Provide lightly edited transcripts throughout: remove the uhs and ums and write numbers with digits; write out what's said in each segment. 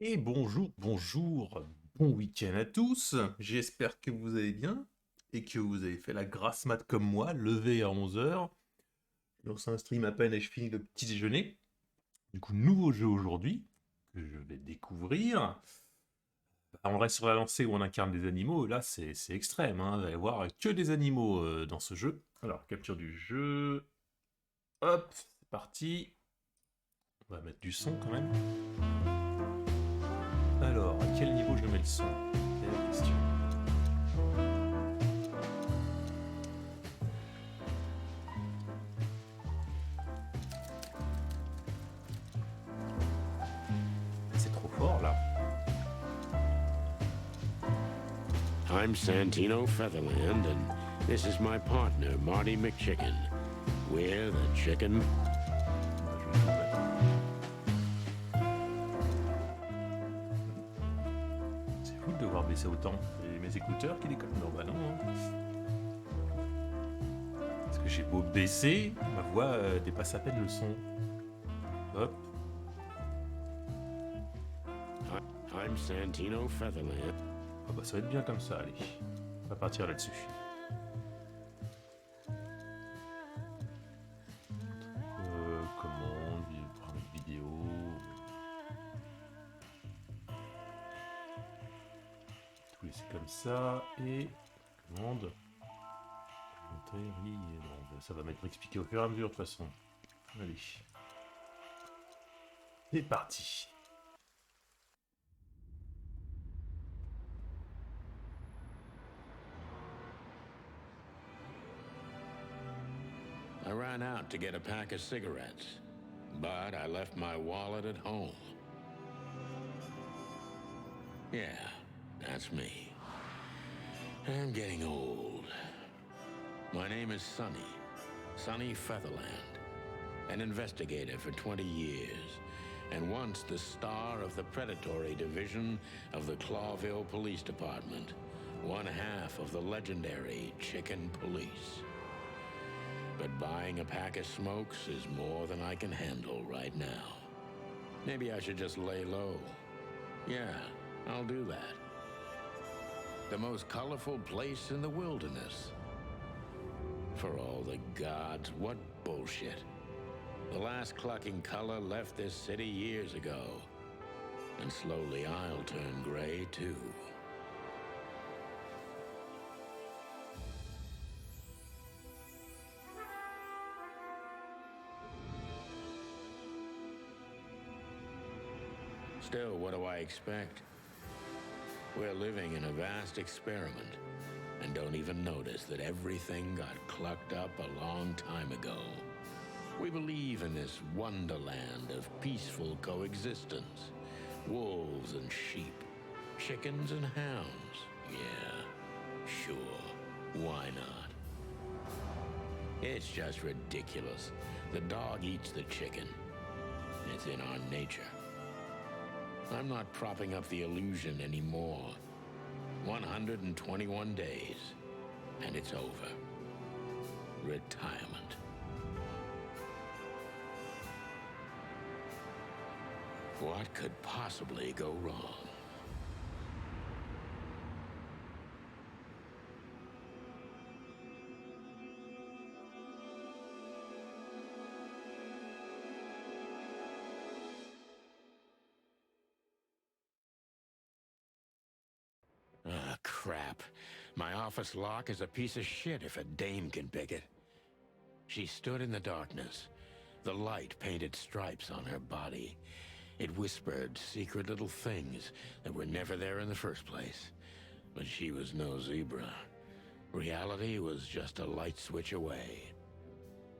Et bonjour, bonjour, bon week-end à tous. J'espère que vous allez bien et que vous avez fait la grasse mat comme moi, levé à 11 heures. Je lance un stream à peine et je finis le petit déjeuner. Du coup, nouveau jeu aujourd'hui que je vais découvrir. On reste sur la lancée où on incarne des animaux. Là, c'est extrême, hein. Vous allez voir que des animaux dans ce jeu. Alors, capture du jeu. Hop, c'est parti. On va mettre du son quand même. Alors, à quel niveau je mets le son? C'est la question. C'est trop fort là. I'm Santino Featherland, and this is my partner, Marty McChicken. We're the Chicken. C'est fou de devoir baisser autant. Et mes écouteurs qui déconnent. Non, bah non. Parce que j'ai beau baisser, ma voix dépasse à peine le son. Hop. I'm Santino Featherland. Ah bah ça va être bien comme ça, allez. On va partir là-dessus. Commande, prendre une vidéo. Tout laisser comme ça. Et commande. Montrer, oui, non, ça va m'être expliqué au fur et à mesure de toute façon. Allez. C'est parti. I ran out to get a pack of cigarettes, but I left my wallet at home. Yeah, that's me. I'm getting old. My name is Sonny Featherland, an investigator for 20 years, and once the star of the predatory division of the Clawville Police Department, one half of the legendary Chicken Police. But buying a pack of smokes is more than I can handle right now. Maybe I should just lay low. Yeah, I'll do that. The most colorful place in the wilderness. For all the gods, what bullshit. The last clucking color left this city years ago. And slowly I'll turn gray too. Still, what do I expect? We're living in a vast experiment, and don't even notice that everything got clucked up a long time ago. We believe in this wonderland of peaceful coexistence. Wolves and sheep, chickens and hounds. Yeah, sure, why not? It's just ridiculous. The dog eats the chicken. It's in our nature. I'm not propping up the illusion anymore. 121 days, and it's over. Retirement. What could possibly go wrong? Ah, crap. My office lock is a piece of shit if a dame can pick it. She stood in the darkness. The light painted stripes on her body. It whispered secret little things that were never there in the first place. But she was no zebra. Reality was just a light switch away.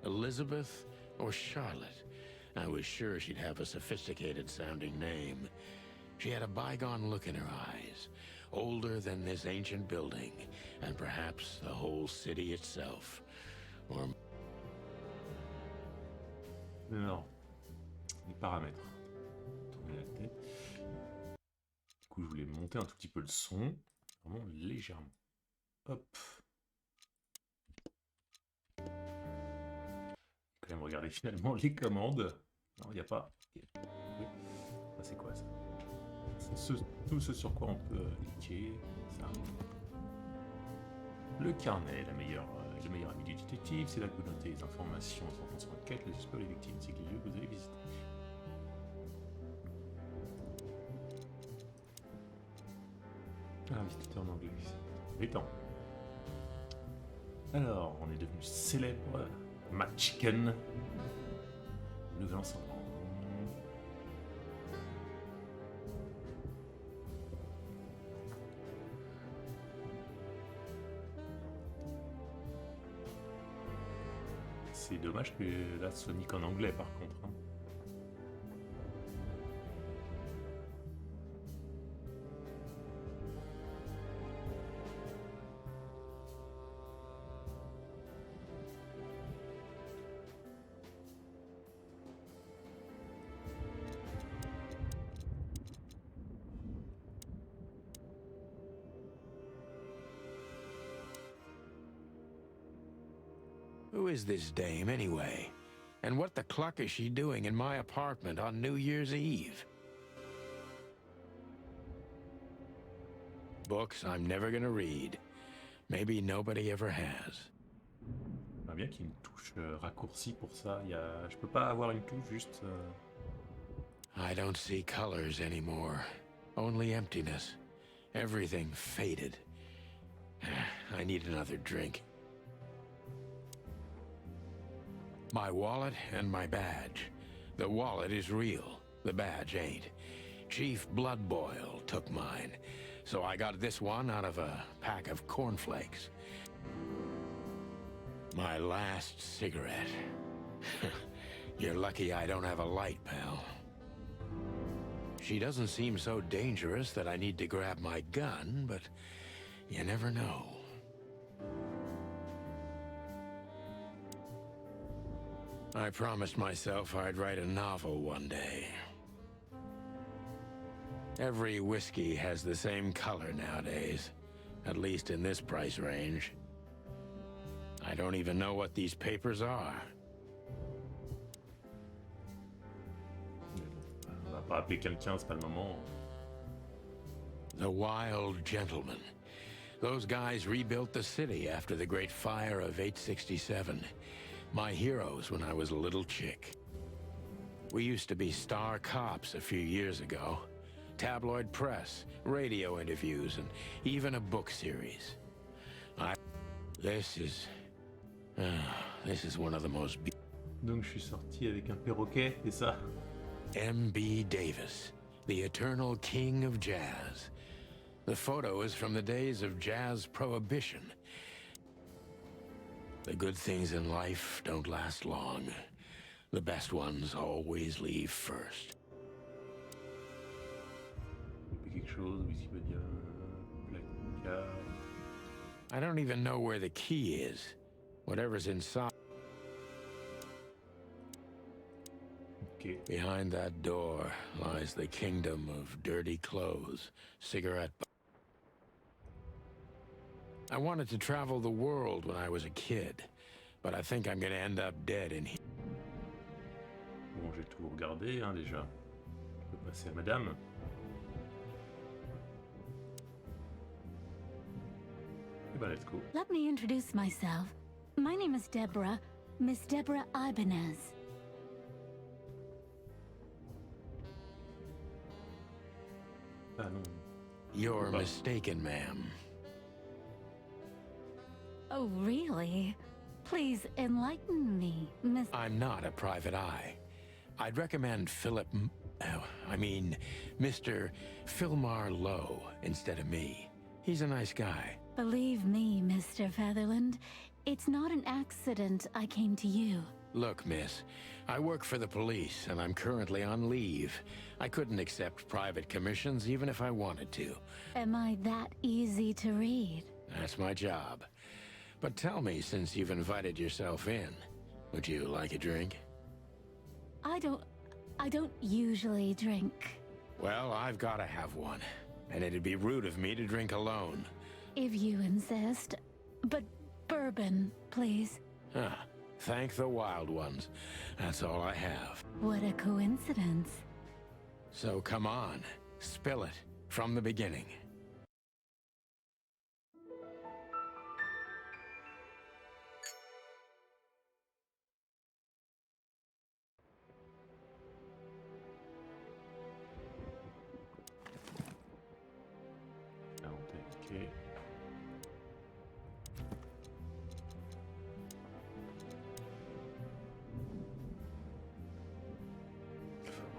Elizabeth or Charlotte? I was sure she'd have a sophisticated-sounding name. She had a bygone look in her eyes. Older than this ancient building, and perhaps the whole city itself. Or... Non. Les paramètres. Tourner la tête. Du coup, je voulais monter un tout petit peu le son. Vraiment légèrement. Hop. Quand même regarder finalement les commandes. Non, il n'y a pas. Ah, c'est quoi ça? tout ce sur quoi on peut cliquer. Ça. Le carnet, le meilleur ami du détective, c'est là que vous notez les informations en sur enquête, les suspects, les victimes, c'est que les lieux que vous avez visités. Ah, visitateur en anglais. Étant. Alors, on est devenu célèbre. McChicken. Nouvel ensemble. C'est dommage que là, Sonic en anglais par contre. Hein. Who is this dame, anyway? And what the cluck is she doing in my apartment on New Year's Eve? Books I'm never gonna read. Maybe nobody ever has. J'aimerais bien qu'il y ait une touche raccourcie pour ça. Je peux pas avoir une touche juste... I don't see colors anymore. Only emptiness. Everything faded. I need another drink. My wallet and my badge. The wallet is real. The badge ain't. Chief Bloodboil took mine. So I got this one out of a pack of cornflakes. My last cigarette. You're lucky I don't have a light, pal. She doesn't seem so dangerous that I need to grab my gun, but you never know. I promised myself I'd write a novel one day. Every whiskey has the same color nowadays, at least in this price range. I don't even know what these papers are. On va pas appeler quelqu'un, c'est pas le moment. The Wild Gentlemen. Those guys rebuilt the city after the Great Fire of 867. My heroes when I was a little chick. We used to be star cops a few years ago. Tabloid press, radio interviews, and even a book series. This is one of the most... Donc je suis sorti avec un perroquet, c'est ça? M.B. Davis, the eternal king of jazz. The photo is from the days of jazz prohibition. The good things in life don't last long. The best ones always leave first. Quelque chose, Wikipédia, placard. I don't even know where the key is. Whatever's inside. Okay. Behind that door lies the kingdom of dirty clothes, cigarette. I wanted to travel the world when I was a kid, but I think I'm gonna end up dead in here. Bon, j'ai tout regardé hein, déjà. Je peux passer à madame. Eh ben, let's go. Let me introduce myself. My name is Deborah, Miss Deborah Ibanez. Ah non. You're mistaken, ma'am. Oh, really? Please enlighten me, Miss... I'm not a private eye. I'd recommend Mr. Philmar Lowe instead of me. He's a nice guy. Believe me, Mr. Featherland, it's not an accident I came to you. Look, miss, I work for the police, and I'm currently on leave. I couldn't accept private commissions even if I wanted to. Am I that easy to read? That's my job. But tell me, since you've invited yourself in, would you like a drink? I don't usually drink. Well, I've got to have one. And it'd be rude of me to drink alone. If you insist. But bourbon, please. Huh. Thank the wild ones. That's all I have. What a coincidence. So come on. Spill it from the beginning. Ah, on t'a indiqué.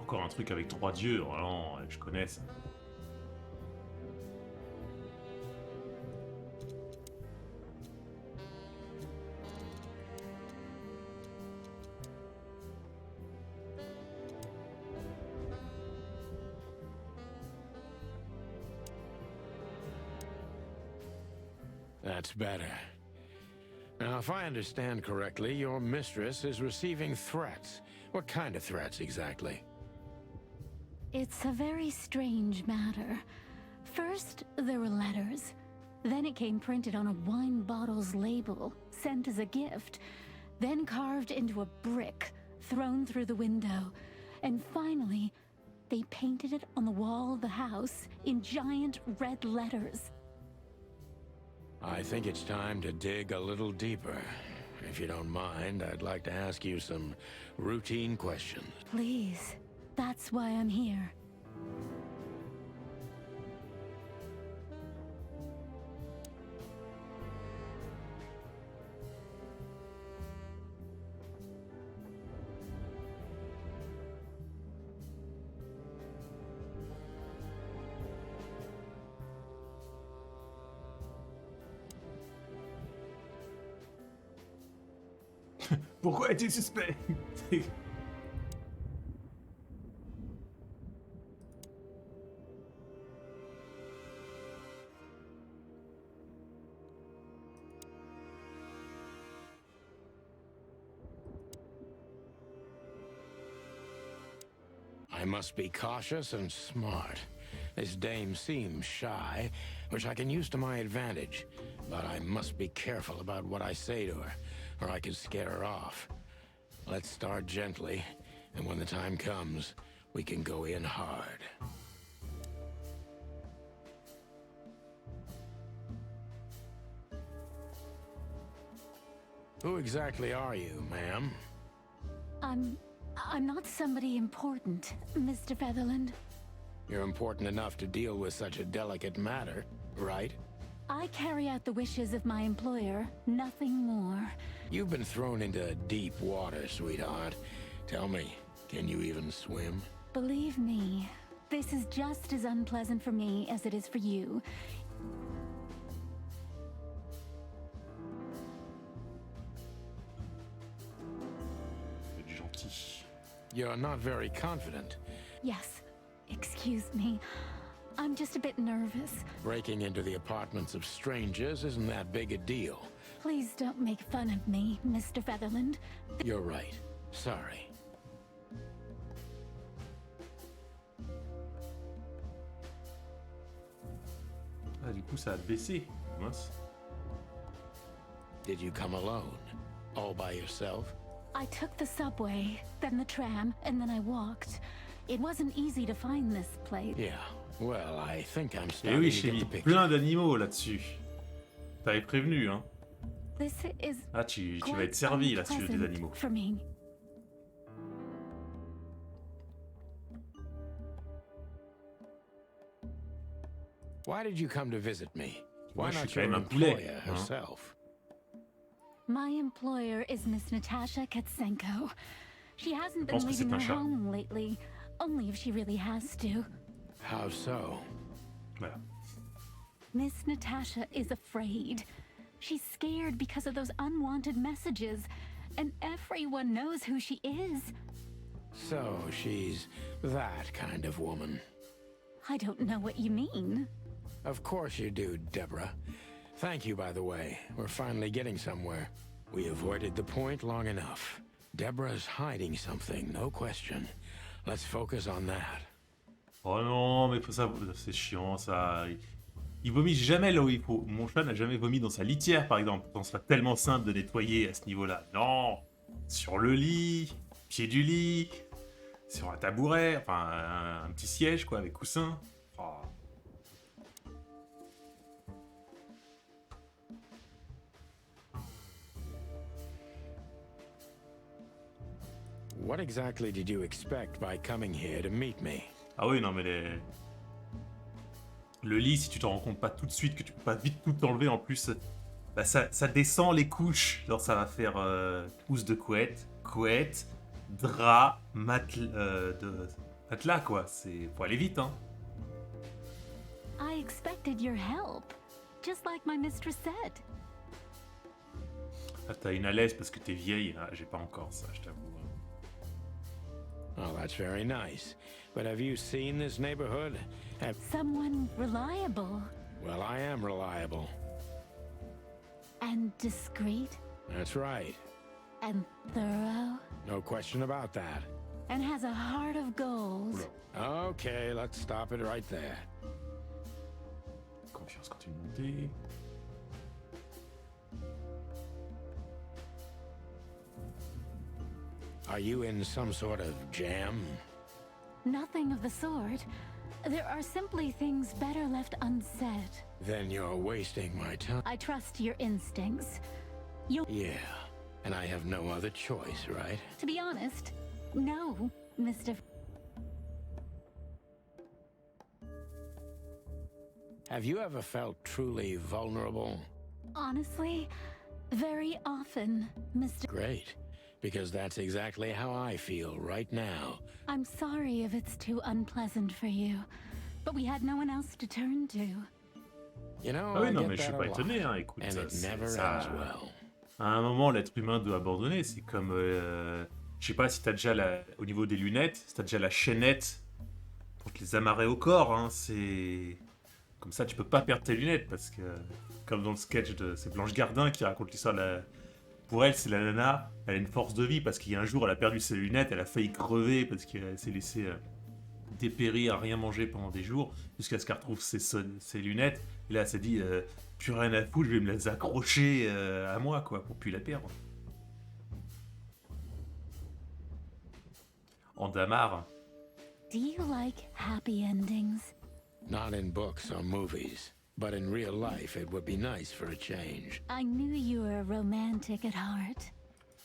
Encore un truc avec 3 dieux, oh non, je connais ça. That's better. Now, if I understand correctly, your mistress is receiving threats. What kind of threats exactly? It's a very strange matter. First, there were letters. Then it came printed on a wine bottle's label, sent as a gift. Then carved into a brick, thrown through the window. And finally, they painted it on the wall of the house in giant red letters. I think it's time to dig a little deeper. If you don't mind, I'd like to ask you some routine questions. Please, that's why I'm here. Pourquoi es-tu suspect? I must be cautious and smart. This dame seems shy, which I can use to my advantage. But I must be careful about what I say to her, or I could scare her off. Let's start gently, and when the time comes, we can go in hard. Who exactly are you, ma'am? I'm not somebody important, Mr. Featherland. You're important enough to deal with such a delicate matter, right? I carry out the wishes of my employer, nothing more. You've been thrown into deep water, sweetheart. Tell me, can you even swim? Believe me, this is just as unpleasant for me as it is for you. Gentil. You're not very confident. Yes, excuse me. I'm just a bit nervous. Breaking into the apartments of strangers isn't that big a deal. Please don't make fun of me, Mr. Featherland. You're right. Sorry. Ah, du coup, ça a baissé. Mince. Did you come alone? All by yourself? I took the subway, then the tram, and then I walked. It wasn't easy to find this place. Yeah. Well, I think I'm Et starting oui, to j'ai get mis the picture. plein d'animaux là-dessus. T'avais prévenu, hein. This is Ah, tu vas quite être servi là si tu veux des unpleasant animaux. for me. Why did you come to visit me? Moi, Why je suis not quand your même un poulet, employer hein. herself? My employer is Miss Natasha Katsenko. She hasn't been pense que c'est leaving un her chat. home lately, only if she really has to. How so? Voilà. Miss Natasha is afraid. She's scared because of those unwanted messages, and everyone knows who she is. So she's that kind of woman. I don't know what you mean. Of course you do, Deborah. Thank you, by the way. We're finally getting somewhere. We avoided the point long enough. Deborah's hiding something, no question. Let's focus on that. Oh non, mais ça, c'est chiant ça. Il vomit jamais là où il faut. Mon chat n'a jamais vomi dans sa litière, par exemple. Ce serait tellement simple de nettoyer à ce niveau-là. Non, sur le lit, pied du lit, sur un tabouret, enfin un petit siège quoi, avec coussin. Oh. What exactly did you expect by coming here to meet me? Ah oui, non, mais le lit, si tu t'en rends compte pas tout de suite, que tu peux pas vite tout enlever, en plus, bah ça descend les couches. Genre, ça va faire housse de couette, drap, matelas, quoi. Faut aller vite, hein. I expected your help, just like my mistress said. Ah, t'as une à l'aise parce que t'es vieille. Ah, j'ai pas encore ça, je t'avoue. Oh, that's very nice. But have you seen this neighborhood? Someone reliable Well, I am reliable. and discreet That's right. and thorough No question about that. and has a heart of gold. Okay, let's stop it right there. Confiance quand tu montes. Are you in some sort of jam? Nothing of the sort. There are simply things better left unsaid. Then you're wasting my time. I trust your instincts. Yeah, and I have no other choice, right? To be honest, no, Mr. Have you ever felt truly vulnerable? Honestly, very often, Mr. Great, because that's exactly how I feel right now. I'm sorry if it's too unpleasant for you, but we had no one else to turn to. You know, Ah oui, I non, get mais je suis that pas a lot, étonné, hein. Écoute, and ça, it never ça... ends well. À un moment, l'être humain doit abandonner. C'est comme... je sais pas si t'as déjà au niveau des lunettes, si t'as déjà la chaînette pour te les amarrer au corps, hein. C'est... Comme ça, tu peux pas perdre tes lunettes, parce que... Comme dans le sketch de... C'est Blanche Gardin qui raconte l'histoire de la... Pour elle, c'est la nana, elle a une force de vie, parce qu'il y a un jour, elle a perdu ses lunettes, elle a failli crever, parce qu'elle s'est laissée dépérir à rien manger pendant des jours, jusqu'à ce qu'elle retrouve ses lunettes. Et là, elle s'est dit, plus rien à foutre, je vais me les accrocher à moi, quoi, pour plus la perdre. En damar. Do you like happy endings? Not in books or movies, but in real life it would be nice for a change. I knew you were romantic at heart.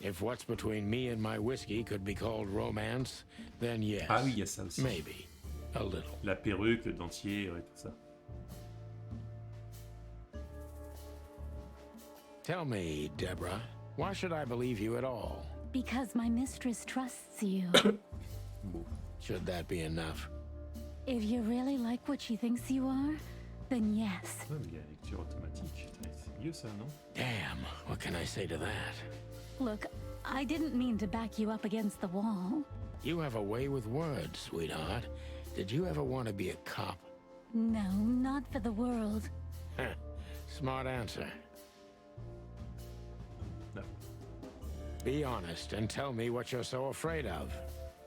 If what's between me and my whiskey could be called romance, then yes. Ah oui, il y a ça aussi. Maybe. A little. La perruque, le dentier, ouais, tout ça. Tell me, Deborah, why should I believe you at all? Because my mistress trusts you. Bon. Should that be enough? If you really like what she thinks you are, then yes. Ouais, mais il y a la lecture automatique. C'est mieux ça, non? Damn, what can I say to that? Look, I didn't mean to back you up against the wall. You have a way with words, sweetheart. Did you ever want to be a cop? No, not for the world. Heh, smart answer. No. Be honest and tell me what you're so afraid of.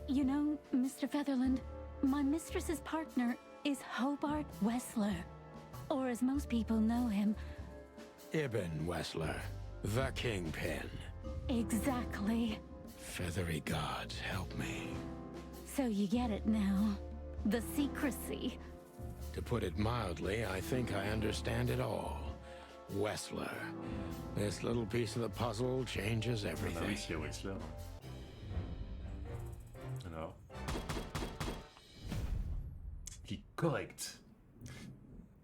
You know, Mr. Featherland, my mistress's partner is Hobart Wessler. Or as most people know him, Ibn Wessler, the Kingpin. exactly. Feathery gods, help me. So you get it now. The secrecy. To put it mildly, I think I understand it all. Wessler. This little piece of the puzzle changes Ah oui, everything. c'est Wexler. Alors. Qui correct.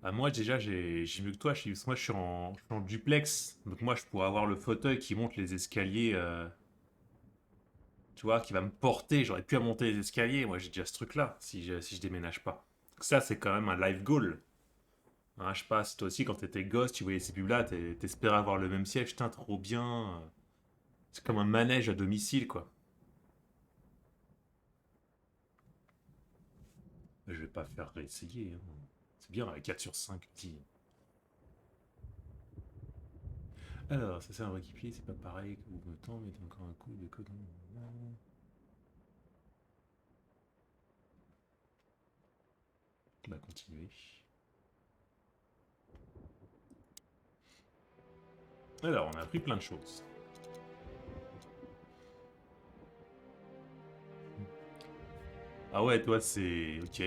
Ah, moi, déjà, j'ai mieux que toi. Moi, je suis en duplex. Donc, moi, je pourrais avoir le fauteuil qui monte les escaliers. Tu vois, qui va me porter. J'aurais pu à monter les escaliers. Moi, j'ai déjà ce truc-là, si je déménage pas. Donc ça, c'est quand même un life goal. Hein, je sais pas, si toi aussi, quand t'étais gosse, tu voyais ces pubs-là, t'espérais avoir le même siège. Putain, trop bien. C'est comme un manège à domicile, quoi. Je vais pas faire réessayer. Hein. C'est bien, avec 4 sur 5 dit. Alors, ça c'est un équipier, c'est pas pareil que vous me temps, mais encore un coup de code. On va continuer. Alors, on a appris plein de choses. Ah ouais, toi c'est... Ok.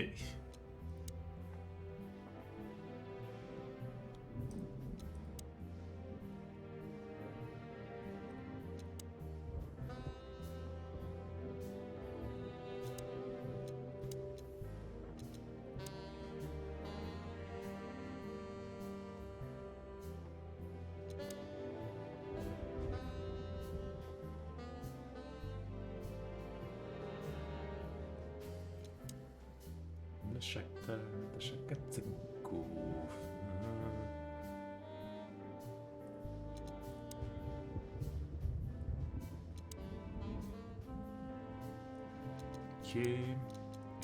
Natasha Katzenko. Ok. Et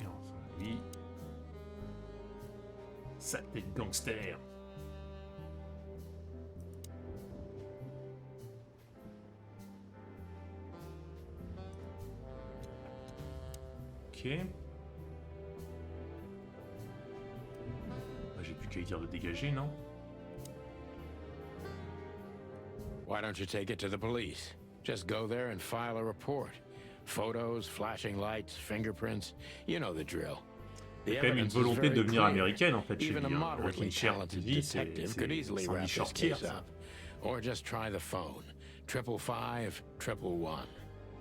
enfin lui. Sa tête gangster. Ok. J'ai plus qu'à lui dire de dégager, non? Why don't you take it to the police? Just go there and file a report. Photos, flashing lights, fingerprints. You know the drill. Il y a quand même une volonté de devenir américaine en fait chez lui. Joaquin Phoenix, c'est Sandy Shortier, ça. Or just try the phone. 555-111.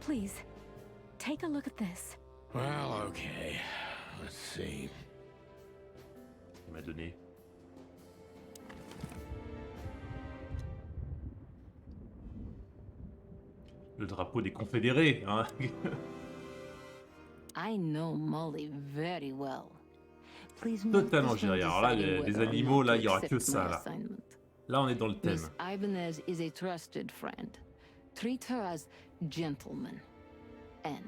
Please, take a look at this. Well, okay. Let's see. Il m'a donné. Le drapeau des confédérés, hein. I know Molly very well. Please Totalement, Jerry. Alors là, les animaux, là, il n'y aura que ça, là. Là, on est dans le thème. Miss Ibanez is a trusted friend. Treat her as gentleman. N.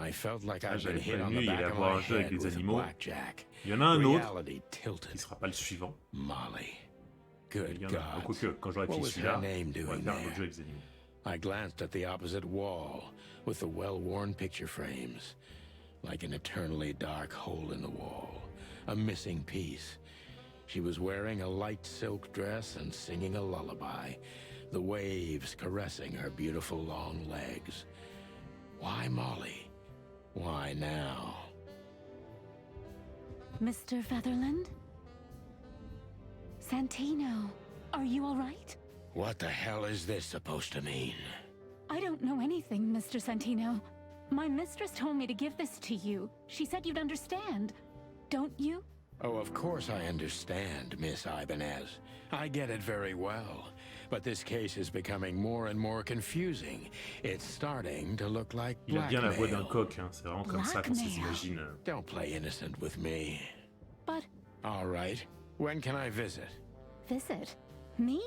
I felt like I've been hit on the Il back allait of avoir my un jeu avec head des with a animaux. blackjack. Il y en a un autre Reality tilted. qui sera pas le suivant. Molly. Il Good y en a. God. Quoique, quand j'aurai What fini was celui-là, her name on va doing faire un autre there? jeu avec des animaux. I glanced at the opposite wall with the well-worn picture frames, like an eternally dark hole in the wall, a missing piece. She was wearing a light silk dress and singing a lullaby, the waves caressing her beautiful long legs. Why Molly? Why now? Mr. Featherland? Santino, are you all right? What the hell is this supposed to mean? I don't know anything, Mr. Santino. My mistress told me to give this to you. She said you'd understand. Don't you? Oh, of course I understand, Miss Ibanez. I get it very well. But this case is becoming more and more confusing. It's starting to look like Il a bien la voix d'un blackmail. coq, hein. C'est vraiment comme ça qu'on Blackmail. s'imagine. Don't play innocent with me. But All right. When can I visit? visit me?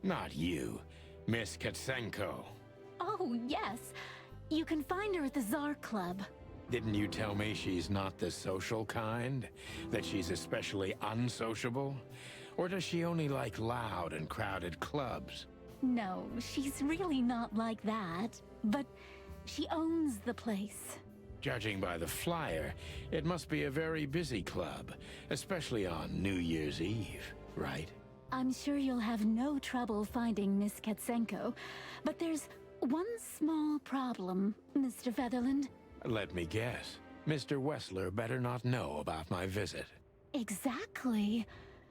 Not you, Miss Katsenko. Oh, yes. You can find her at the Tsar Club. Didn't you tell me she's not the social kind? That she's especially unsociable? Or does she only like loud and crowded clubs? No, she's really not like that. But she owns the place. Judging by the flyer, it must be a very busy club, especially on New Year's Eve, right? I'm sure you'll have no trouble finding Miss Katsenko. But there's one small problem, Mr. Featherland. Let me guess. Mr. Wessler better not know about my visit. Exactly.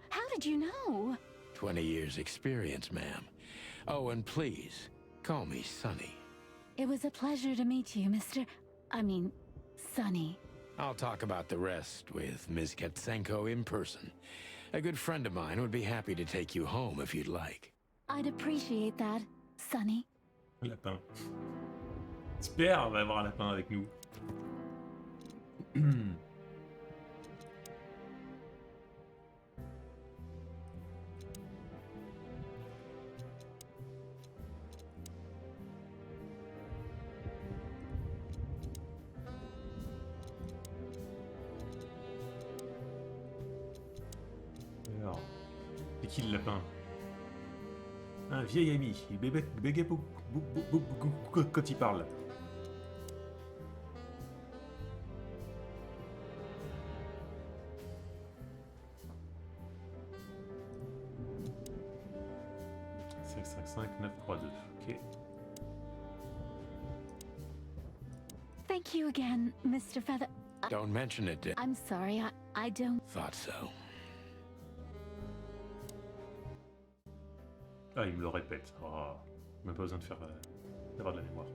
How did you know? 20 years experience, ma'am. Oh, and please, call me Sonny. It was a pleasure to meet you, Sonny. I'll talk about the rest with Ms. Katsenko in person. A good friend of mine would be happy to take you home if you'd like. I'd appreciate that, Sonny. Lapin. J'espère on va avoir un lapin avec nous. Alors, c'est qui le lapin? Un vieil ami. Il bégaye beaucoup quand il parle. « 555-932 ». Ok. Thank you again, Mr. Feather. Don't mention it, I'm sorry, I don't. Thought so. Ah, il me le répète. Oh, même pas besoin de faire d'avoir de la mémoire.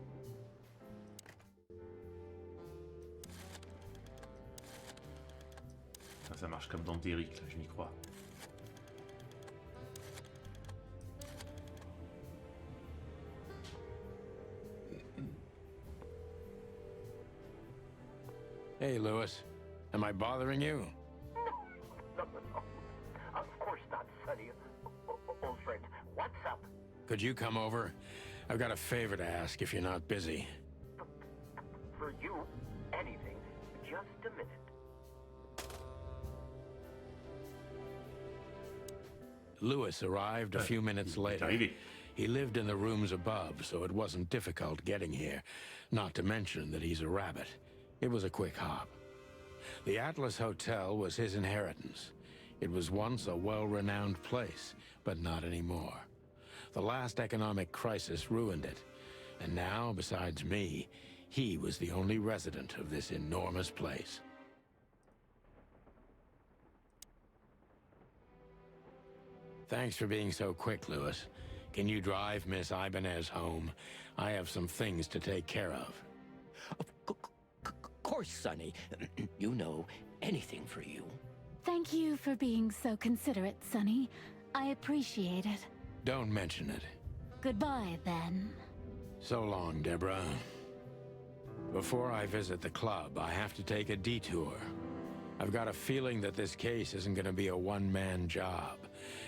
Ah, ça marche comme dans Derrick, là, je m'y crois. Hey, Lewis. Am I bothering you? No. Of course not, Sonny. Old friend, what's up? Could you come over? I've got a favor to ask if you're not busy. For you, anything. Just a minute. Lewis arrived a few minutes later. arrivé. He lived in the rooms above, so it wasn't difficult getting here. Not to mention that he's a rabbit. It was a quick hop. The Atlas Hotel was his inheritance. It was once a well-renowned place, but not anymore. The last economic crisis ruined it. And now, besides me, he was the only resident of this enormous place. Thanks for being so quick, Lewis. Can you drive Miss Ibanez home? I have some things to take care of. Of course, Sonny. You know, anything for you. Thank you for being so considerate, Sonny. I appreciate it. Don't mention it. Goodbye, then. So long, Deborah. Before I visit the club, I have to take a detour. I've got a feeling that this case isn't going to be a one-man job.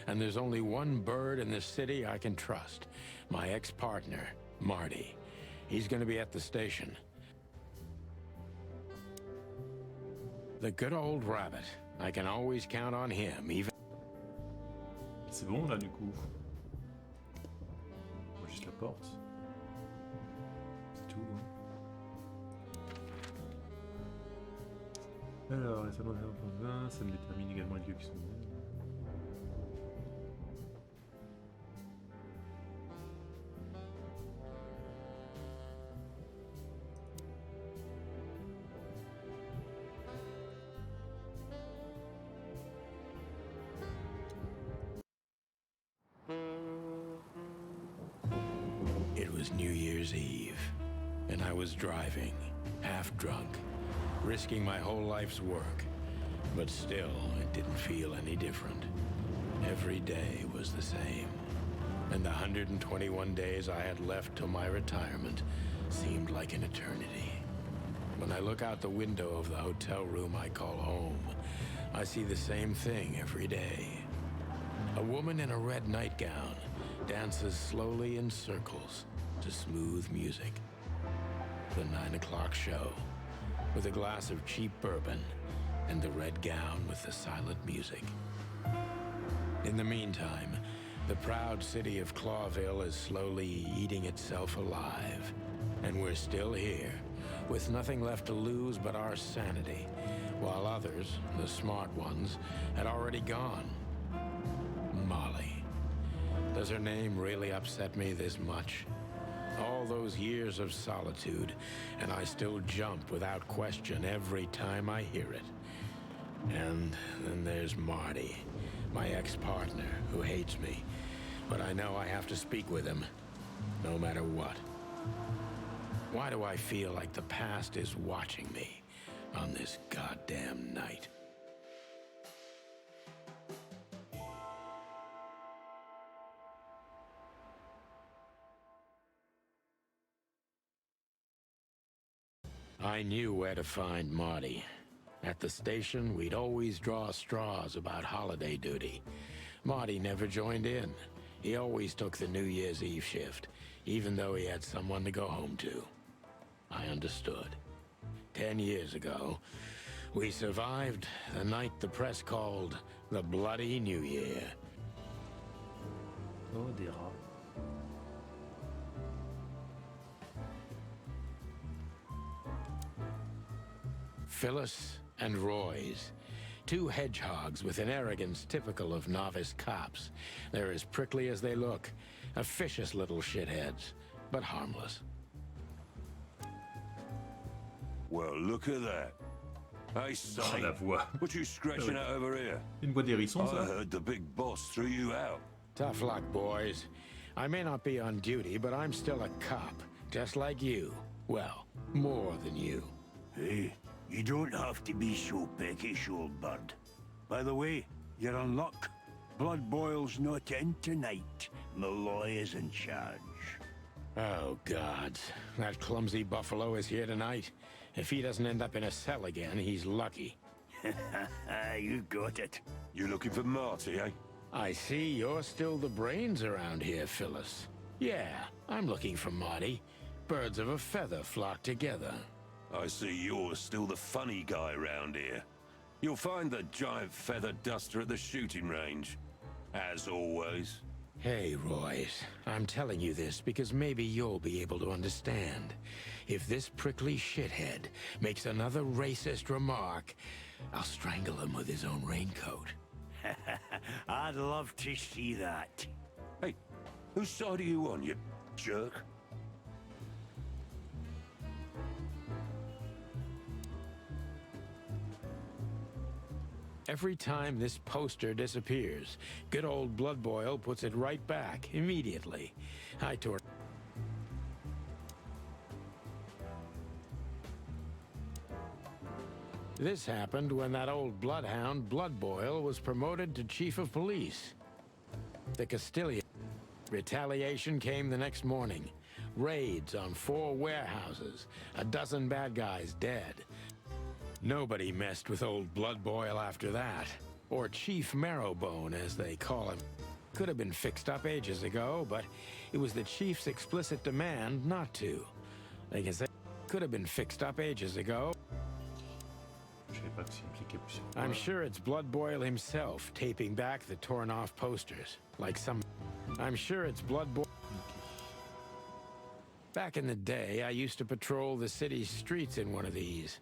And there's only one bird in this city I can trust. My ex-partner, Marty. He's going to be at the station. The good old rabbit. I can always count on him, even... C'est bon là du coup. Faut juste la porte. C'est tout. Hein. Alors, les salons de 20, ça me détermine également les lieux qui sont bons. It was New Year's Eve, and I was driving, half drunk, risking my whole life's work. But still, it didn't feel any different. Every day was the same. And the 121 days I had left till my retirement seemed like an eternity. When I look out the window of the hotel room I call home, I see the same thing every day. A woman in a red nightgown dances slowly in circles to smooth music. The 9 o'clock show, with a glass of cheap bourbon and the red gown with the silent music. In the meantime, the proud city of Clawville is slowly eating itself alive. And we're still here, with nothing left to lose but our sanity, while others, the smart ones, had already gone. Molly. Does her name really upset me this much? All those years of solitude, and I still jump without question every time I hear it. And then there's Marty, my ex-partner, who hates me. But I know I have to speak with him, no matter what. Why do I feel like the past is watching me on this goddamn night? I knew where to find Marty. At the station, we'd always draw straws about holiday duty. Marty never joined in. He always took the New Year's Eve shift, even though he had someone to go home to. I understood. 10 years ago, we survived the night the press called the Bloody New Year. Oh, des rats. Phyllis and Royce. Two hedgehogs with an arrogance typical of novice cops. They're as prickly as they look. Officious little shitheads, but harmless. Well, look at that. Hey, Oh, Sonny, la voix. what you scratching at over here? Une voix d'hérisson, I ça? heard the big boss threw you out. Tough luck, boys. I may not be on duty, but I'm still a cop, just like you. Well, more than you. Hey, you don't have to be so peckish, old bird. By the way, you're in luck. Blood Boil's not in tonight. Malloy is in charge. Oh, gods. That clumsy buffalo is here tonight. If he doesn't end up in a cell again, he's lucky. You got it. You looking for Marty, eh? I see you're still the brains around here, Phyllis. Yeah, I'm looking for Marty. Birds of a feather flock together. I see you're still the funny guy round here. You'll find the giant feather duster at the shooting range. As always. Hey, Royce. I'm telling you this because maybe you'll be able to understand. If this prickly shithead makes another racist remark, I'll strangle him with his own raincoat. I'd love to see that. Hey, whose side are you on, you jerk? Every time this poster disappears, good old Blood Boil puts it right back immediately. I tore. This happened when that old bloodhound, Blood Boil, was promoted to chief of police. The Castilian retaliation came the next morning. Raids on 4 warehouses, a dozen bad guys dead. Nobody messed with old Blood Boil after that. Or Chief Marrowbone, as they call him. Could have been fixed up ages ago, but it was the chief's explicit demand not to. They can say, could have been fixed up ages ago. Je savais pas que c'est impliqué plus sur I'm quoi. sure it's Blood Boil himself taping back the torn off posters. Like some... I'm sure it's Blood Boil... Back in the day, I used to patrol the city's streets in one of these.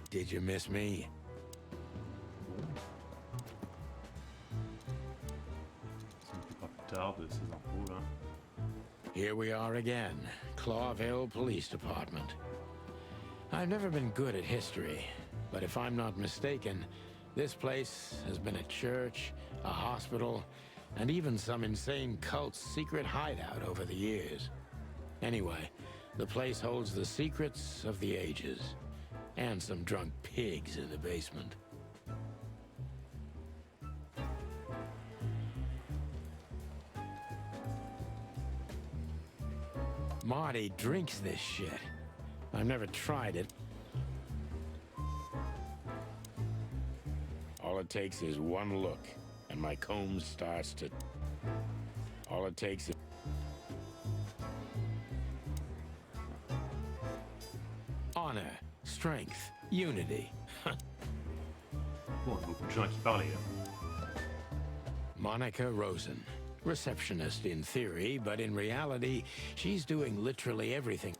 Did you miss me? Ça me fait pas plus tard de ces infos là. Here we are again, Clawville Police Department. I've never been good at history, but if I'm not mistaken, this place has been a church, a hospital, and even some insane cult's secret hideout over the years. Anyway, the place holds the secrets of the ages, and some drunk pigs in the basement. Marty drinks this shit. I've never tried it. All it takes is one look, and my comb starts to... All it takes is... Honor, strength, unity. Bon, il y a beaucoup de gens à qui parler. Hein. Monica Rosen. Receptionist in theory, but in reality, she's doing literally everything.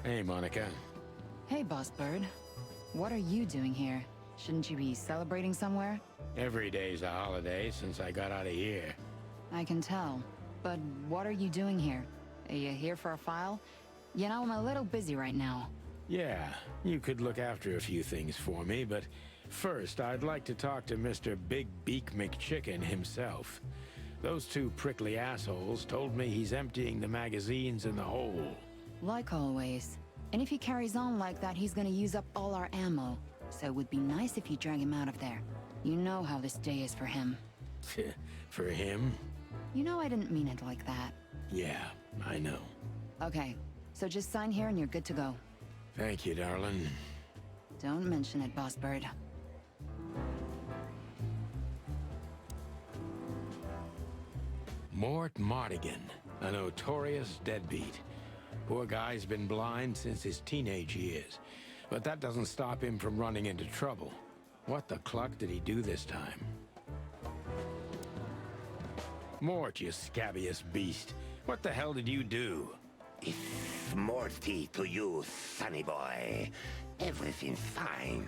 Hey, Monica. Hey, Boss Bird. What are you doing here? Shouldn't you be celebrating somewhere? Every day's a holiday since I got out of here. I can tell. But what are you doing here? Are you here for a file? You know, I'm a little busy right now. Yeah, you could look after a few things for me, but first, I'd like to talk to Mr. Big Beak McChicken himself. Those 2 prickly assholes told me he's emptying the magazines in the hole. Like always. And if he carries on like that, he's gonna use up all our ammo. So it would be nice if you drag him out of there. You know how this day is for him. For him? You know I didn't mean it like that. Yeah, I know. Okay, so just sign here and you're good to go. Thank you, darling. Don't mention it, Boss Bird. Mort Mardigan, a notorious deadbeat. Poor guy's been blind since his teenage years, but that doesn't stop him from running into trouble. What the cluck did he do this time? Mort, you scabbiest beast. What the hell did you do? It's Morty to you, sonny boy. Everything's fine.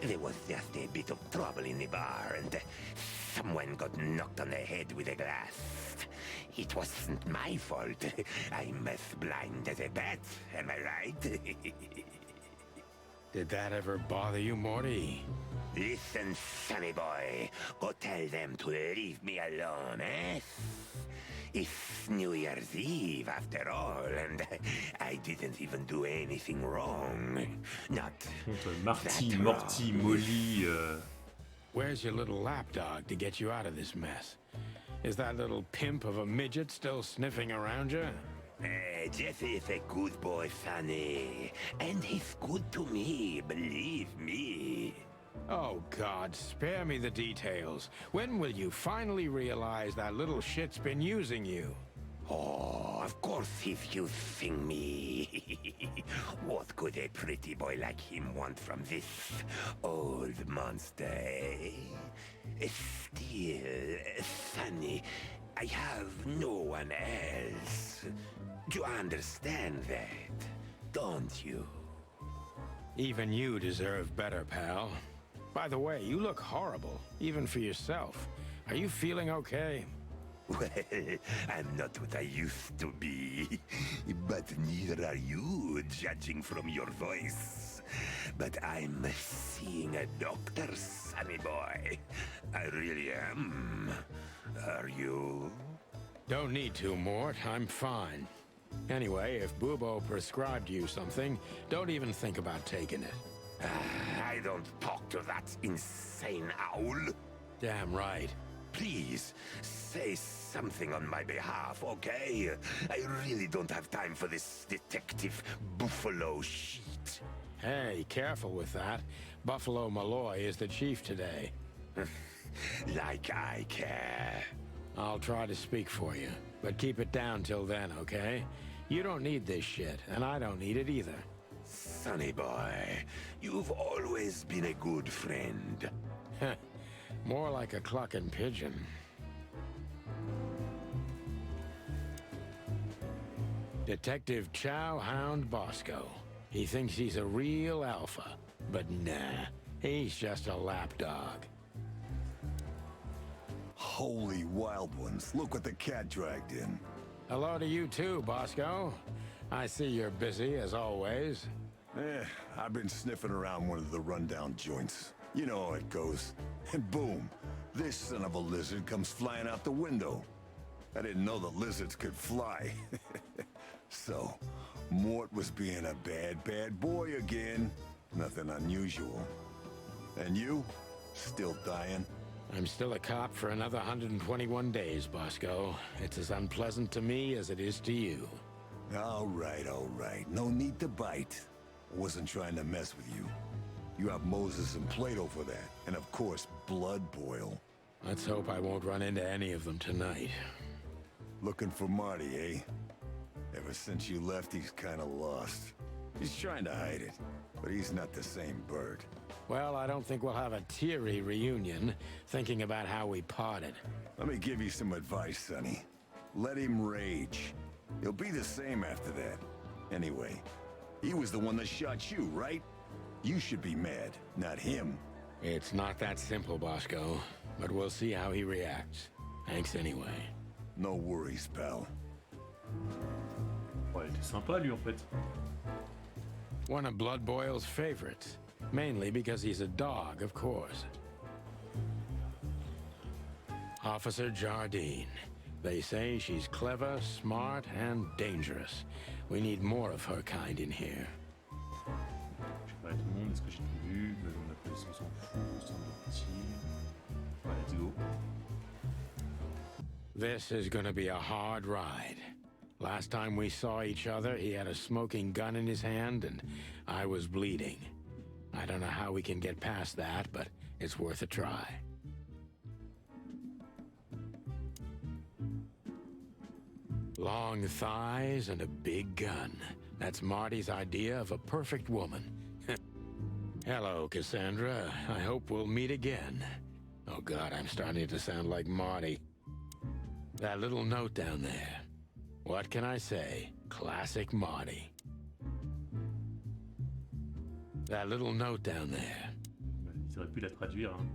There was just a bit of trouble in the bar, and someone got knocked on the head with a glass. It wasn't my fault. I'm as blind as a bat, am I right? Did that ever bother you, Morty? Listen, sonny boy. Go tell them to leave me alone, eh? It's New Year's Eve, after all, and I didn't even do anything wrong. Not Contre Marty, that Morty, wrong. Molly, Where's your little lapdog to get you out of this mess? Is that little pimp of a midget still sniffing around you? Jesse is a good boy, Sonny. And he's good to me, believe me. Oh, God, spare me the details. When will you finally realize that little shit's been using you? Oh, of course he's using me. What could a pretty boy like him want from this old monster, eh? Still, Sonny, I have no one else. You understand that, don't you? Even you deserve better, pal. By the way, you look horrible, even for yourself. Are you feeling okay? Well, I'm not what I used to be, but neither are you, judging from your voice. But I'm seeing a doctor, Sonny boy. I really am. Are you? Don't need to, Mort. I'm fine. Anyway, if Bubo prescribed you something, don't even think about taking it. I don't talk to that insane owl. Damn right. Please, say something on my behalf, okay? I really don't have time for this Detective Buffalo shit. Hey, careful with that. Buffalo Malloy is the chief today. Like I care. I'll try to speak for you, but keep it down till then, okay? You don't need this shit, and I don't need it either. Sonny boy, you've always been a good friend. More like a clucking pigeon. Detective Chow Hound Bosco. He thinks he's a real alpha, but nah, he's just a lapdog. Holy wild ones, look what the cat dragged in. Hello to you too, Bosco. I see you're busy, as always. I've been sniffing around one of the rundown joints. You know how it goes. And boom, this son of a lizard comes flying out the window. I didn't know the lizards could fly. So, Mort was being a bad boy again. Nothing unusual. And you? Still dying? I'm still a cop for another 121 days, Bosco. It's as unpleasant to me as it is to you. All right. No need to bite. I wasn't trying to mess with you. You have Moses and Plato for that. And of course, Blood Boil. Let's hope I won't run into any of them tonight. Looking for Marty, eh? Ever since you left, he's kinda lost. He's trying to hide it, but he's not the same bird. Well, I don't think we'll have a teary reunion, thinking about how we parted. Let me give you some advice, Sonny. Let him rage. He'll be the same after that. Anyway, he was the one that shot you, right? You should be mad, not him. It's not that simple, Bosco, but we'll see how he reacts. Thanks anyway. No worries, pal. Ouais, il était sympa lui en fait. One of Blood Boil's favorites. Mainly because he's a dog, of course. Officer Jardine. They say she's clever, smart, and dangerous. We need more of her kind in here. Je sais pas, tout le monde, est-ce que j'ai tout vu? La police, on s'en fout, semble-t-il. Ouais, let's go. This is gonna be a hard ride. Last time we saw each other, he had a smoking gun in his hand, and I was bleeding. I don't know how we can get past that, but it's worth a try. Long thighs and a big gun. That's Marty's idea of a perfect woman. Hello, Cassandra. I hope we'll meet again. Oh God, I'm starting to sound like Marty. That little note down there. What can I say? Classic Marty. That little note down there. Ils auraient pu la traduire. Hein.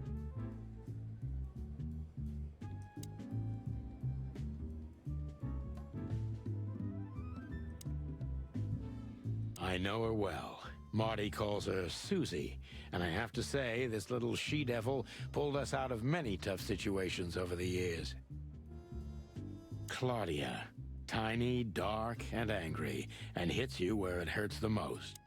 I know her well. Marty calls her Susie, and I have to say, this little she-devil pulled us out of many tough situations over the years. Claudia. Tiny, dark, and angry, and hits you where it hurts the most.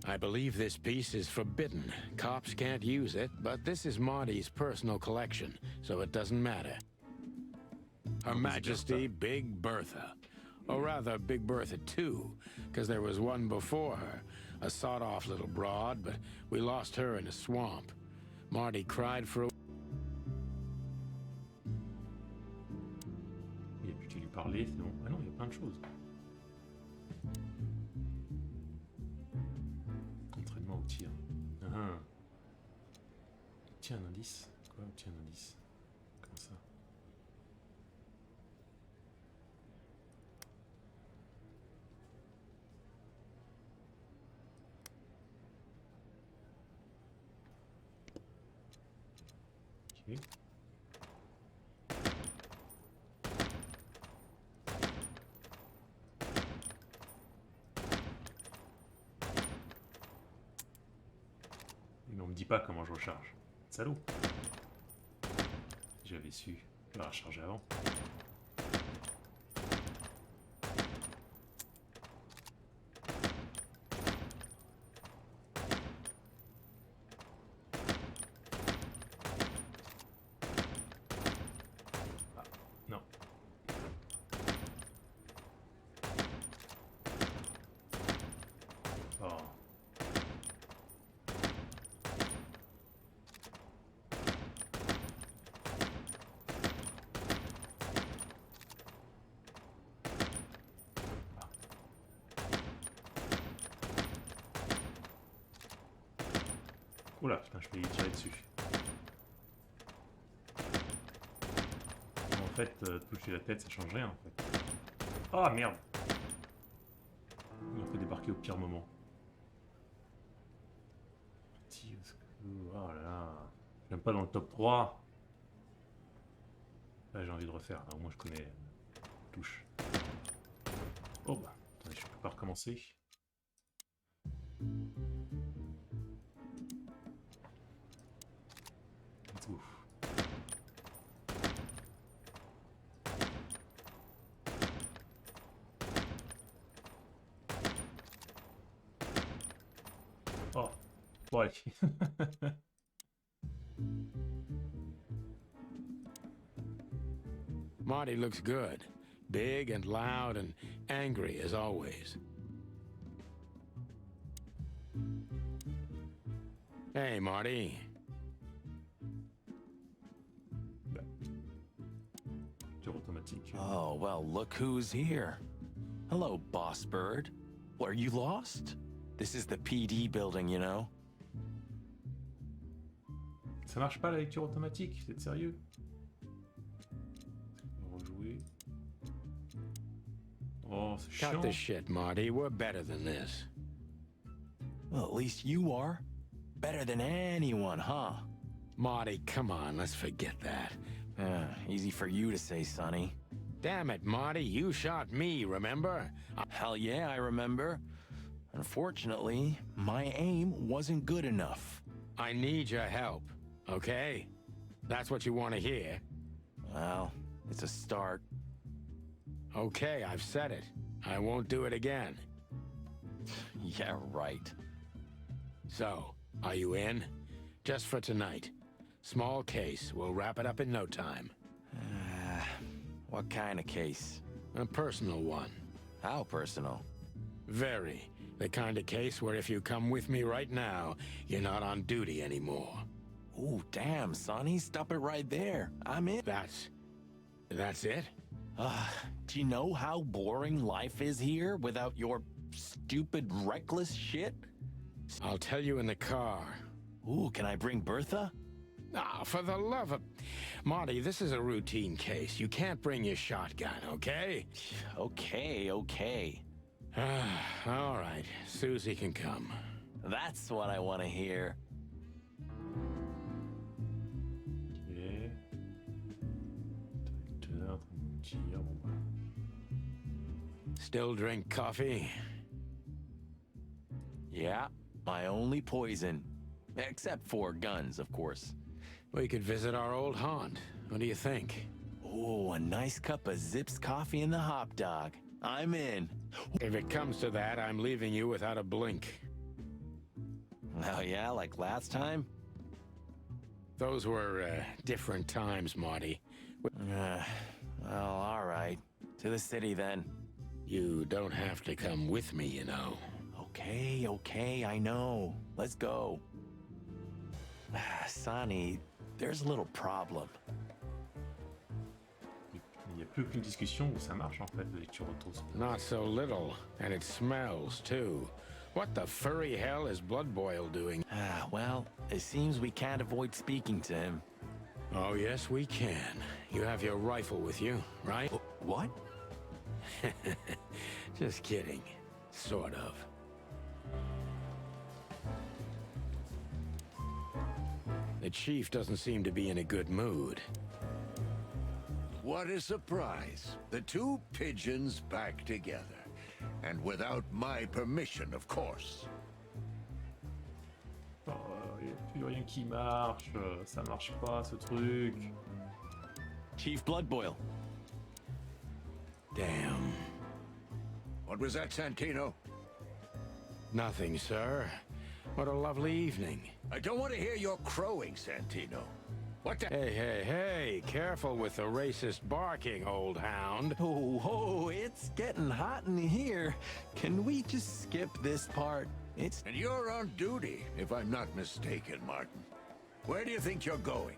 I believe this piece is forbidden. Cops can't use it, but this is Marty's personal collection, so it doesn't matter. Her Majesty Big Bertha. Or rather, Big Bertha II, because there was one before her. A sawed-off little broad, but we lost her in a swamp. Marty cried for a... Il n'y a plus qu'à lui parler, c'est bon. Ah non, il y a plein de choses. Entraînement au tir. Ah. Tiens, un indice. Quoi? Tiens, un indice. Comment ça? Ok. Mais on me dit pas comment je recharge. Salaud. J'avais su. Je vais recharger avant. Ah, non. Oh. Oula, putain, je vais y tirer dessus. En fait, toucher la tête, ça change rien, en fait. Ah, merde! Il m'a fait débarquer au pire moment. Petit au secours, oh là là. Même pas dans le top 3. Là, j'ai envie de refaire. Alors, moi, je connais touche. Oh bah, attendez, je peux pas recommencer. Let's go. Oh, bon allez. Marty looks good. Big and loud and angry as always. Hey, Marty. Automatique. Oh, well, look who's here. Hello, Boss Bird. Are you lost? This is the PD building, you know. Ça marche pas la lecture automatique, vous êtes sérieux? Rejouer. Oh, c'est chiant. Cut the shit, Marty. We're better than this. Well, at least you are. Better than anyone, huh? Marty, come on, let's forget that. Easy for you to say, Sonny. Damn it, Marty, you shot me, remember? Hell yeah, I remember. Unfortunately, my aim wasn't good enough. I need your help, okay? That's what you want to hear? Well, it's a start. Okay, I've said it. I won't do it again. Yeah, right. So, are you in? Just for tonight. Small case. We'll wrap it up in no time. What kind of case? A personal one. How personal? Very. The kind of case where if you come with me right now, you're not on duty anymore. Ooh, damn, Sonny. Stop it right there. I'm in. That's it? Do you know how boring life is here without your stupid, reckless shit? I'll tell you in the car. Ooh, can I bring Bertha? Ah, for the love of... Marty, this is a routine case. You can't bring your shotgun, okay? Okay. All right. Susie can come. That's what I want to hear. Ok. Directeur, tir, bon bah. Still drink coffee? Yeah, my only poison. Except for guns, of course. We could visit our old haunt. What do you think? Oh, a nice cup of Zips coffee and the hot dog. I'm in. If it comes to that, I'm leaving you without a blink. Oh yeah, like last time? Those were different times, Marty. Well, all right. To the city then. You don't have to come with me, you know. Okay, I know. Let's go. Sonny, there's a little problem. Il n'y a plus aucune discussion où ça marche en fait, dès que tu retournes. Not so little, and it smells too. What the furry hell is Blood Boil doing? Well, it seems we can't avoid speaking to him. Oh, yes, we can. You have your rifle with you, right? What? Just kidding. Sort of. The chief doesn't seem to be in a good mood. What a surprise. The two pigeons back together. And without my permission, of course. Oh, il n'y a plus rien qui marche, ça marche pas ce truc. Chief Blood Boil. Damn. What was that, Santino? Nothing, sir. What a lovely evening. I don't want to hear your crowing, Santino. What the— Hey, careful with the racist barking, old hound. Oh, it's getting hot in here. Can we just skip this part? It's— And you're on duty, if I'm not mistaken, Martin. Where do you think you're going?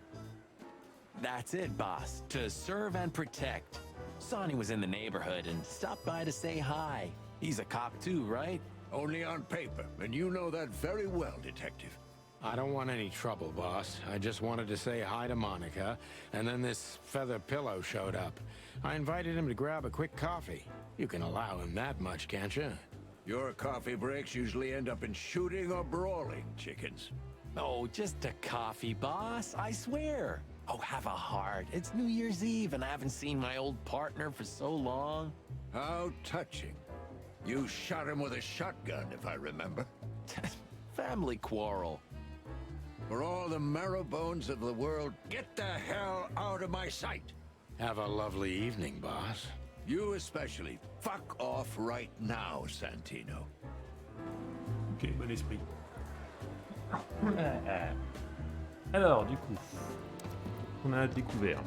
That's it, boss. To serve and protect. Sonny was in the neighborhood and stopped by to say hi. He's a cop too, right? Only on paper, and you know that very well, Detective. I don't want any trouble, boss. I just wanted to say hi to Monica, and then this feather pillow showed up. I invited him to grab a quick coffee. You can allow him that much, can't you? Your coffee breaks usually end up in shooting or brawling, chickens. Oh, just a coffee, boss. I swear. Oh, have a heart. It's New Year's Eve, and I haven't seen my old partner for so long. How touching. You shot him with a shotgun, if I remember. Family quarrel. For all the marrow bones of the world, get the hell out of my sight! Have a lovely evening, boss. You especially. Fuck off right now, Santino. Ok, bon esprit. Alors, du coup, on a découvert.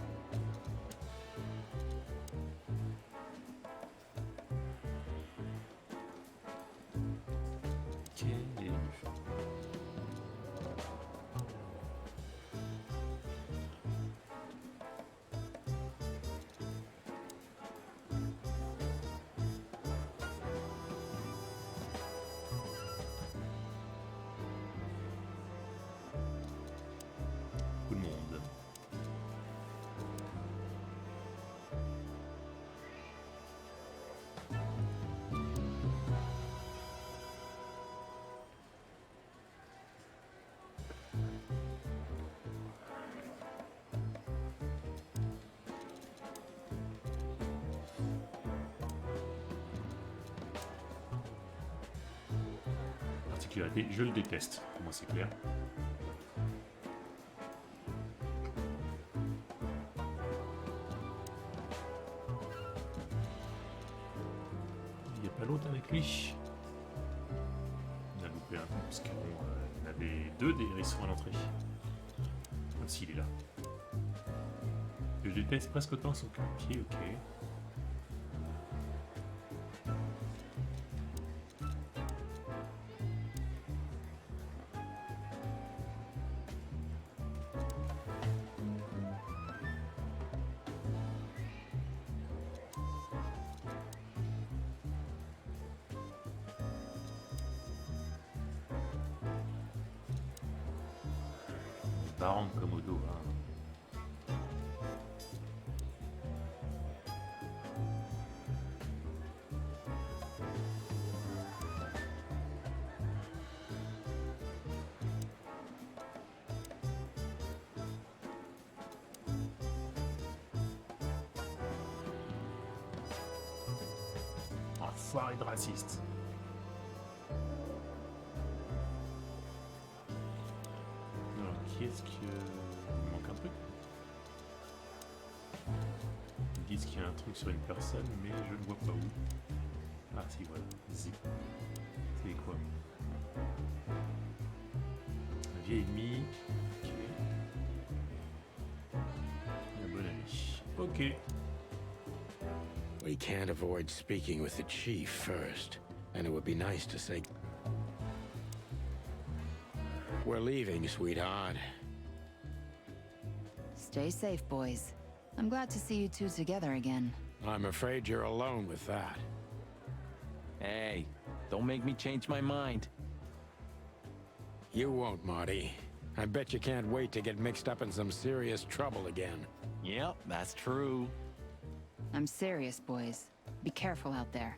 Ok, il y a du feu. Tout le monde. Particularité, je le déteste. Pour moi, c'est clair. Il n'y a pas l'autre avec lui. On a loupé un peu parce qu'il y en avait deux des hérissons à l'entrée. Même s'il est là. Je déteste presque autant son pied, ok. Baron Komodo, hein. Enfoiré de raciste. Alors, qui est-ce que... Il manque un truc. Ils disent qu'il y a un truc sur une personne, mais je ne vois pas où. Ah si, voilà. Z. C'est quoi? vieil ennemi. Ok. Un bon ami. Ok. We can't avoid speaking with the chief first, and it would be nice to say... We're leaving, sweetheart. Stay safe, boys. I'm glad to see you two together again. I'm afraid you're alone with that. Hey, don't make me change my mind. You won't, Marty. I bet you can't wait to get mixed up in some serious trouble again. Yep, that's true. I'm serious, boys. Be careful out there.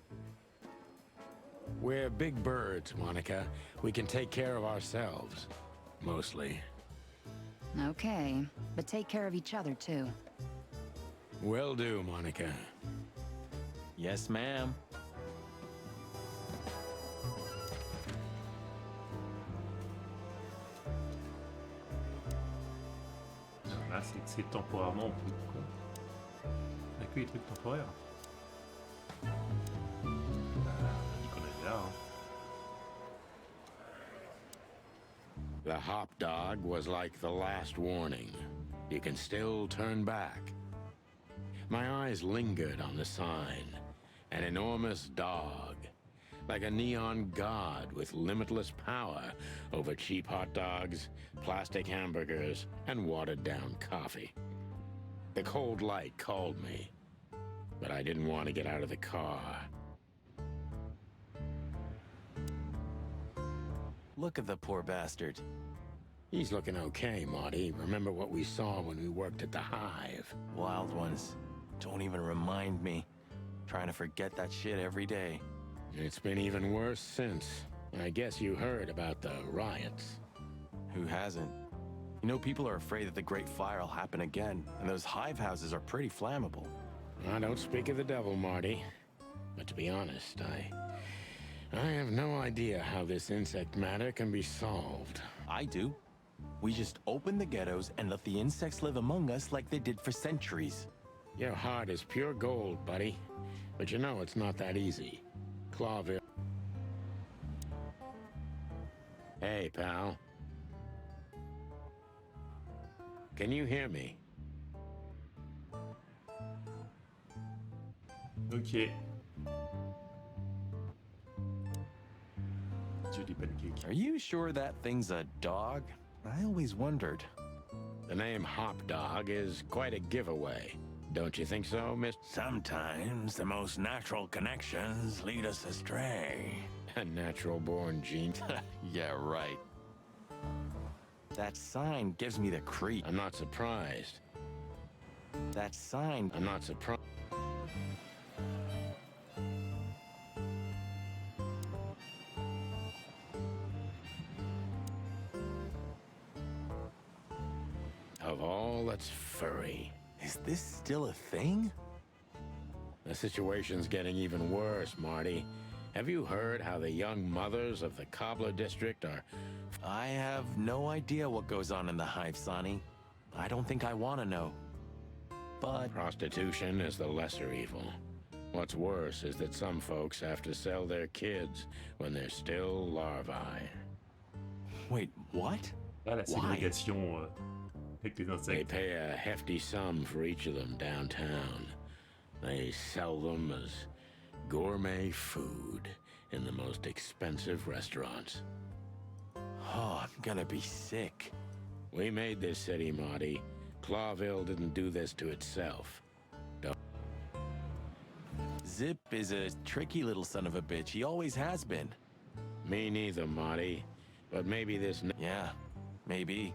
We're big birds, Monica. We can take care of ourselves. Mostly. Okay, but take care of each other, too. Will do, Monica. Yes, ma'am. Là, c'est temporairement plus con. On a que les trucs temporaires. On dit qu'on est là. Hein. The hop dog was like the last warning. You can still turn back. My eyes lingered on the sign. An enormous dog. Like a neon god with limitless power over cheap hot dogs, plastic hamburgers, and watered-down coffee. The cold light called me, but I didn't want to get out of the car. Look at the poor bastard. He's looking okay, Marty. Remember what we saw when we worked at the Hive? Wild ones. Don't even remind me. Trying to forget that shit every day. It's been even worse since. I guess you heard about the riots. Who hasn't? You know, people are afraid that the Great Fire will happen again, and those hive houses are pretty flammable. I don't speak of the devil, Marty. But to be honest, I have no idea how this insect matter can be solved. I do. We just open the ghettos and let the insects live among us like they did for centuries. Your heart is pure gold, buddy. But you know it's not that easy. Clawville. Hey, pal. Can you hear me? Ok. Joli pancake. Are you sure that thing's a dog? I always wondered. The name Hop Dog is quite a giveaway. Don't you think so, Miss? Sometimes the most natural connections lead us astray. A natural-born gene. Yeah, right. That sign gives me the creep. I'm not surprised. That sign... I'm not surprised. Of all that's furry. Is this still a thing? The situation's getting even worse, Marty. Have you heard how the young mothers of the Cobbler District are... I have no idea what goes on in the Hive, Sonny. I don't think I want to know. But... Prostitution is the lesser evil. What's worse is that some folks have to sell their kids when they're still larvae. Wait, what? Ah, la ségrégation avec les They insectes. pay a hefty sum for each of them downtown. They sell them as gourmet food in the most expensive restaurants. Oh, I'm gonna be sick. We made this city, Marty. Clawville didn't do this to itself. Don't. Zip is a tricky little son of a bitch. He always has been. Me neither, Marty. But maybe this... Yeah, maybe.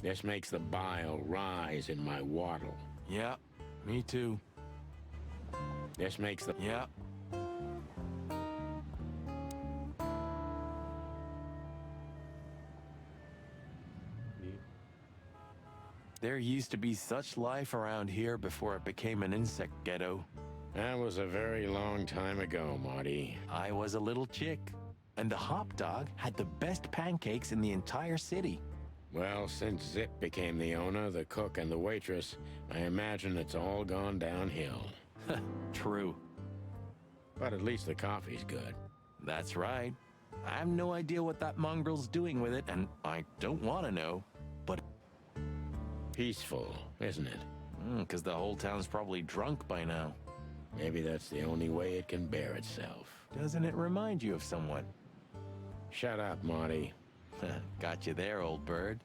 This makes the bile rise in my waddle. Yeah, me too. This makes the... Yeah. There used to be such life around here before it became an insect ghetto. That was a very long time ago, Marty. I was a little chick, and the Hop Dog had the best pancakes in the entire city. Well, since Zip became the owner, the cook, and the waitress, I imagine it's all gone downhill. True. But at least the coffee's good. That's right. I have no idea what that mongrel's doing with it, and I don't want to know, but... Peaceful, isn't it? Because the whole town's probably drunk by now. Maybe that's the only way it can bear itself. Doesn't it remind you of someone? Shut up, Marty. Got you there, old bird.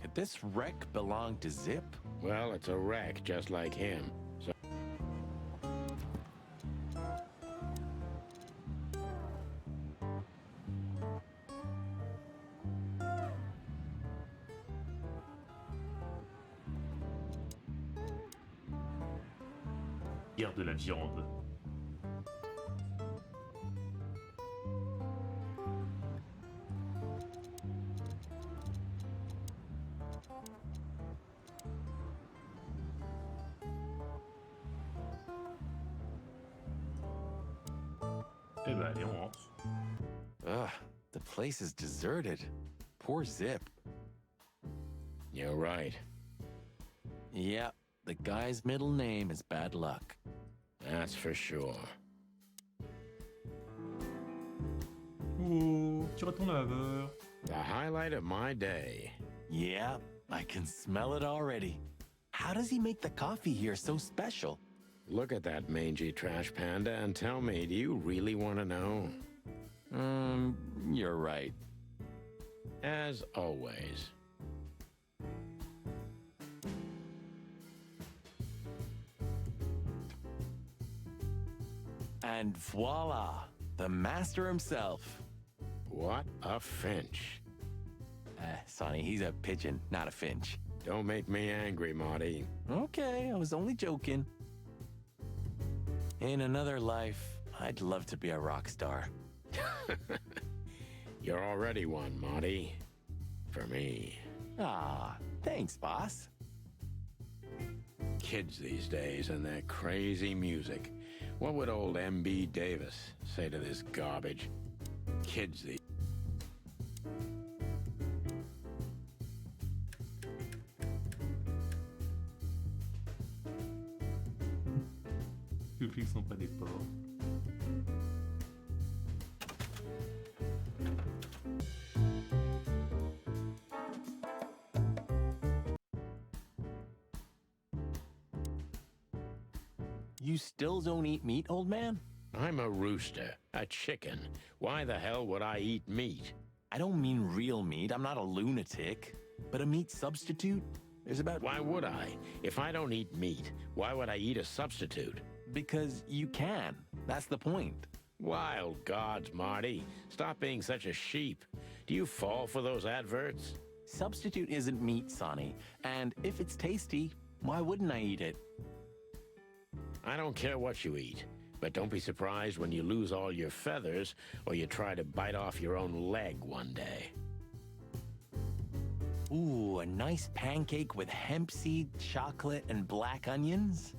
Could this wreck belong to Zip? Well, it's a wreck just like him. So Guerre de la viande. Eh ben allez, on rentre. Ugh, the place is deserted. Poor Zip. you're right. Yep, the guy's middle name is Bad Luck. That's for sure. Oh, petit retourne laveur. The highlight of my day. Yep, I can smell it already. How does he make the coffee here so special? Look at that mangy trash panda and tell me, do you really want to know? You're right. As always. And voila, the master himself. What a finch. Sonny, he's a pigeon, not a finch. Don't make me angry, Marty. Okay, I was only joking. In another life, I'd love to be a rock star. You're already one, Marty. For me. Ah, thanks, boss. Kids these days and their crazy music. What would old M.B. Davis say to this garbage? Kids these... Les flics sont pas des porcs. You still don't eat meat, old man? I'm a rooster, a chicken. Why the hell would I eat meat? I don't mean real meat. I'm not a lunatic. But a meat substitute? There's about... Why would I? If I don't eat meat, why would I eat a substitute? Because you can. That's the point. Wild gods, Marty. Stop being such a sheep. Do you fall for those adverts? Substitute isn't meat, Sonny. And if it's tasty, why wouldn't I eat it? I don't care what you eat, but don't be surprised when you lose all your feathers or you try to bite off your own leg one day. Ooh, a nice pancake with hemp seed, chocolate, and black onions?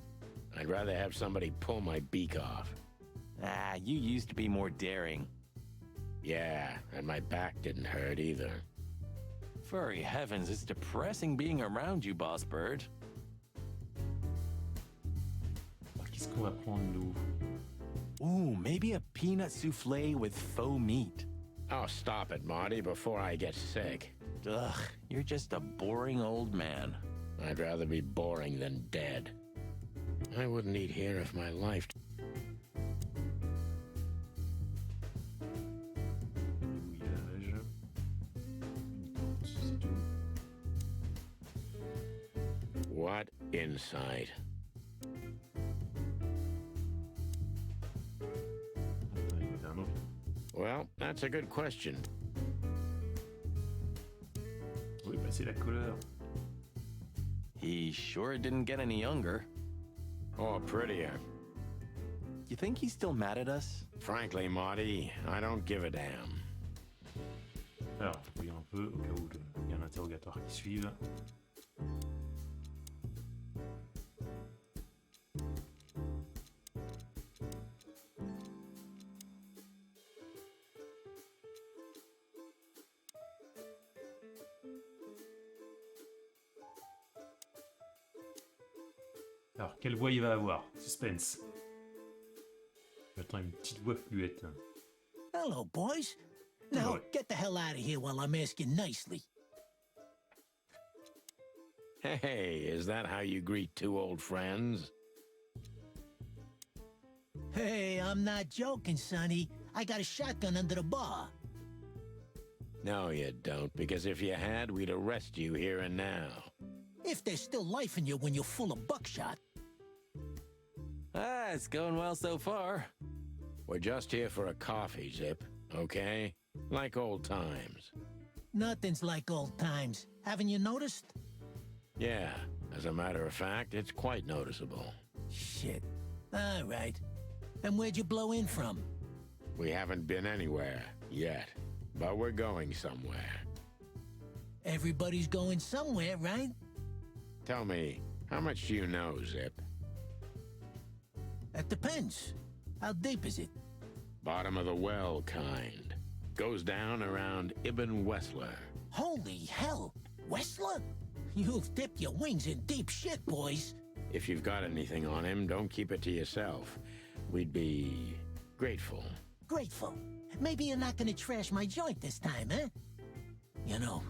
I'd rather have somebody pull my beak off. Ah, you used to be more daring. Yeah, and my back didn't hurt either. Furry heavens, it's depressing being around you, Boss Bird. Qu'est-ce qu'on va prendre, nous? Ooh, maybe a peanut soufflé with faux meat. Oh, stop it, Marty, before I get sick. Ugh, you're just a boring old man. I'd rather be boring than dead. I wouldn't eat here if my life... Mouillage. C'est tout. What insight. Well, that's a good question. Oui, bah c'est la couleur. He sure didn't get any younger. Or prettier. You think he's still mad at us? Frankly, Marty, I don't give a damn. Alors, oui, un peu, au cas où il y a un interrogatoire qui suive. Alors, quelle voix il va avoir? Suspense. J'attends une petite voix fluette. Hello, boys. Now, get the hell out of here while I'm asking nicely. Hey, is that how you greet two old friends? Hey, I'm not joking, Sonny. I got a shotgun under the bar. No, you don't, because if you had, we'd arrest you here and now. If there's still life in you when you're full of buckshot. Ah, it's going well so far. We're just here for a coffee, Zip, okay? Like old times. Nothing's like old times. Haven't you noticed? Yeah, as a matter of fact, it's quite noticeable. Shit. All right. And where'd you blow in from? We haven't been anywhere yet, but we're going somewhere. Everybody's going somewhere, right? Tell me, how much do you know, Zip? That depends. How deep is it? Bottom of the well kind. Goes down around Ibn Wessler. Holy hell! Wessler? You've dipped your wings in deep shit, boys. If you've got anything on him, don't keep it to yourself. We'd be grateful. Grateful? Maybe you're not gonna trash my joint this time, eh? You know,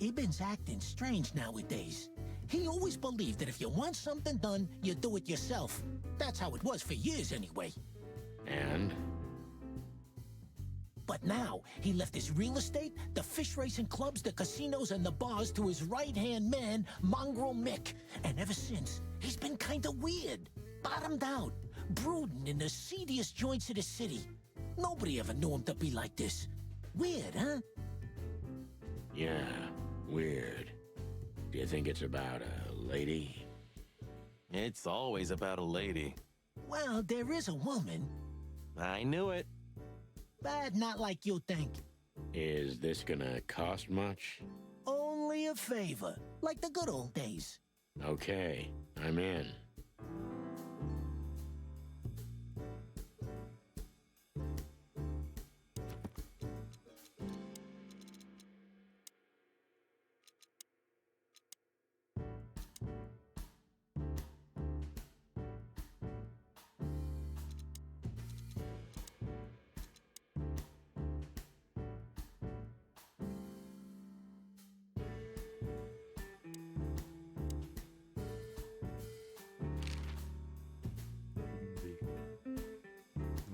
Ibn's acting strange nowadays. He always believed that if you want something done, you do it yourself. That's how it was for years, anyway. And? But now, he left his real estate, the fish racing clubs, the casinos, and the bars to his right-hand man, Mongrel Mick. And ever since, he's been kinda weird. Bottomed out, brooding in the seediest joints of the city. Nobody ever knew him to be like this. Weird, huh? Yeah, weird. Do you think it's about a lady? It's always about a lady. Well, there is a woman. I knew it. But not like you think. Is this gonna cost much? Only a favor, like the good old days. Okay, I'm in.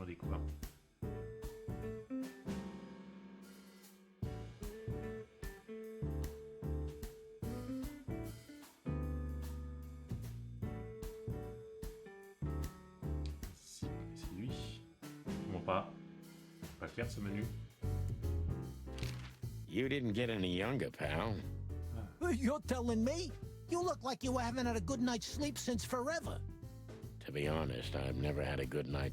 On dit quoi? C'est lui. Comment pas? Pas clair ce menu. You didn't get any younger, pal. You're telling me? You look like you haven't had a good night's sleep since forever. To be honest, I've never had a good night.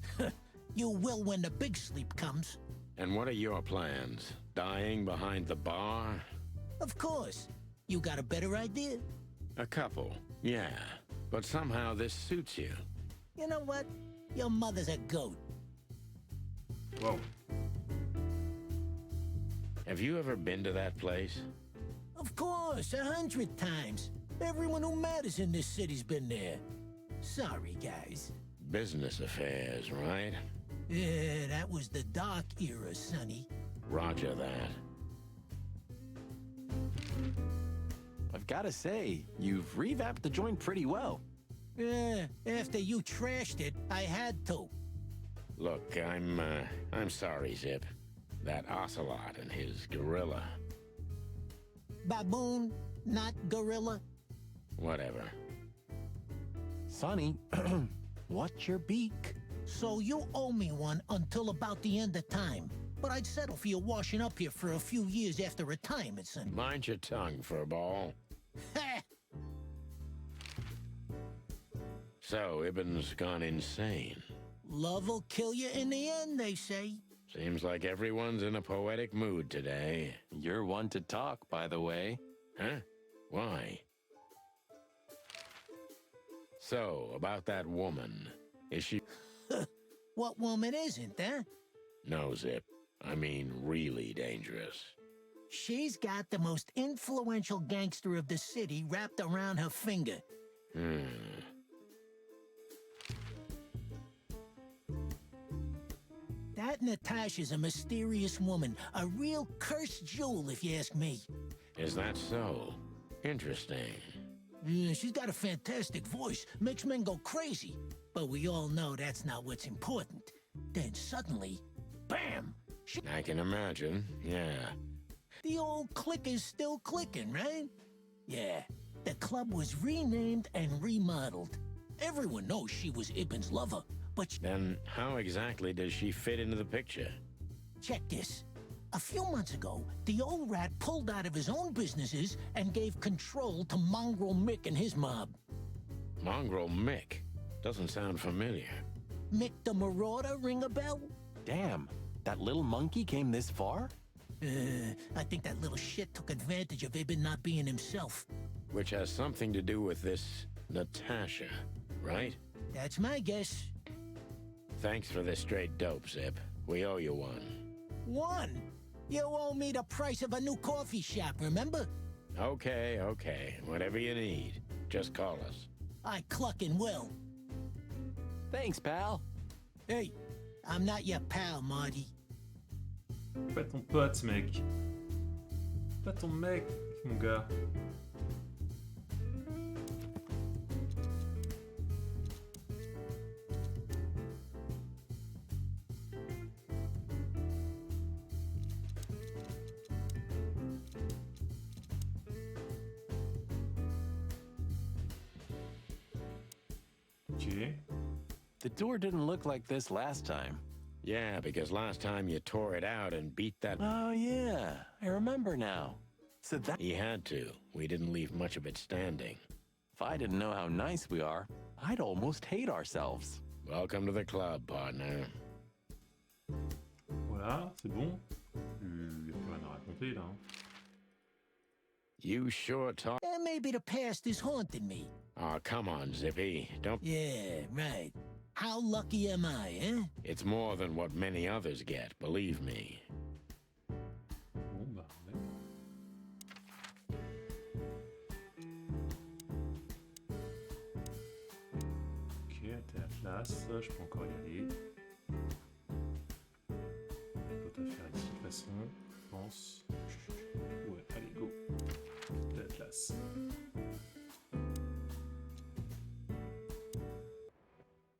You will when the big sleep comes. And what are your plans? Dying behind the bar? Of course. You got a better idea? A couple, yeah. But somehow this suits you. You know what? Your mother's a goat. Whoa. Have you ever been to that place? Of course, 100 times. Everyone who matters in this city's been there. Sorry, guys. Business affairs, right? Yeah, that was the dark era, Sonny. Roger that. I've gotta say, you've revamped the joint pretty well. Yeah, after you trashed it, I had to. Look, I'm sorry, Zip. That Ocelot and his gorilla. Baboon, not gorilla. Whatever. Sonny, watch your beak. So you owe me one until about the end of time. But I'd settle for you washing up here for a few years after retirement, son. Mind your tongue, furball. Ha! So, Ibn's gone insane. Love will kill you in the end, they say. Seems like everyone's in a poetic mood today. You're one to talk, by the way. Huh? Why? So, about that woman. Is she... What woman isn't, huh? No, Zip. I mean really dangerous. She's got the most influential gangster of the city wrapped around her finger. That Natasha's a mysterious woman. A real cursed jewel, if you ask me. Is that so? Interesting. Yeah, she's got a fantastic voice. Makes men go crazy. But we all know that's not what's important. Then suddenly, bam! I can imagine, yeah. The old click is still clicking, right? Yeah, the club was renamed and remodeled. Everyone knows she was Ibn's lover, but... Then how exactly does she fit into the picture? Check this. A few months ago, the old rat pulled out of his own businesses and gave control to Mongrel Mick and his mob. Mongrel Mick? Doesn't sound familiar. Mick the Marauder, ring a bell? Damn, that little monkey came this far? I think that little shit took advantage of Ibn not being himself. Which has something to do with this Natasha, right? That's my guess. Thanks for the straight dope, Zip. We owe you one. One? You owe me the price of a new coffee shop, remember? Okay, okay. Whatever you need. Just call us. I cluckin' will. Thanks, pal. Hey, I'm not your pal, Marty. Pas ton pote, mec. Pas ton mec, mon gars. Ok. The door didn't look like this last time. Yeah, because last time you tore it out and beat that... Oh, yeah. I remember now. So that... He had to. We didn't leave much of it standing. If I didn't know how nice we are, I'd almost hate ourselves. Welcome to the club, partner. Voilà, c'est bon. Il y a plus rien à raconter, là. Hein. You sure talk... Maybe the past is haunting me. Oh, come on, Zippy. Don't... Yeah, right. How lucky am I, eh? It's more than what many others get, believe me. Bon, bah, ouais. Ok, t'es à place, je peux encore y aller. D'autres affaires ici de toute façon, je pense. Ouais, allez, go. T'es à place.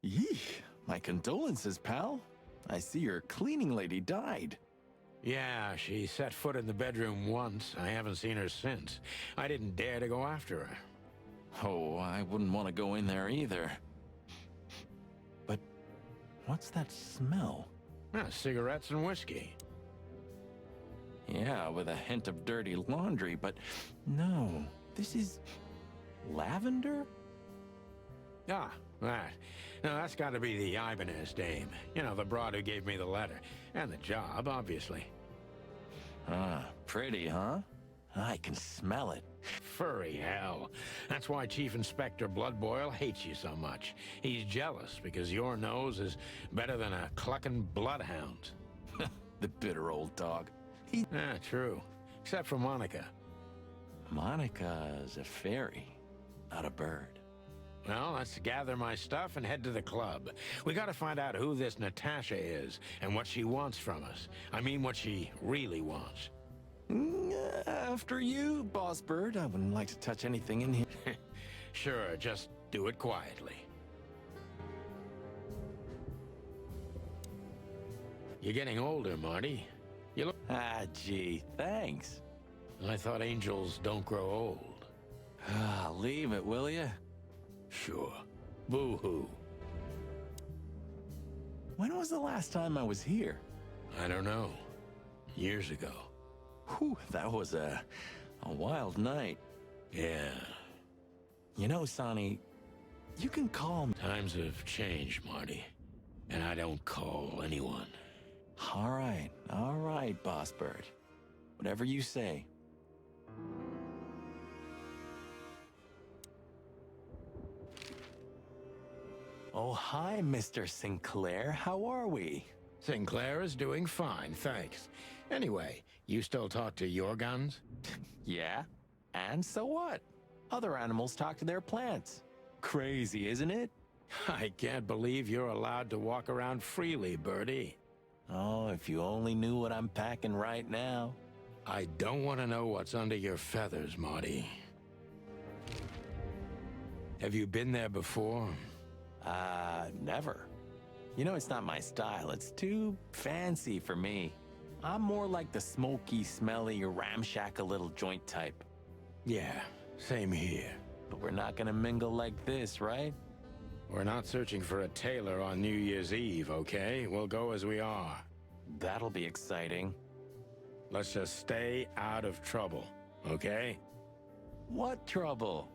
Yee, my condolences, pal. I see your cleaning lady died. Yeah, she set foot in the bedroom once. I haven't seen her since. I didn't dare to go after her. Oh, I wouldn't want to go in there either. But what's that smell? Cigarettes and whiskey. Yeah, with a hint of dirty laundry, but no, this is lavender? Ah, that. Now, that's got to be the Ibanez dame. You know, the broad who gave me the letter. And the job, obviously. Ah, pretty, huh? I can smell it. Furry hell. That's why Chief Inspector Bloodboil hates you so much. He's jealous because your nose is better than a clucking bloodhound. The bitter old dog. True. Except for Monica. Monica's a fairy, not a bird. Well, let's gather my stuff and head to the club. We gotta find out who this Natasha is and what she wants from us. I mean, what she really wants. After you, Boss Bird. I wouldn't like to touch anything in here. Sure, just do it quietly. You're getting older, Marty. You look... Ah, gee, thanks. I thought angels don't grow old. Leave it, will ya? Sure. Boo-hoo. When was the last time I was here? I don't know. Years ago. Whew, that was a wild night. Yeah. You know, Sonny, you can call me. Times have changed, Marty. And I don't call anyone. All right, Boss Bird. Whatever you say. Oh, hi, Mr. Sinclair. How are we? Sinclair is doing fine, thanks. Anyway, you still talk to your guns? Yeah? And so what? Other animals talk to their plants. Crazy, isn't it? I can't believe you're allowed to walk around freely, Birdie. Oh, if you only knew what I'm packing right now. I don't want to know what's under your feathers, Marty. Have you been there before? Never. You know, it's not my style. It's too fancy for me. I'm more like the smoky, smelly, ramshackle little joint type. Yeah, same here. But we're not gonna mingle like this, right? We're not searching for a tailor on New Year's Eve, okay? We'll go as we are. That'll be exciting. Let's just stay out of trouble, okay? What trouble?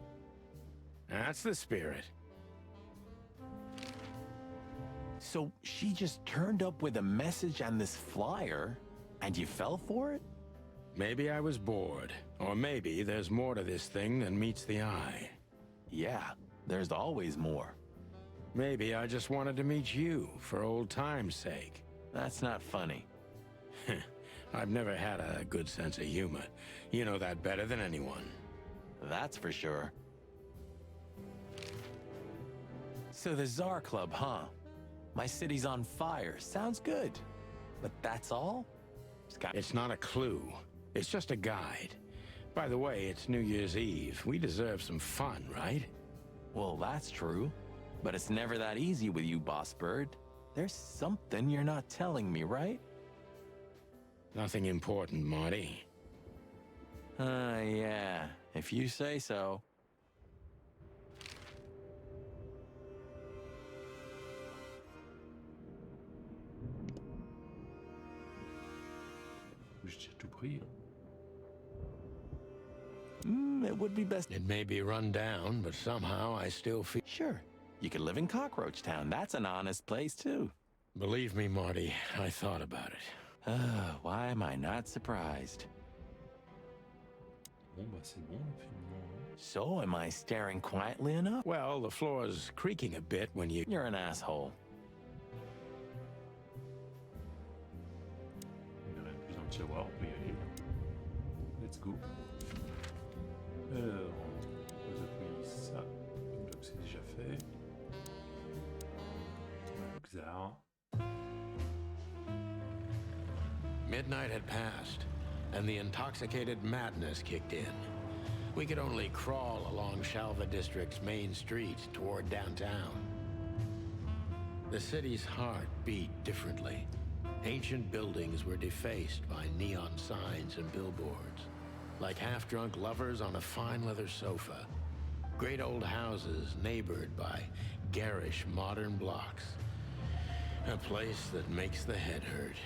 That's the spirit. So she just turned up with a message and this flyer, and you fell for it? Maybe I was bored, or maybe there's more to this thing than meets the eye. Yeah, there's always more. Maybe I just wanted to meet you for old time's sake. That's not funny. I've never had a good sense of humor. You know that better than anyone. That's for sure. So the Tsar Club, huh? My city's on fire. Sounds good. But that's all? It's not a clue. It's just a guide. By the way, it's New Year's Eve. We deserve some fun, right? Well, that's true. But it's never that easy with you, Boss Bird. There's something you're not telling me, right? Nothing important, Marty. Yeah. If you say so. J'ai tout pris. It would be best. It may be run down, but somehow I still feel... Sure. You could live in Cockroach Town. That's an honest place, too. Believe me, Marty, I thought about it. Why am I not surprised? Bon, bah c'est bon, finalement. So, am I staring quietly enough? Well, the floor's creaking a bit when you... You're an asshole. Il n'y a rien de plus dans le tiroir, on peut y aller. Let's go. Alors, on pose appuyer ça. Donc c'est déjà fait. Xar. Midnight had passed, and the intoxicated madness kicked in. We could only crawl along Shalva District's main street toward downtown. The city's heart beat differently. Ancient buildings were defaced by neon signs and billboards, like half-drunk lovers on a fine leather sofa. Great old houses neighbored by garish modern blocks. A place that makes the head hurt.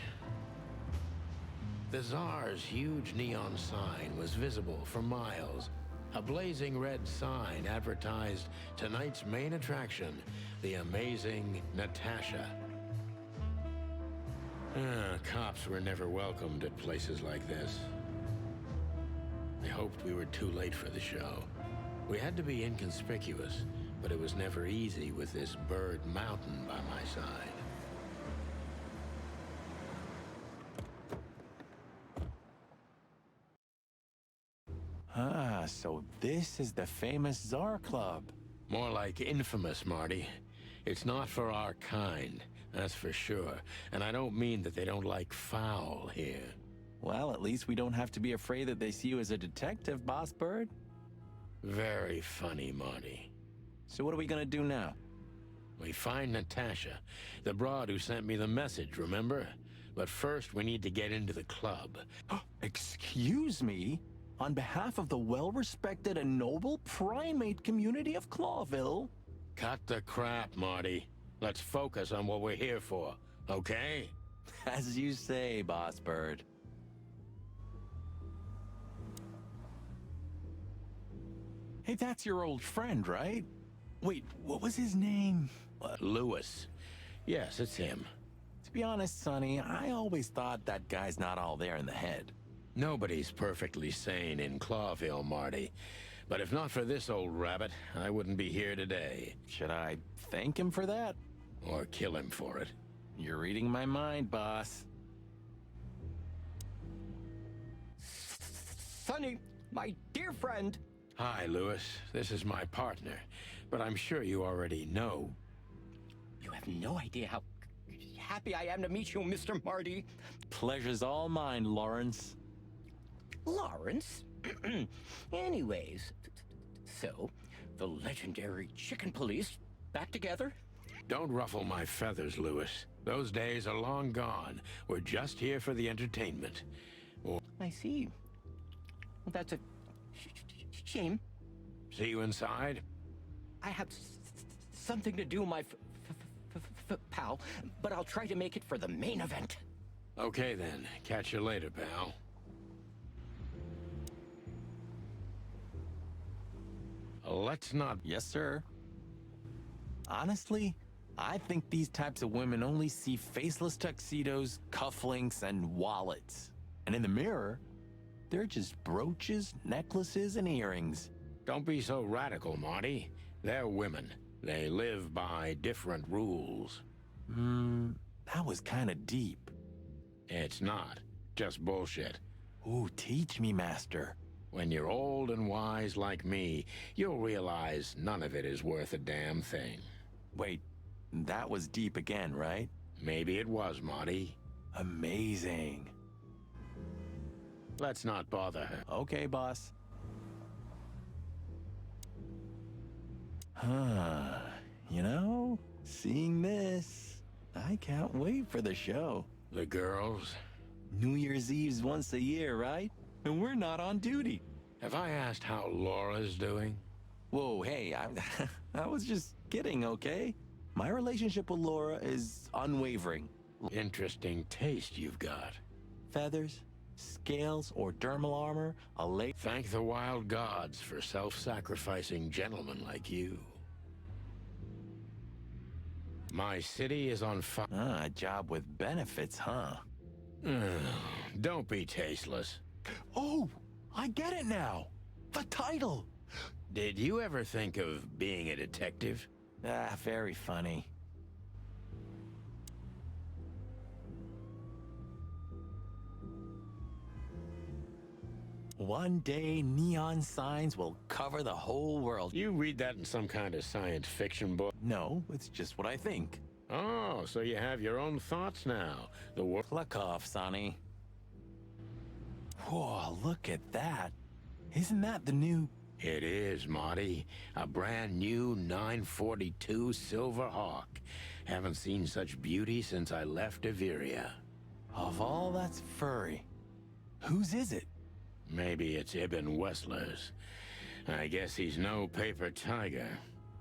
The Tsar's huge neon sign was visible for miles. A blazing red sign advertised tonight's main attraction, the amazing Natasha. Cops were never welcomed at places like this. I hoped we were too late for the show. We had to be inconspicuous, but it was never easy with this Bird Mountain by my side. So this is the famous Tsar Club. More like infamous, Marty. It's not for our kind, that's for sure. And I don't mean that they don't like foul here. Well, at least we don't have to be afraid that they see you as a detective, Boss Bird. Very funny, Marty. So what are we gonna do now? We find Natasha, the broad who sent me the message, remember? But first, we need to get into the club. Excuse me? On behalf of the well-respected and noble primate community of Clawville? Cut the crap, Marty. Let's focus on what we're here for, okay? As you say, Boss Bird. Hey, that's your old friend, right? Wait, what was his name? Lewis. Yes, it's him. To be honest, Sonny, I always thought that guy's not all there in the head. Nobody's perfectly sane in Clawville, Marty. But if not for this old rabbit, I wouldn't be here today. Should I thank him for that? Or kill him for it? You're reading my mind, boss. Sonny, my dear friend. Hi, Lewis. This is my partner. But I'm sure you already know. You have no idea how happy I am to meet you, Mr. Marty. Pleasure's all mine, Lawrence. Lawrence? Anyways, so, the legendary Chicken Police back together? Don't ruffle my feathers, Lewis. Those days are long gone. We're just here for the entertainment. I see. Well, that's a shame. See you inside? I have something to do, my pal, but I'll try to make it for the main event. Okay then. Catch you later, pal. Let's not... Yes, sir. Honestly, I think these types of women only see faceless tuxedos, cufflinks, and wallets. And in the mirror, they're just brooches, necklaces, and earrings. Don't be so radical, Marty. They're women. They live by different rules. That was kind of deep. It's not. Just bullshit. Ooh, teach me, master. When you're old and wise like me, you'll realize none of it is worth a damn thing. Wait, that was deep again, right? Maybe it was, Marty. Amazing. Let's not bother her. Okay, boss. You know, seeing this, I can't wait for the show. The girls? New Year's Eve's once a year, right? And we're not on duty. Have I asked how Laura's doing? Whoa, hey, I was just kidding, okay? My relationship with Laura is unwavering. Interesting taste you've got. Feathers, scales, or dermal armor, Thank the wild gods for self-sacrificing gentlemen like you. My city is on fire. A job with benefits, huh? Don't be tasteless. Oh, I get it now. The title. Did you ever think of being a detective? Very funny. One day, neon signs will cover the whole world. You read that in some kind of science fiction book? No, it's just what I think. Oh, so you have your own thoughts now. The world. Cluck off, Sonny. Whoa, look at that. Isn't that the new... It is, Marty. A brand new 942 Silver Hawk. Haven't seen such beauty since I left Averia. Of all that's furry, whose is it? Maybe it's Ibn Wessler's. I guess he's no paper tiger.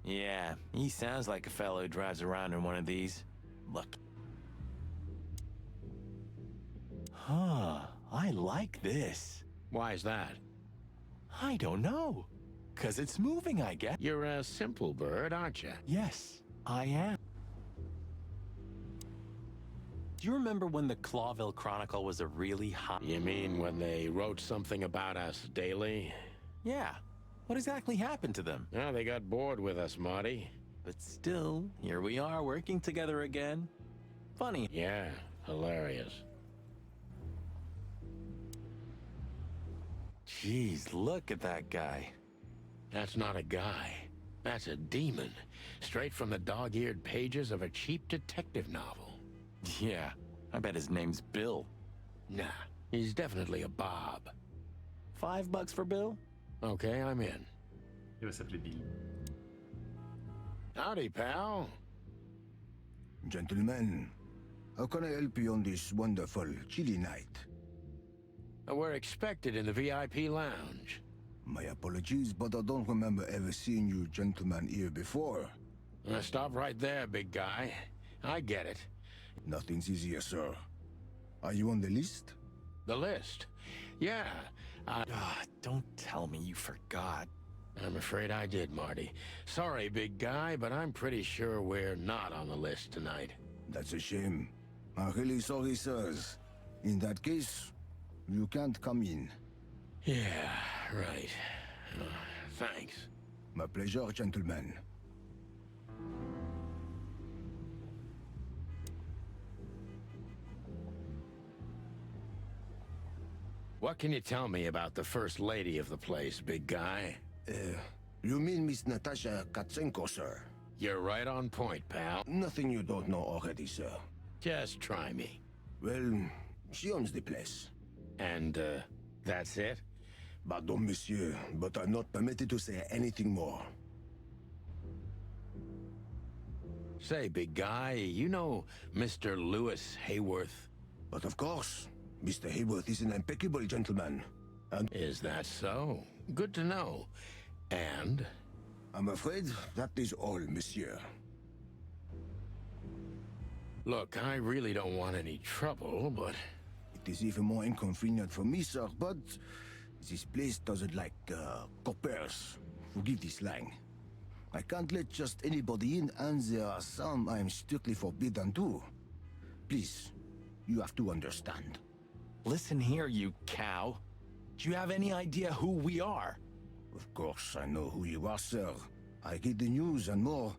Yeah, he sounds like a fellow who drives around in one of these. Look. Huh, I like this. Why's that? I don't know. 'Cause it's moving, I guess. You're a simple bird, aren't you? Yes, I am. Do you remember when the Clawville Chronicle was a really hot... You mean when they wrote something about us daily? Yeah. What exactly happened to them? Oh, they got bored with us, Marty. But still, here we are working together again. Funny. Yeah, hilarious. Jeez, look at that guy. That's not a guy. That's a demon. Straight from the dog-eared pages of a cheap detective novel. Yeah, I bet his name's Bill. Nah, he's definitely a Bob. $5 for Bill? Okay, I'm in. Il va s'appeler Bill. Howdy, pal. Gentlemen, how can I help you on this wonderful, chilly night? We're expected in the VIP lounge. My apologies, but I don't remember ever seeing you gentlemen here before. Stop right there, big guy. I get it. Nothing's easier, sir. Are you on the list? The list? Yeah. Don't tell me you forgot. I'm afraid I did, Marty. Sorry, big guy, but I'm pretty sure we're not on the list tonight. That's a shame. I'm really sorry, sirs. In that case, you can't come in. Yeah, right. Thanks. My pleasure, gentlemen. What can you tell me about the first lady of the place, big guy? You mean Miss Natasha Katsenko, sir? You're right on point, pal. Nothing you don't know already, sir. Just try me. Well, she owns the place. And, that's it? Pardon, monsieur, but I'm not permitted to say anything more. Say, big guy, you know Mr. Lewis Hayworth? But of course, Mr. Hayworth is an impeccable gentleman. And is that so? Good to know. And? I'm afraid that is all, monsieur. Look, I really don't want any trouble, but... It is even more inconvenient for me, sir, but... This place doesn't like, coppers. Forgive the slang. I can't let just anybody in, and there are some I am strictly forbidden to. Please, you have to understand. Listen here, you cow. Do you have any idea who we are? Of course, I know who you are, sir. I get the news and more,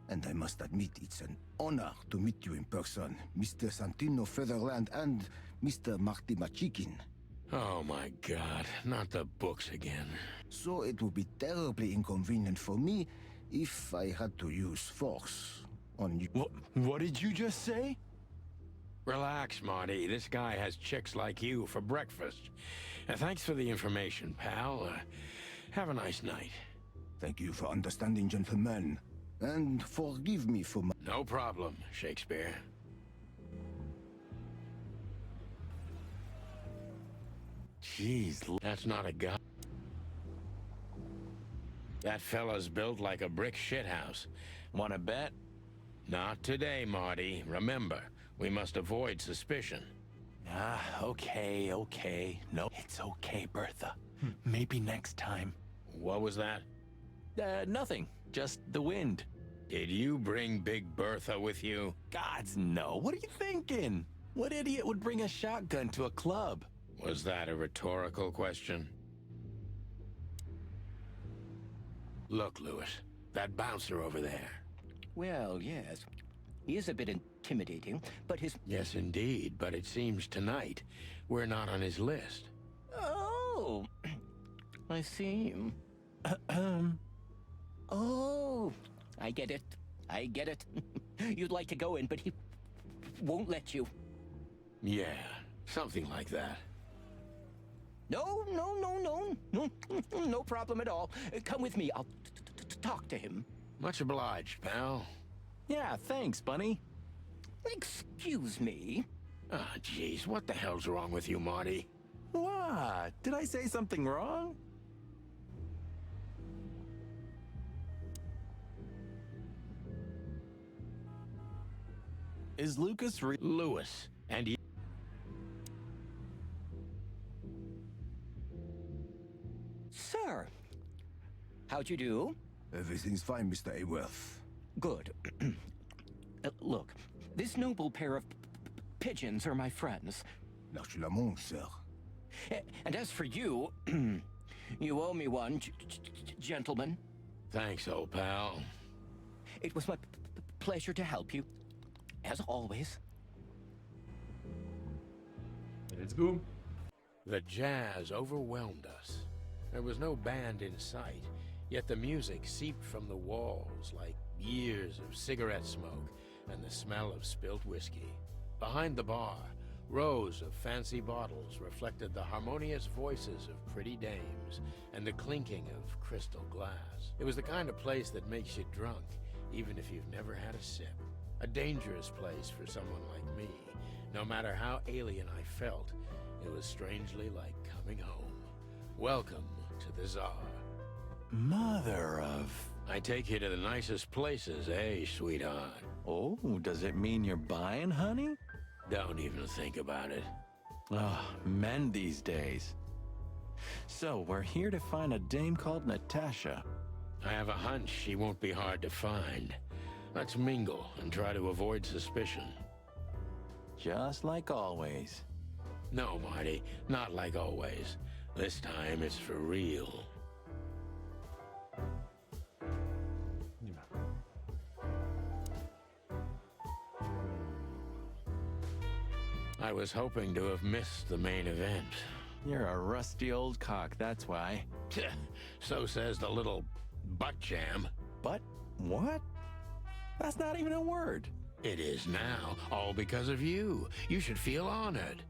and I must admit it's an honor to meet you in person, Mr. Santino Featherland and Mr. Marty Machikin. Oh my God, not the books again. So it would be terribly inconvenient for me if I had to use force on you. What did you just say? Relax, Marty. This guy has chicks like you for breakfast. Thanks for the information, pal. Have a nice night. Thank you for understanding, gentlemen. And forgive me for my... No problem, Shakespeare. Jeez, that's not a guy. That fella's built like a brick shithouse. Wanna bet? Not today, Marty. Remember, we must avoid suspicion. Okay. No, it's okay, Bertha. Maybe next time. What was that? Nothing. Just the wind. Did you bring Big Bertha with you? Gods, no. What are you thinking? What idiot would bring a shotgun to a club? Was that a rhetorical question? Look, Lewis, that bouncer over there. Well, yes. He is a bit intimidating, but his... Yes, indeed, but it seems tonight we're not on his list. Oh, I see. Oh, I get it. You'd like to go in, but he won't let you. Yeah, something like that. No problem at all. Come with me. I'll talk to him. Much obliged, pal. Yeah, thanks, Bunny. Excuse me? Ah, jeez, what the hell's wrong with you, Marty? What? Did I say something wrong? Is Lucas Lewis, and he... Sir, how'd you do? Everything's fine, Mr. Hayworth. Good. Look, this noble pair of pigeons are my friends. L'archelamonde, sir. And as for you, you owe me one, gentlemen. Thanks, old pal. It was my pleasure to help you, as always. Let's go. The jazz overwhelmed us. There was no band in sight, yet the music seeped from the walls like years of cigarette smoke and the smell of spilt whiskey. Behind the bar, rows of fancy bottles reflected the harmonious voices of pretty dames and the clinking of crystal glass. It was the kind of place that makes you drunk, even if you've never had a sip. A dangerous place for someone like me. No matter how alien I felt, it was strangely like coming home. Welcome to the Tsar. Mother of... I take you to the nicest places, eh, sweetheart? Oh, does it mean you're buying, honey? Don't even think about it. Oh, men these days. So, we're here to find a dame called Natasha. I have a hunch she won't be hard to find. Let's mingle and try to avoid suspicion. Just like always. No, Marty, not like always. This time it's for real. I was hoping to have missed the main event. You're a rusty old cock, that's why. So says the little butt jam. But what? That's not even a word. It is now, all because of you. You should feel honored.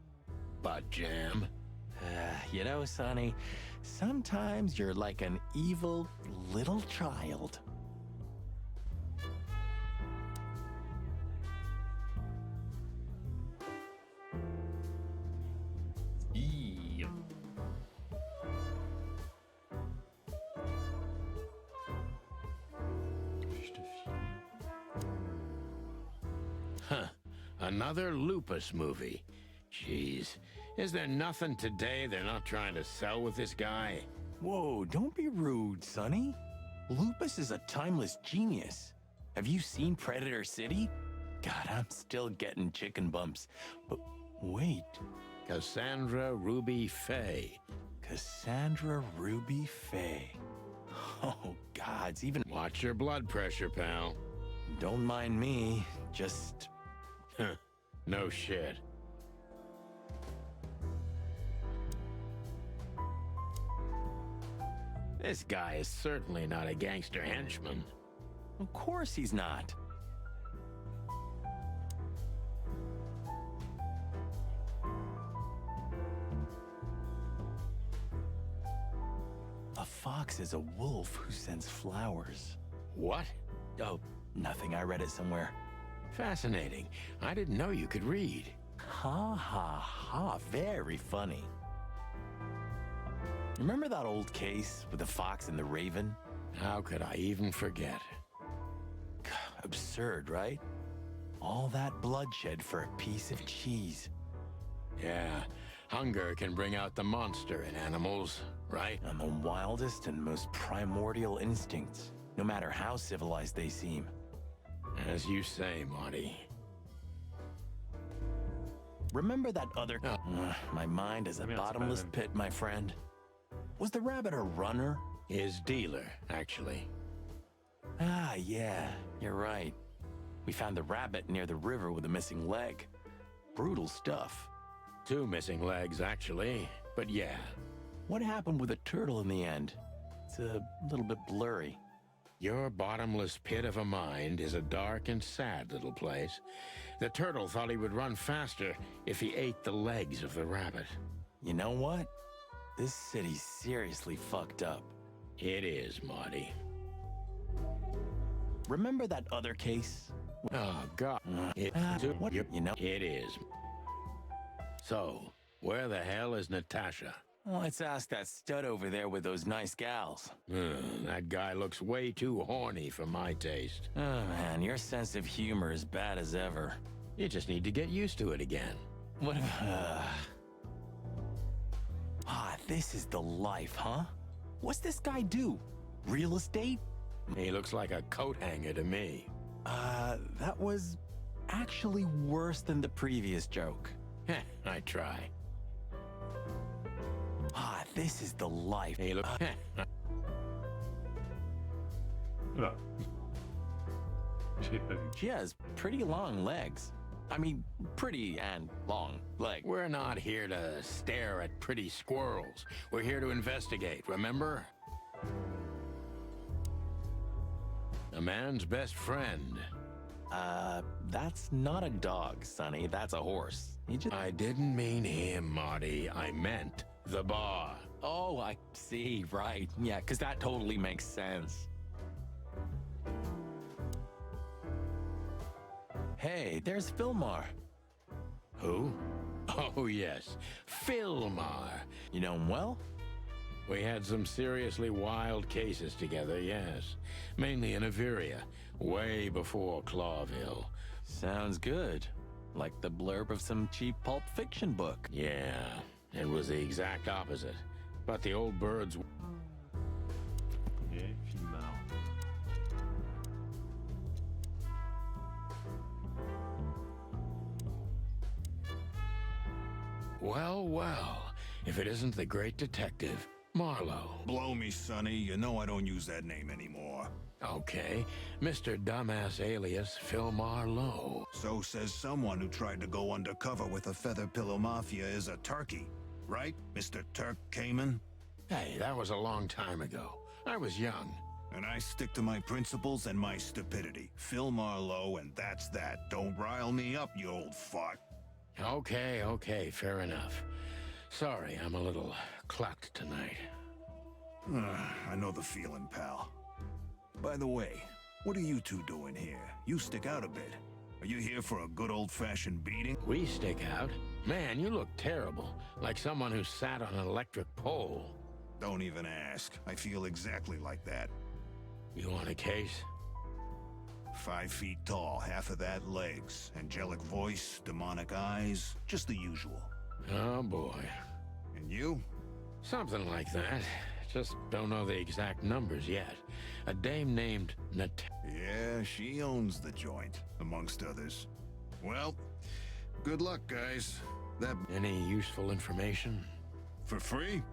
Butt jam. You know, Sonny, sometimes you're like an evil little child. Huh. Another Lupus movie. Jeez. Is there nothing today they're not trying to sell with this guy? Whoa, don't be rude, Sonny. Lupus is a timeless genius. Have you seen Predator City? God, I'm still getting chicken bumps. But wait. Cassandra Ruby Faye. Cassandra Ruby Faye. Oh, gods, even... Watch your blood pressure, pal. Don't mind me, just... No shit. This guy is certainly not a gangster henchman. Of course he's not. A fox is a wolf who sends flowers. What? Oh, nothing. I read it somewhere. Fascinating. I didn't know you could read. Ha ha ha. Very funny. Remember that old case with the fox and the raven? How could I even forget? Absurd, right? All that bloodshed for a piece of cheese. Yeah, hunger can bring out the monster in animals, right? And the wildest and most primordial instincts, no matter how civilized they seem. As you say, Marty. Remember that other... my mind is a bottomless pit, my friend. Was the rabbit a runner? His dealer, actually. Ah, yeah, you're right. We found the rabbit near the river with a missing leg. Brutal stuff. 2 missing legs, actually, but yeah. What happened with the turtle in the end? It's a little bit blurry. Your bottomless pit of a mind is a dark and sad little place. The turtle thought he would run faster if he ate the legs of the rabbit. You know what? This city's seriously fucked up. It is, Marty. Remember that other case? Oh, God. It is. So, where the hell is Natasha? Let's ask that stud over there with those nice gals. That guy looks way too horny for my taste. Oh, man, your sense of humor is bad as ever. You just need to get used to it again. What this is the life, huh? What's this guy do? Real estate? He looks like a coat hanger to me. That was actually worse than the previous joke. I try. This is the life. Hey, look. She has pretty long legs. I mean, pretty and long legs. We're not here to stare at pretty squirrels. We're here to investigate, remember? A man's best friend. That's not a dog, Sonny. That's a horse. I didn't mean him, Marty. I meant the bar. Oh, I see. Right. Yeah, because that totally makes sense. Hey, there's Philmar. Who? Oh, yes. Philmar. You know him well? We had some seriously wild cases together, yes. Mainly in Averia, way before Clawville. Sounds good. Like the blurb of some cheap pulp fiction book. Yeah, it was the exact opposite. But the old birds... Yeah, Philmar. Well, well, if it isn't the great detective, Marlowe. Blow me, Sonny. You know I don't use that name anymore. Okay, Mr. Dumbass alias Philmar Lowe. So says someone who tried to go undercover with the Feather Pillow Mafia is a turkey. Right, Mr. Turk Cayman? Hey, that was a long time ago. I was young. And I stick to my principles and my stupidity. Phil Marlowe, and that's that. Don't rile me up, you old fart. Okay, fair enough. Sorry, I'm a little clucked tonight. I know the feeling, pal. By the way, what are you two doing here? You stick out a bit. Are you here for a good old-fashioned beating? We stick out? Man, you look terrible. Like someone who sat on an electric pole. Don't even ask. I feel exactly like that. You want a case? 5 feet tall, half of that legs. Angelic voice, demonic eyes, just the usual. Oh boy. And you? Something like that. Just don't know the exact numbers yet. A dame named Yeah, she owns the joint, amongst others. Well, good luck, guys. Any useful information? For free?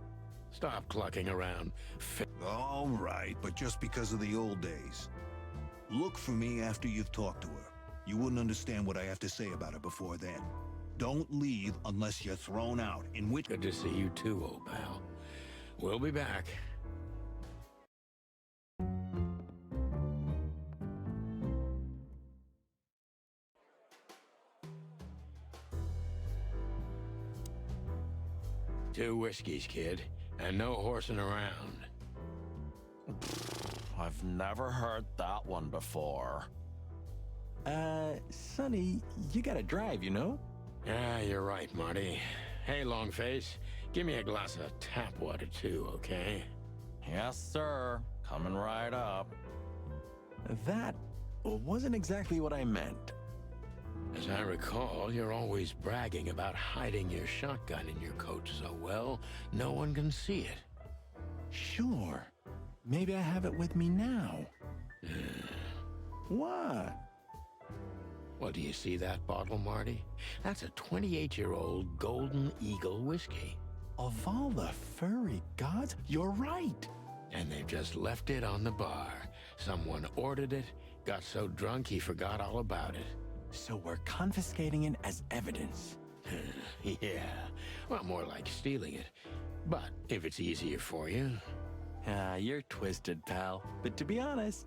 Stop clucking around. All right, but just because of the old days. Look for me after you've talked to her. You wouldn't understand what I have to say about her before then. Don't leave unless you're thrown out, in which... Good to see you too, old pal. We'll be back. Two whiskeys, kid, and no horsing around. I've never heard that one before. Sonny, you gotta drive, you know? Yeah, you're right, Marty. Hey, Longface, give me a glass of tap water too, okay? Yes, sir. Coming right up. That wasn't exactly what I meant. As I recall, you're always bragging about hiding your shotgun in your coat so well, no one can see it. Sure. Maybe I have it with me now. What? Well, do you see that bottle, Marty? That's a 28-year-old Golden Eagle whiskey. Of all the furry gods, you're right. And they've just left it on the bar. Someone ordered it, got so drunk he forgot all about it. So we're confiscating it as evidence. Yeah, well, more like stealing it. But if it's easier for you. You're twisted, pal. But to be honest,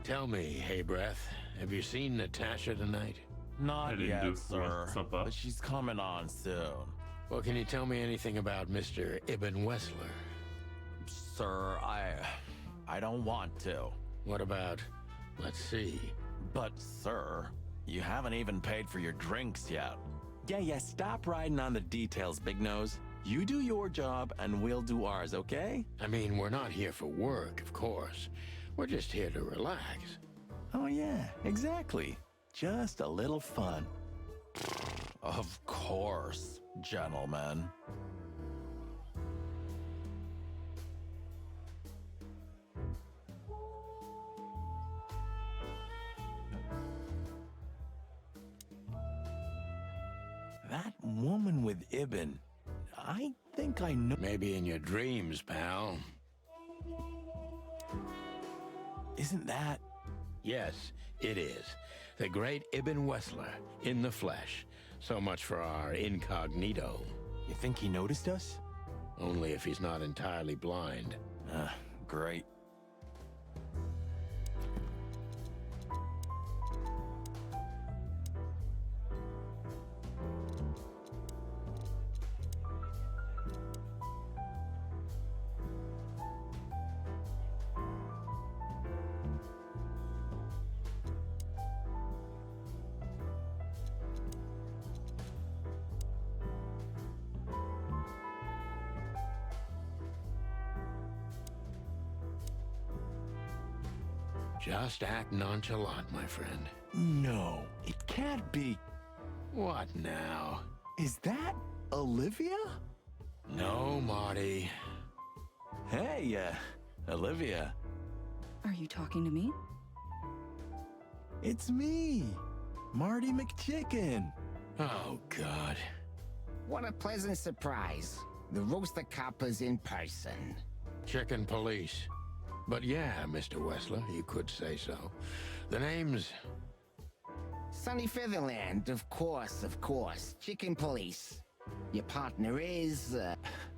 Tell me, Hey Breath, have you seen Natasha tonight? Not yet, sir. But she's coming on soon. Well, can you tell me anything about Mr. Ibn Wessler? Sir, I don't want to. What about, let's see. But, sir, you haven't even paid for your drinks yet. Yeah, stop riding on the details, Big Nose. You do your job, and we'll do ours, okay? I mean, we're not here for work, of course. We're just here to relax. Oh, yeah, exactly. Just a little fun. Of course, gentlemen. That woman with Ibn, I think I know. Maybe in your dreams, pal. Isn't that? Yes, it is. The great Ibn Wessler, in the flesh. So much for our incognito. You think he noticed us? Only if he's not entirely blind. Great. Just act nonchalant, my friend. No, it can't be. What now? Is that Olivia? No, Marty. Hey, Olivia. Are you talking to me? It's me, Marty McChicken. Oh, God. What a pleasant surprise. The Roaster Copper's in person. Chicken police. But yeah, Mr. Wessler, you could say so. The name's... Sonny Featherland, of course. Chicken Police. Your partner is,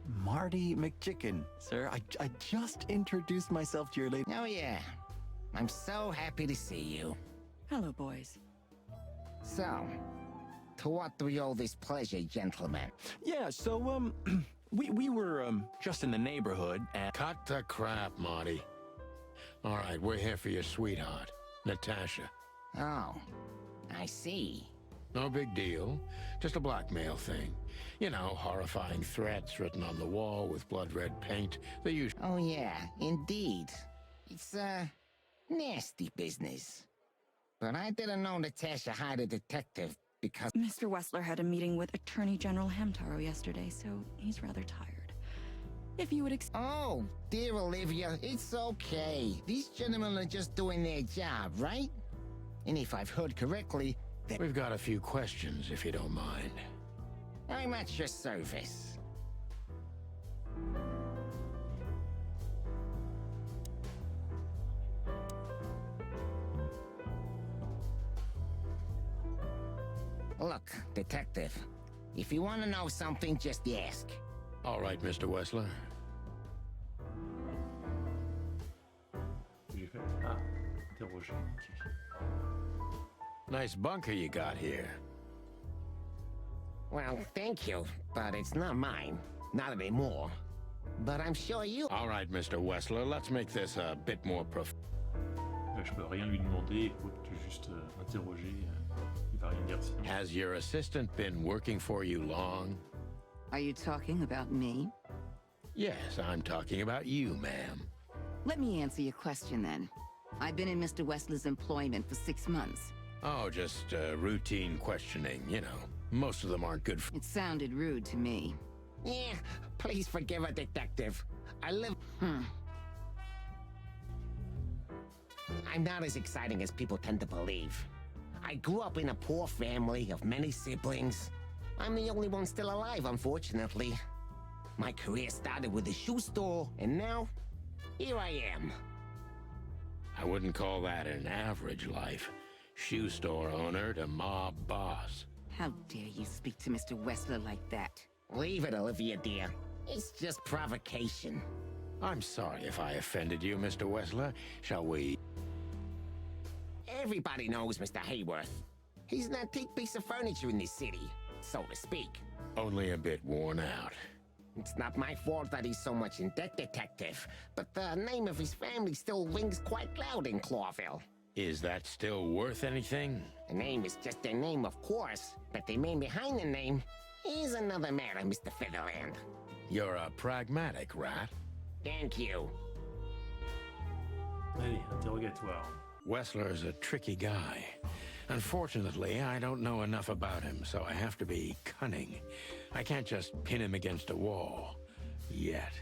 Marty McChicken, sir. I just introduced myself to your lady. Oh, yeah. I'm so happy to see you. Hello, boys. So, to what do we owe this pleasure, gentlemen? Yeah, so, we were, just in the neighborhood and... Cut the crap, Marty. All right, we're here for your sweetheart, Natasha. Oh, I see. No big deal. Just a blackmail thing. You know, horrifying threats written on the wall with blood-red paint. The usual. Oh, yeah, indeed. It's, nasty business. But I didn't know Natasha hired a detective because... Mr. Wessler had a meeting with Attorney General Hamtaro yesterday, so he's rather tired. If you would Oh, dear Olivia, it's okay. These gentlemen are just doing their job, right? And if I've heard correctly, We've got a few questions, if you don't mind. I'm at your service. Look, detective, if you want to know something, just ask. All right, Mr. Wessler. J'ai fait ah, interroger. Nice bunker you got here. Well, thank you, but it's not mine. Not anymore. But I'm sure you... All right, Mr. Wessler, let's make this a bit more Je peux rien lui demander, il faut juste interroger. Il va rien dire sinon. Has your assistant been working for you long? Are you talking about me? Yes, I'm talking about you, ma'am. Let me answer your question then. I've been in Mr. Wessler's employment for 6 months. Oh, just routine questioning, you know. Most of them aren't good for... It sounded rude to me. Yeah, please forgive a detective. I live... I'm not as exciting as people tend to believe. I grew up in a poor family of many siblings. I'm the only one still alive, unfortunately. My career started with a shoe store, and now, here I am. I wouldn't call that an average life. Shoe store owner to mob boss. How dare you speak to Mr. Wessler like that? Leave it, Olivia, dear. It's just provocation. I'm sorry if I offended you, Mr. Wessler. Shall we... Everybody knows Mr. Hayworth. He's an antique piece of furniture in this city, so to speak. Only a bit worn out. It's not my fault that he's so much in debt, detective, but the name of his family still rings quite loud in Clawville. Is that still worth anything? The name is just their name, of course, but the man behind the name is another matter, Mr. Featherland. You're a pragmatic rat. Thank you. Allez, interrogatoire. Wessler's a tricky guy. Unfortunately, I don't know enough about him, so I have to be cunning. I can't just pin him against a wall. Yet.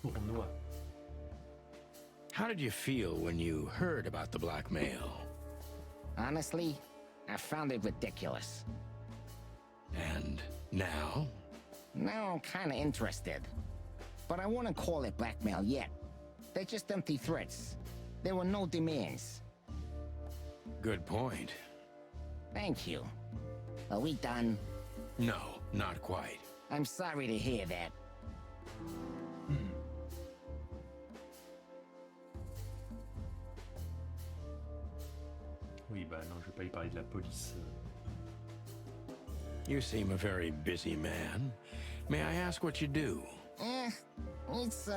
Sournois. How did you feel when you heard about the blackmail? Honestly, I found it ridiculous. And now? Now I'm kinda interested. But I wouldn't call it blackmail yet. They're just empty threats. There were no demands. Good point. Thank you. Are we done? No, not quite. I'm sorry to hear that. Oui, bah non, je vais pas y parler de la police. You seem a very busy man. May I ask what you do? It's,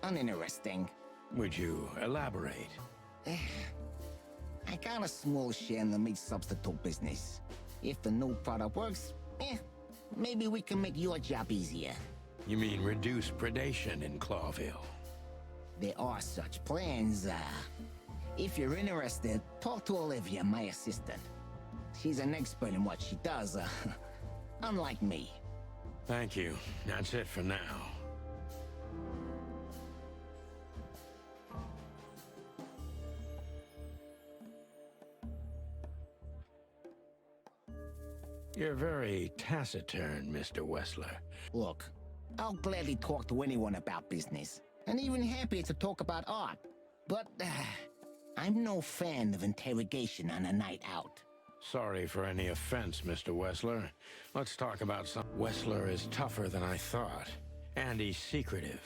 uninteresting. Would you elaborate? I got a small share in the meat substitute business. If the new product works, maybe we can make your job easier. You mean reduce predation in Clawville? There are such plans, If you're interested, talk to Olivia, my assistant. She's an expert in what she does, unlike me. Thank you. That's it for now. You're very taciturn, Mr. Wessler. Look, I'll gladly talk to anyone about business, and even happier to talk about art. But, I'm no fan of interrogation on a night out. Sorry for any offense, Mr. Wessler. Let's talk about some... Wessler is tougher than I thought, and he's secretive.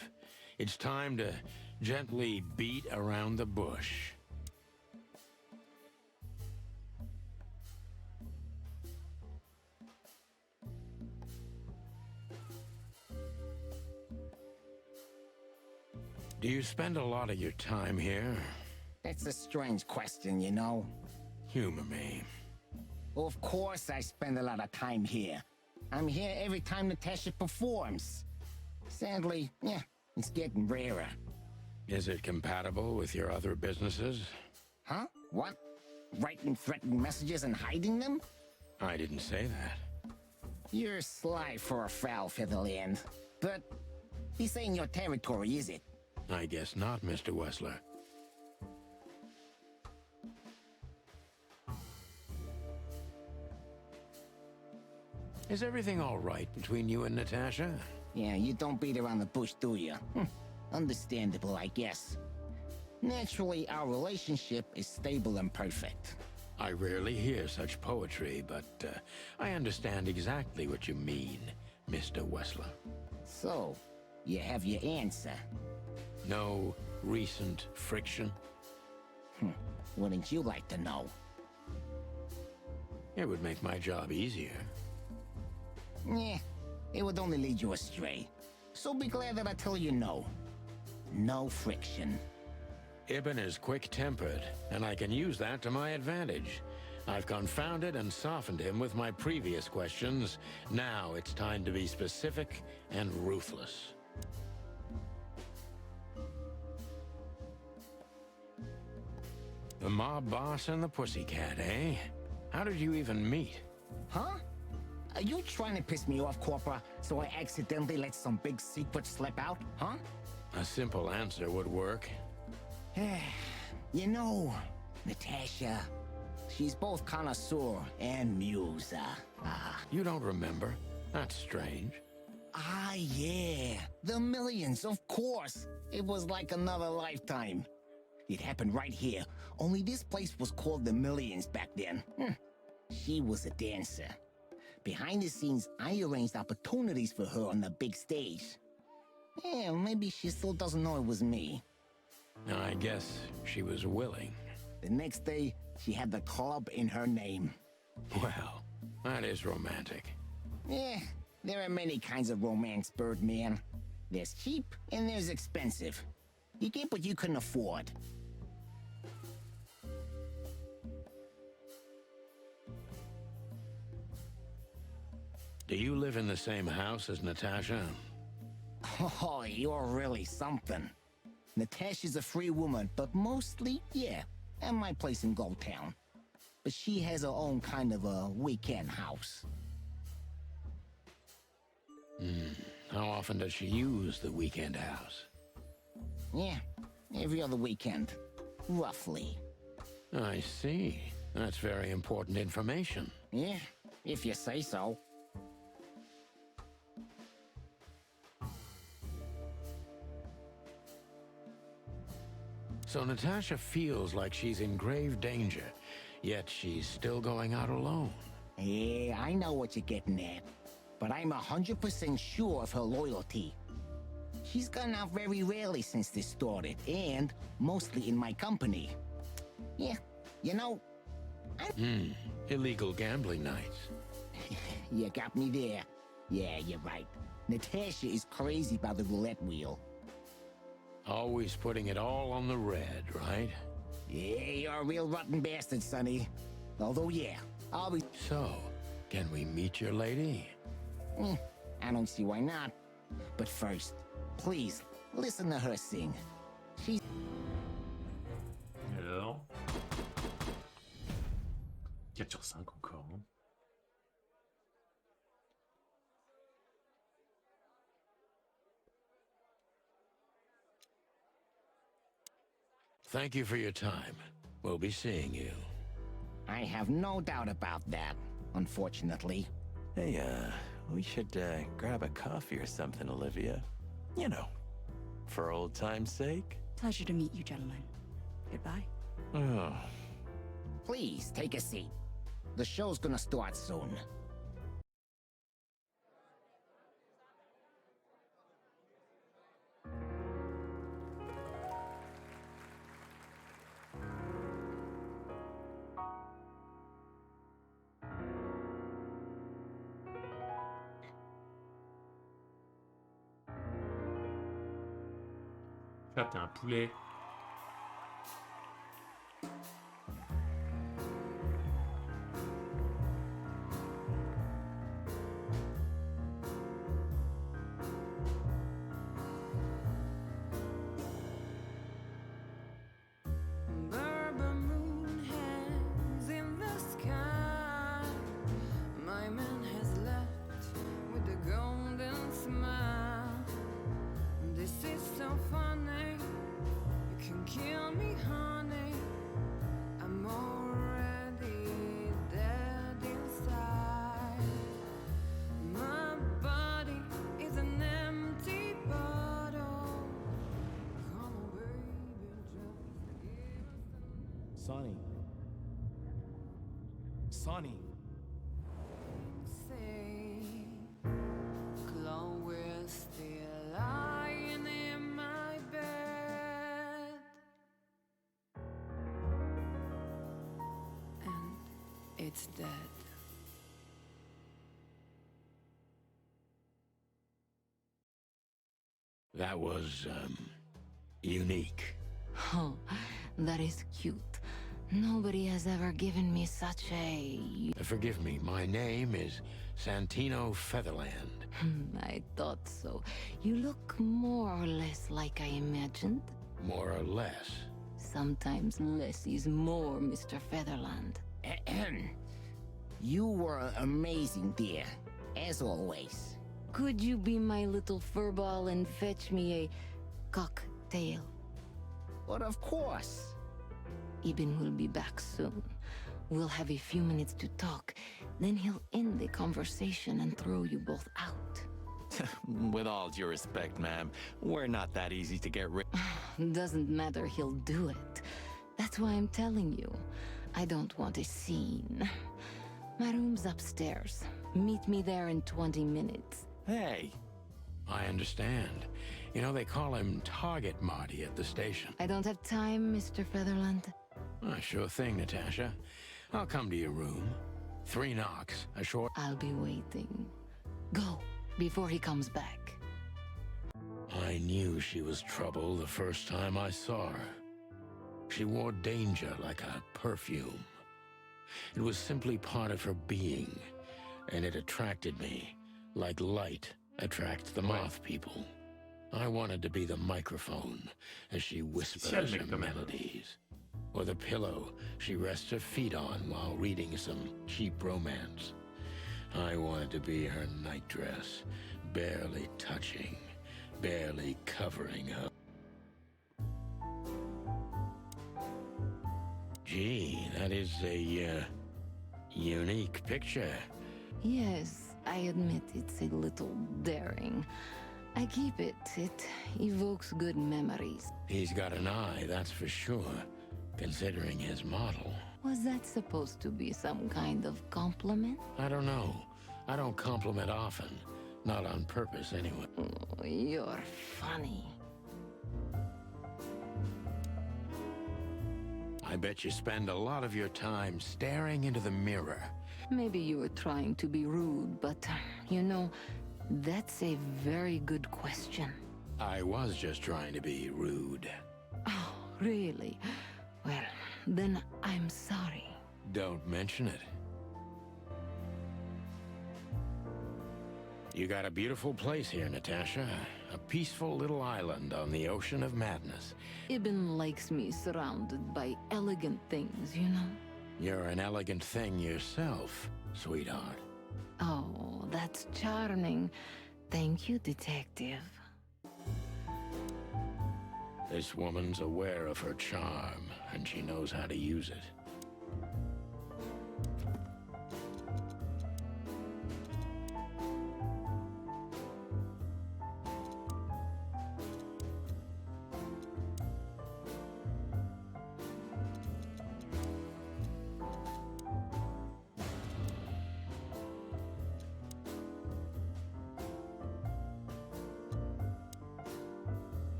It's time to gently beat around the bush. Do you spend a lot of your time here? That's a strange question, you know. Humor me. Well, of course I spend a lot of time here. I'm here every time Natasha performs. Sadly, yeah, it's getting rarer. Is it compatible with your other businesses? Huh? What? Writing threatening messages and hiding them? I didn't say that. You're sly for a foul, Featherland. But this ain't your territory, is it? I guess not, Mr. Wessler. Is everything all right between you and Natasha? Yeah, you don't beat around the bush, do you? Understandable, I guess. Naturally, our relationship is stable and perfect. I rarely hear such poetry, but I understand exactly what you mean, Mr. Wessler. So, you have your answer. No recent friction? Wouldn't you like to know? It would make my job easier. Yeah, it would only lead you astray. So be glad that I tell you no. No friction. Ibn is quick-tempered, and I can use that to my advantage. I've confounded and softened him with my previous questions. Now it's time to be specific and ruthless. The mob boss and the pussycat, eh? How did you even meet? Huh? Are you trying to piss me off, Corpora, so I accidentally let some big secret slip out, huh? A simple answer would work. You know, Natasha, she's both connoisseur and muse. You don't remember? That's strange. Yeah. The Millions, of course. It was like another lifetime. It happened right here, only this place was called the Millions back then. She was a dancer. Behind the scenes, I arranged opportunities for her on the big stage. Yeah, maybe she still doesn't know it was me. I guess she was willing. The next day, she had the club in her name. Well, that is romantic. Yeah, there are many kinds of romance, Birdman. There's cheap and there's expensive. You get what you can afford. Do you live in the same house as Natasha? Oh, you're really something. Natasha's a free woman, but mostly, yeah, at my place in Gold Town. But she has her own kind of a weekend house. How often does she use the weekend house? Yeah, every other weekend, roughly. I see. That's very important information. Yeah, if you say so. So Natasha feels like she's in grave danger, yet she's still going out alone. Yeah, I know what you're getting at. But I'm 100% sure of her loyalty. She's gone out very rarely since this started, and mostly in my company. Yeah, you know... Illegal gambling nights. You got me there. Yeah, you're right. Natasha is crazy about the roulette wheel. Always putting it all on the red, right? Yeah, you're a real rotten bastard, Sonny. Although, yeah, I'll be... So, can we meet your lady? I don't see why not. But first, please, listen to her sing. She's... Alors 4 sur 5 encore. Hein. Thank you for your time. We'll be seeing you. I have no doubt about that, unfortunately. Hey, we should grab a coffee or something, Olivia. You know, for old time's sake. Pleasure to meet you, gentlemen. Goodbye. Oh. Please, take a seat. The show's gonna start soon. Là, t'es un poulet. Bourbon moon hangs in the sky. My man has left with a golden smile. This is so funny. You can kill me, honey. I'm already dead inside. My body is an empty bottle. Come on, baby, just give us Sonny. Sonny. say. Chloe's still lying in my bed. And it's dead. That was, unique. Oh, that is cute. Nobody has ever given me such a... Forgive me, my name is Santino Featherland. I thought so. You look more or less like I imagined. More or less. Sometimes less is more, Mr. Featherland. You were amazing, dear. As always. Could you be my little furball and fetch me a cocktail? But of course. Ibn will be back soon. We'll have a few minutes to talk. Then he'll end the conversation and throw you both out. With all due respect, ma'am, we're not that easy to get rid. Doesn't matter, he'll do it. That's why I'm telling you. I don't want a scene. My room's upstairs. Meet me there in 20 minutes. Hey. I understand. You know, they call him Target Marty at the station. I don't have time, Mr. Featherland. Sure thing, Natasha. I'll come to your room. 3 knocks, a short... I'll be waiting. Go, before he comes back. I knew she was trouble the first time I saw her. She wore danger like a perfume. It was simply part of her being, and it attracted me, like light attracts the moth people. I wanted to be the microphone as she whispers her melodies, or the pillow she rests her feet on while reading some cheap romance. I wanted to be her nightdress, barely touching, barely covering her. Gee, that is a, unique picture. Yes, I admit it's a little daring. I keep it. It evokes good memories. He's got an eye, that's for sure, considering his model. Was that supposed to be some kind of compliment? I don't know. I don't compliment often. Not on purpose, anyway. Oh, you're funny. I bet you spend a lot of your time staring into the mirror. Maybe you were trying to be rude, but, you know, that's a very good question. I was just trying to be rude. Oh, really? Well, then I'm sorry. Don't mention it. You got a beautiful place here, Natasha. A peaceful little island on the ocean of madness. Ibn likes me surrounded by elegant things, you know? You're an elegant thing yourself, sweetheart. Oh, that's charming. Thank you, detective. This woman's aware of her charm, and she knows how to use it.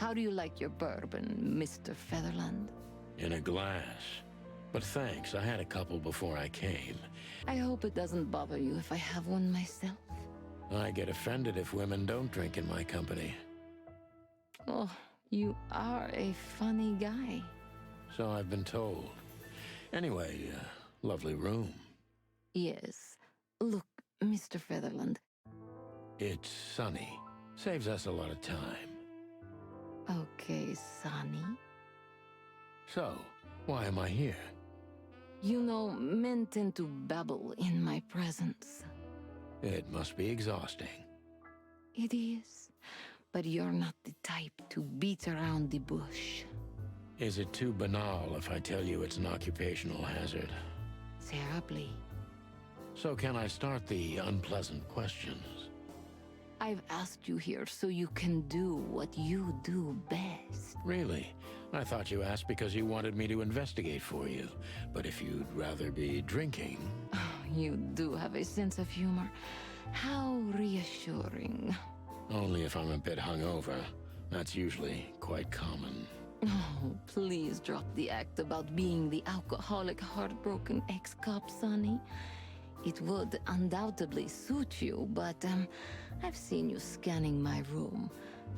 How do you like your bourbon, Mr. Featherland? In a glass. But thanks, I had a couple before I came. I hope it doesn't bother you if I have one myself. I get offended if women don't drink in my company. Oh, you are a funny guy. So I've been told. Anyway, lovely room. Yes. Look, Mr. Featherland. It's sunny. Saves us a lot of time. Okay, Sonny. So, why am I here? You know, men tend to babble in my presence. It must be exhausting. It is. But you're not the type to beat around the bush. Is it too banal if I tell you it's an occupational hazard? Terribly. So can I start the unpleasant questions? I've asked you here so you can do what you do best. Really? I thought you asked because you wanted me to investigate for you. But if you'd rather be drinking... You do have a sense of humor. How reassuring. Only if I'm a bit hungover. That's usually quite common. Oh, please drop the act about being the alcoholic, heartbroken ex-cop, Sonny. It would undoubtedly suit you, but I've seen you scanning my room.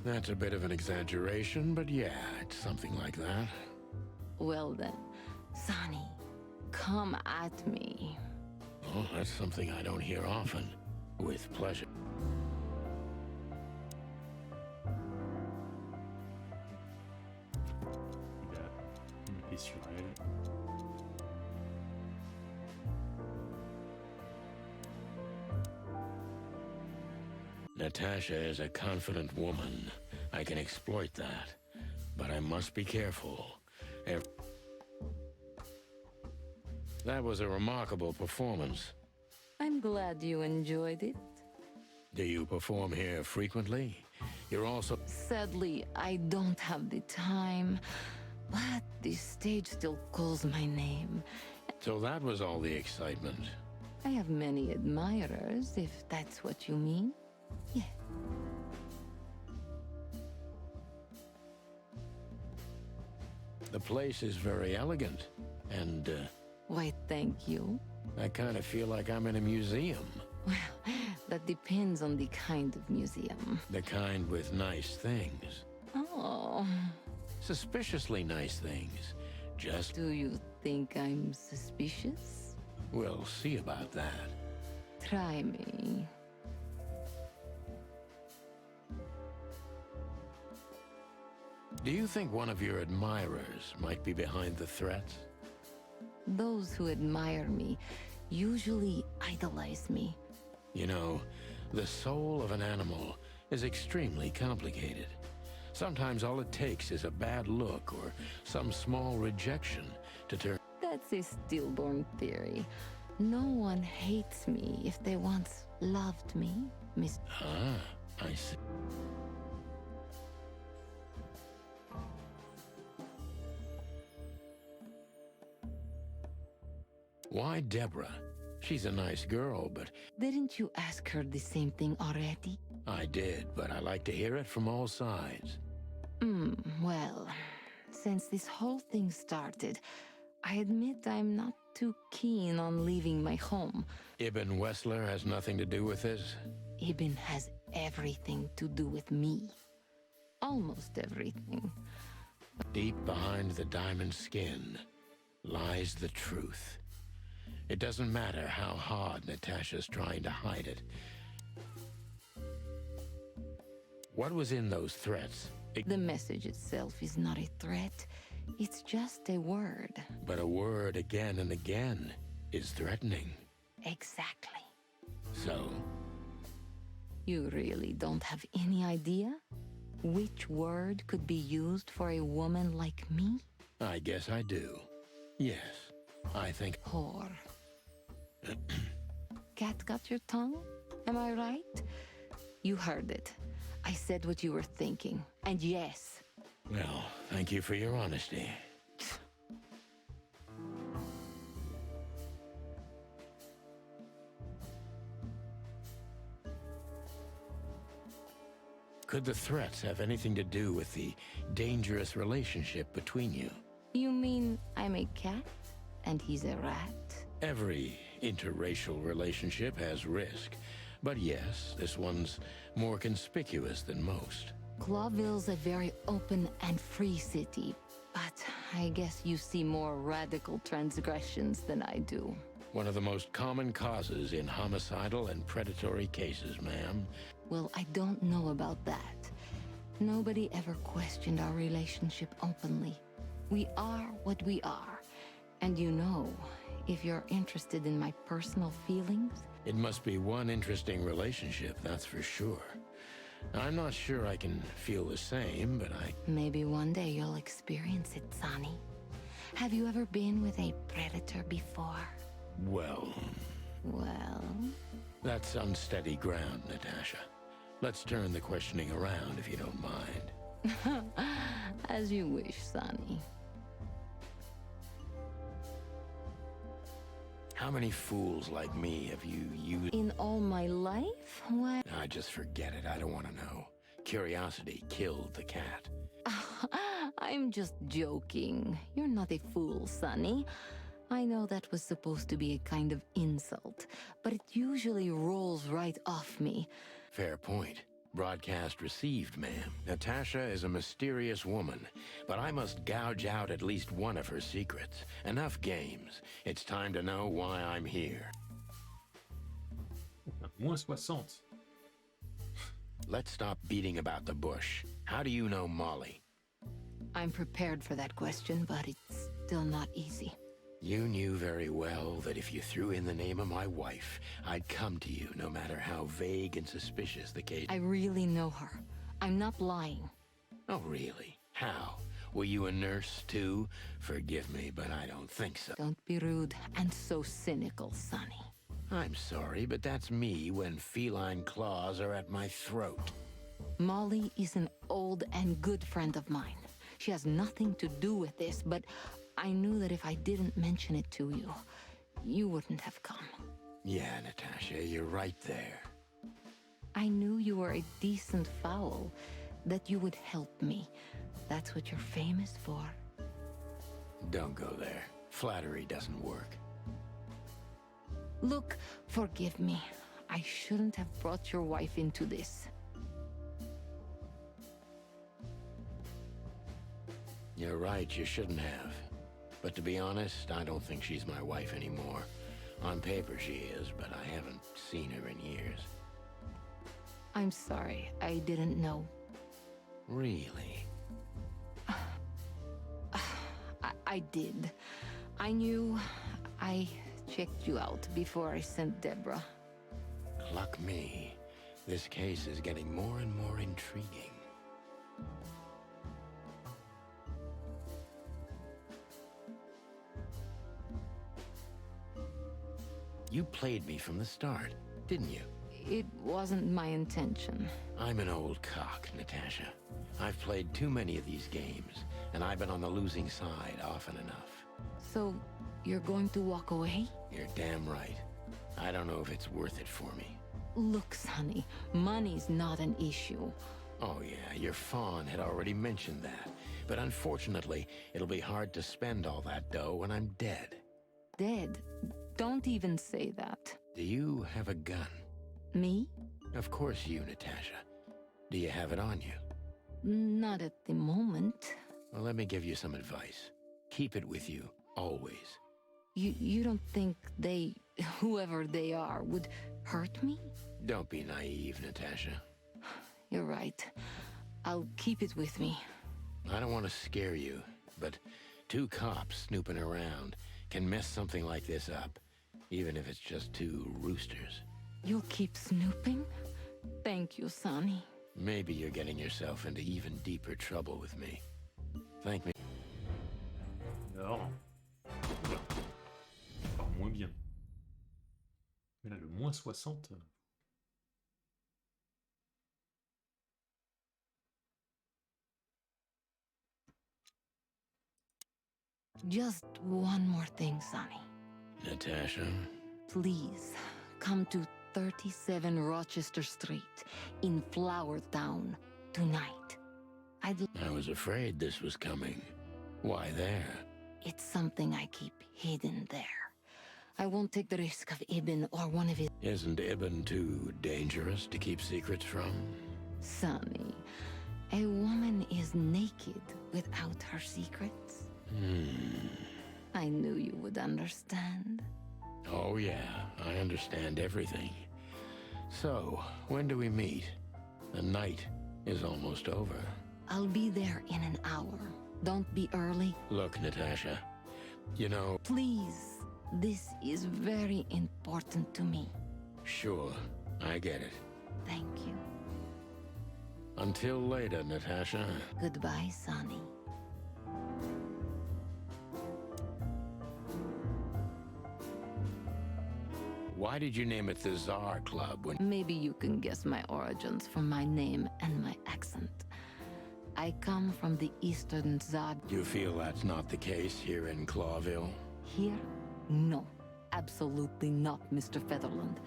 That's a bit of an exaggeration, but yeah, it's something like that. Well then, Sonny, come at me. Oh, that's something I don't hear often. With pleasure. Et sur elle. Natasha is a confident woman. I can exploit that. But I must be careful. That was a remarkable performance. I'm glad you enjoyed it. Do you perform here frequently? You're also... Sadly, I don't have the time. But the stage still calls my name. So that was all the excitement. I have many admirers, if that's what you mean. Yeah. The place is very elegant, and, Why, thank you. I kind of feel like I'm in a museum. Well, that depends on the kind of museum. The kind with nice things. Oh. Suspiciously nice things. Just... Do you think I'm suspicious? We'll see about that. Try me. Do you think one of your admirers might be behind the threats? Those who admire me usually idolize me. You know, the soul of an animal is extremely complicated. Sometimes all it takes is a bad look or some small rejection to turn... That's a stillborn theory. No one hates me if they once loved me, Miss... Ah, I see. Why Deborah? She's a nice girl, but... Didn't you ask her the same thing already? I did, but I like to hear it from all sides. Well, since this whole thing started, I admit I'm not too keen on leaving my home. Ibn Wessler has nothing to do with this? Ibn has everything to do with me. Almost everything. Deep behind the diamond skin lies the truth. It doesn't matter how hard Natasha's trying to hide it. What was in those threats? The message itself is not a threat. It's just a word. But a word again and again is threatening. Exactly. So? You really don't have any idea which word could be used for a woman like me? I guess I do. Yes, I think... Whore. Cat got your tongue? Am I right? You heard it. I said what you were thinking. And yes. Well, thank you for your honesty. Could the threats have anything to do with the dangerous relationship between you? You mean I'm a cat and he's a rat? Every interracial relationship has risk. But yes, this one's more conspicuous than most. Clawville's a very open and free city, but I guess you see more radical transgressions than I do. One of the most common causes in homicidal and predatory cases, ma'am. Well, I don't know about that. Nobody ever questioned our relationship openly. We are what we are. And you know, if you're interested in my personal feelings... It must be one interesting relationship, that's for sure. I'm not sure I can feel the same, but I... Maybe one day you'll experience it, Sonny. Have you ever been with a predator before? Well... Well... That's unsteady ground, Natasha. Let's turn the questioning around, if you don't mind. As you wish, Sonny. How many fools like me have you used? In all my life? Why? I just forget it. I don't want to know. Curiosity killed the cat. I'm just joking. You're not a fool, Sonny. I know that was supposed to be a kind of insult, but it usually rolls right off me. Fair point. Broadcast received, ma'am. Natasha is a mysterious woman, but I must gouge out at least one of her secrets. Enough games. It's time to know why I'm here. Moins 60. Let's stop beating about the bush. How do you know Molly? I'm prepared for that question, but it's still not easy. You knew very well that if you threw in the name of my wife, I'd come to you no matter how vague and suspicious the case. I really know her. I'm not lying. Oh, really? How? Were you a nurse, too? Forgive me, but I don't think so. Don't be rude and so cynical, Sonny. I'm sorry, but that's me when feline claws are at my throat. Molly is an old and good friend of mine. She has nothing to do with this, but I knew that if I didn't mention it to you, you wouldn't have come. Yeah, Natasha, you're right there. I knew you were a decent fowl, that you would help me. That's what you're famous for. Don't go there. Flattery doesn't work. Look, forgive me. I shouldn't have brought your wife into this. You're right, you shouldn't have. But to be honest, I don't think she's my wife anymore. On paper she is, but I haven't seen her in years. I'm sorry, I didn't know. Really? I did. I knew. I checked you out before I sent Deborah. Luck me. This case is getting more and more intriguing. You played me from the start, didn't you? It wasn't my intention. I'm an old cock, Natasha. I've played too many of these games, and I've been on the losing side often enough. So, you're going to walk away? You're damn right. I don't know if it's worth it for me. Look, Sonny, money's not an issue. Oh yeah, your fawn had already mentioned that. But unfortunately, it'll be hard to spend all that dough when I'm dead. Dead? Don't even say that. Do you have a gun? Me? Of course you, Natasha. Do you have it on you? Not at the moment. Well, let me give you some advice. Keep it with you, always. You don't think they, whoever they are, would hurt me? Don't be naive, Natasha. You're right. I'll keep it with me. I don't want to scare you, but 2 cops snooping around can mess something like this up, even if it's just 2 roosters. You'll keep snooping? Thank you, Sonny. Maybe you're getting yourself into even deeper trouble with me. Thank me. Alors, enfin, moins bien. Mais là, le moins 60... Just one more thing, Sonny. Natasha? Please, come to 37 Rochester Street in Flower Town. tonight. I was afraid this was coming. Why there? It's something I keep hidden there. I won't take the risk of Ibn or one of his... Isn't Ibn too dangerous to keep secrets from? Sonny, a woman is naked without her secrets. I knew you would understand. Oh yeah, I understand everything. So, when do we meet? The night is almost over. I'll be there in an hour. Don't be early. Look, Natasha, you know... Please, this is very important to me. Sure, I get it. Thank you. Until later, Natasha. Goodbye, Sonny. Why did you name it the Tsar Club when... Maybe you can guess my origins from my name and my accent. I come from the Eastern Tsar. You feel that's not the case here in Clawville? Here? No. Absolutely not, Mr. Featherland.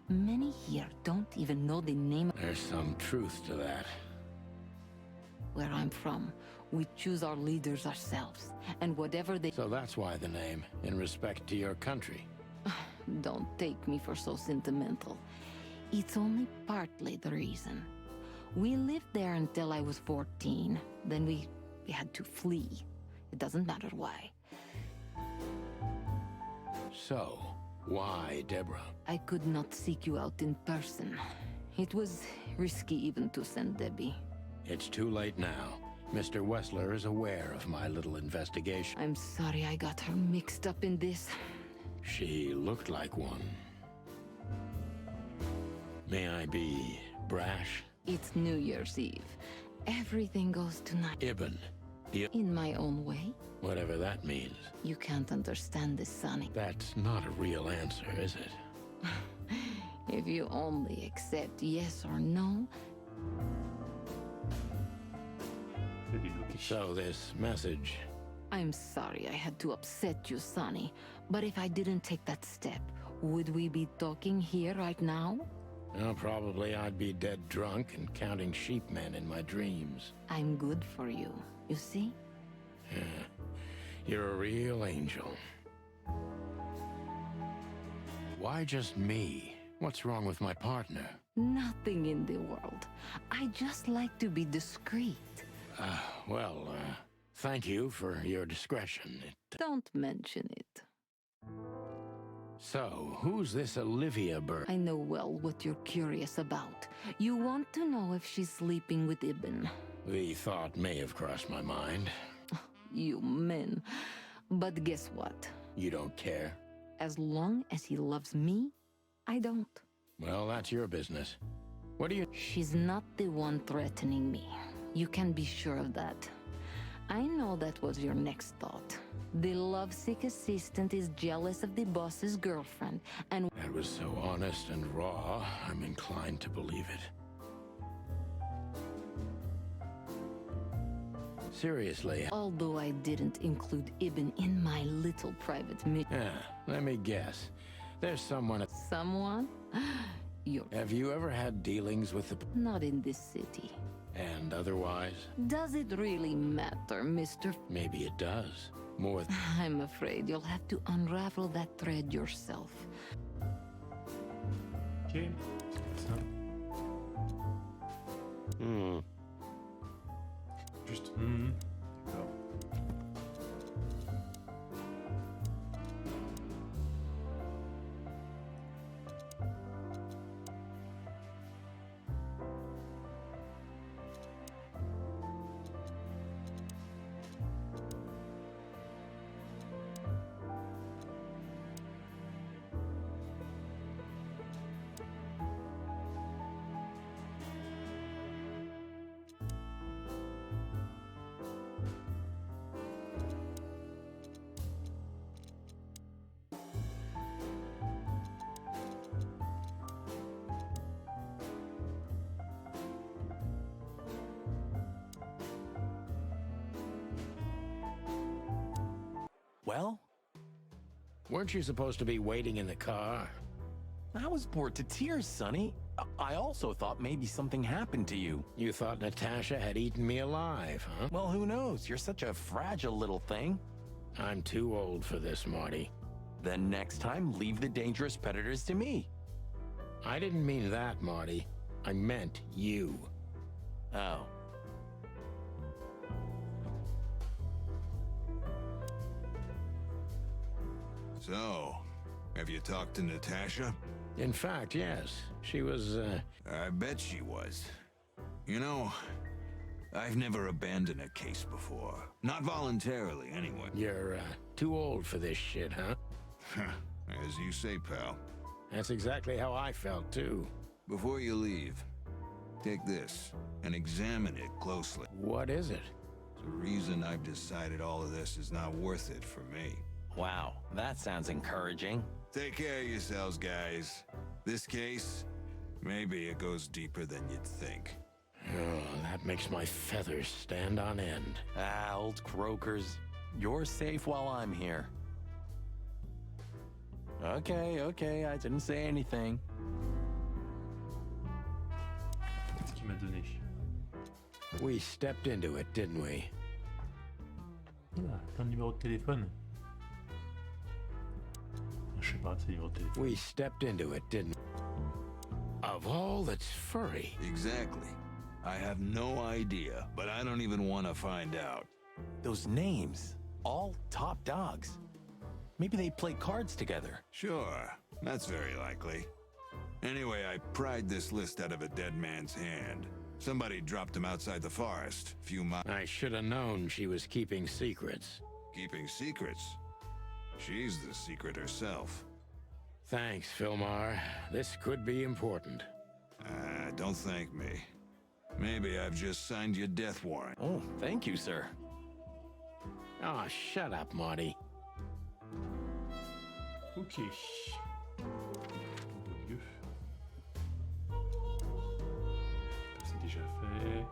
Many here don't even know the name. There's some truth to that. Where I'm from, we choose our leaders ourselves, and whatever they... So that's why the name, in respect to your country. Don't take me for so sentimental. It's only partly the reason. We lived there until I was 14. Then we had to flee. It doesn't matter why. So, why Deborah? I could not seek you out in person. It was risky even to send Debbie. It's too late now. Mr. Wessler is aware of my little investigation. I'm sorry I got her mixed up in this. She looked like one. May I be brash? It's New Year's Eve. Everything goes tonight. Ibn. In my own way. Whatever that means. You can't understand this, Sonny. That's not a real answer, is it? If you only accept yes or no. So this message... I'm sorry I had to upset you, Sonny. But if I didn't take that step, would we be talking here right now? Well, probably I'd be dead drunk and counting sheepmen in my dreams. I'm good for you, you see? Yeah, you're a real angel. Why just me? What's wrong with my partner? Nothing in the world. I just like to be discreet. Thank you for your discretion. Don't mention it. So, who's this Olivia Burr? I know well what you're curious about. You want to know if she's sleeping with Ibn. The thought may have crossed my mind. You men. But guess what? You don't care? As long as he loves me, I don't. Well, that's your business. What do you... She's not the one threatening me. You can be sure of that. I know that was your next thought. The lovesick assistant is jealous of the boss's girlfriend, and... That was so honest and raw, I'm inclined to believe it. Seriously. Although I didn't include Ibn in my little private mission. Yeah, let me guess. There's someone... Someone? Have you ever had dealings with the... Not in this city. And otherwise? Does it really matter, Mr. Maybe it does. More than... I'm afraid you'll have to unravel that thread yourself. Okay. Juste... D'accord. Well? Weren't you supposed to be waiting in the car? I was bored to tears, Sonny. I also thought maybe something happened to you. You thought Natasha had eaten me alive, huh? Well, who knows? You're such a fragile little thing. I'm too old for this, Marty. Then next time, leave the dangerous predators to me. I didn't mean that, Marty. I meant you. Oh. So, have you talked to Natasha? In fact, yes. She was, I bet she was. You know, I've never abandoned a case before. Not voluntarily, anyway. You're, too old for this shit, huh? As you say, pal. That's exactly how I felt, too. Before you leave, take this and examine it closely. What is it? It's the reason I've decided all of this is not worth it for me. Wow, that sounds encouraging. Take care of yourselves, guys. This case, maybe it goes deeper than you'd think. Oh, that makes my feathers stand on end. Ah, old croakers. You're safe while I'm here. Okay, I didn't say anything. Qu'est-ce qu'il m'a donné? We stepped into it, didn't we? Ah, t'as un numéro de téléphone? Je sais pas, c'est numéro de téléphone. We stepped into it, didn't we? Of all that's furry. Exactly. I have no idea, but I don't even want to find out. Those names, all top dogs. Maybe they play cards together. Sure, that's very likely. Anyway, I pried this list out of a dead man's hand. Somebody dropped him outside the forest, a few miles. I should have known she was keeping secrets. Keeping secrets? She's the secret herself. Thanks, Philmar. This could be important. Don't thank me. Maybe I've just signed your death warrant. Oh, thank you, sir. Oh, shut up, Marty. Ok. Oh mon Dieu. C'est déjà fait.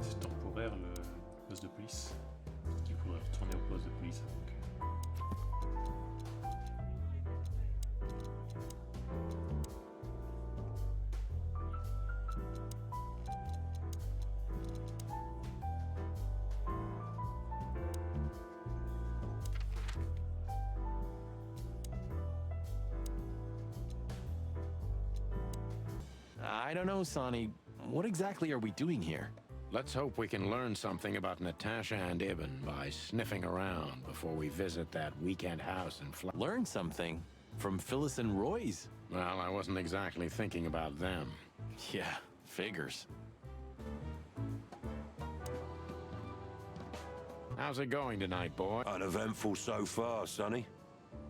C'est temporaire le poste de police. Il faudrait retourner au poste de police avant que... I don't know, Sonny. What exactly are we doing here? Let's hope we can learn something about Natasha and Ibn by sniffing around before we visit that weekend house in Learn something? From Phyllis and Roy's? Well, I wasn't exactly thinking about them. Yeah, figures. How's it going tonight, boy? Uneventful so far, Sonny.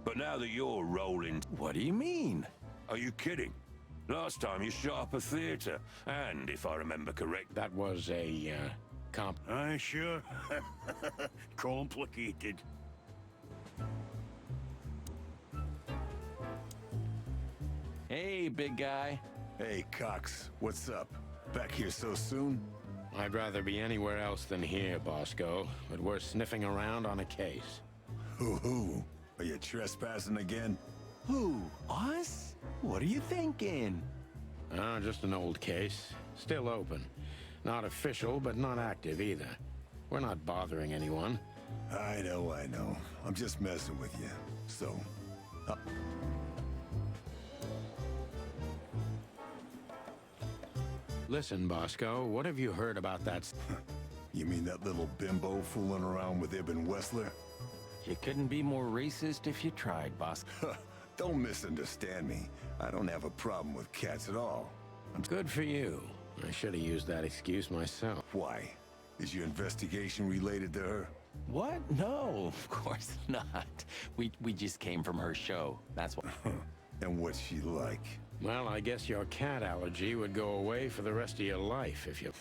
But now that you're rolling... What do you mean? Are you kidding? Last time you shot up a theater, and if I remember correct... That was a, Aye, sure. Complicated. Hey, big guy. Hey, Cox. What's up? Back here so soon? I'd rather be anywhere else than here, Bosco, but we're sniffing around on a case. Who? Are you trespassing again? Who? Us? What are you thinking? Just an old case. Still open. Not official, but not active either. We're not bothering anyone. I know. I'm just messing with you. So, Listen, Bosco, what have you heard about that? You mean that little bimbo fooling around with Ibn Wessler? You couldn't be more racist if you tried, boss. Don't misunderstand me. I don't have a problem with cats at all. Good for you. I should have used that excuse myself. Why? Is your investigation related to her? What? No, of course not. We just came from her show. That's what. And what's she like? Well, I guess your cat allergy would go away for the rest of your life if you...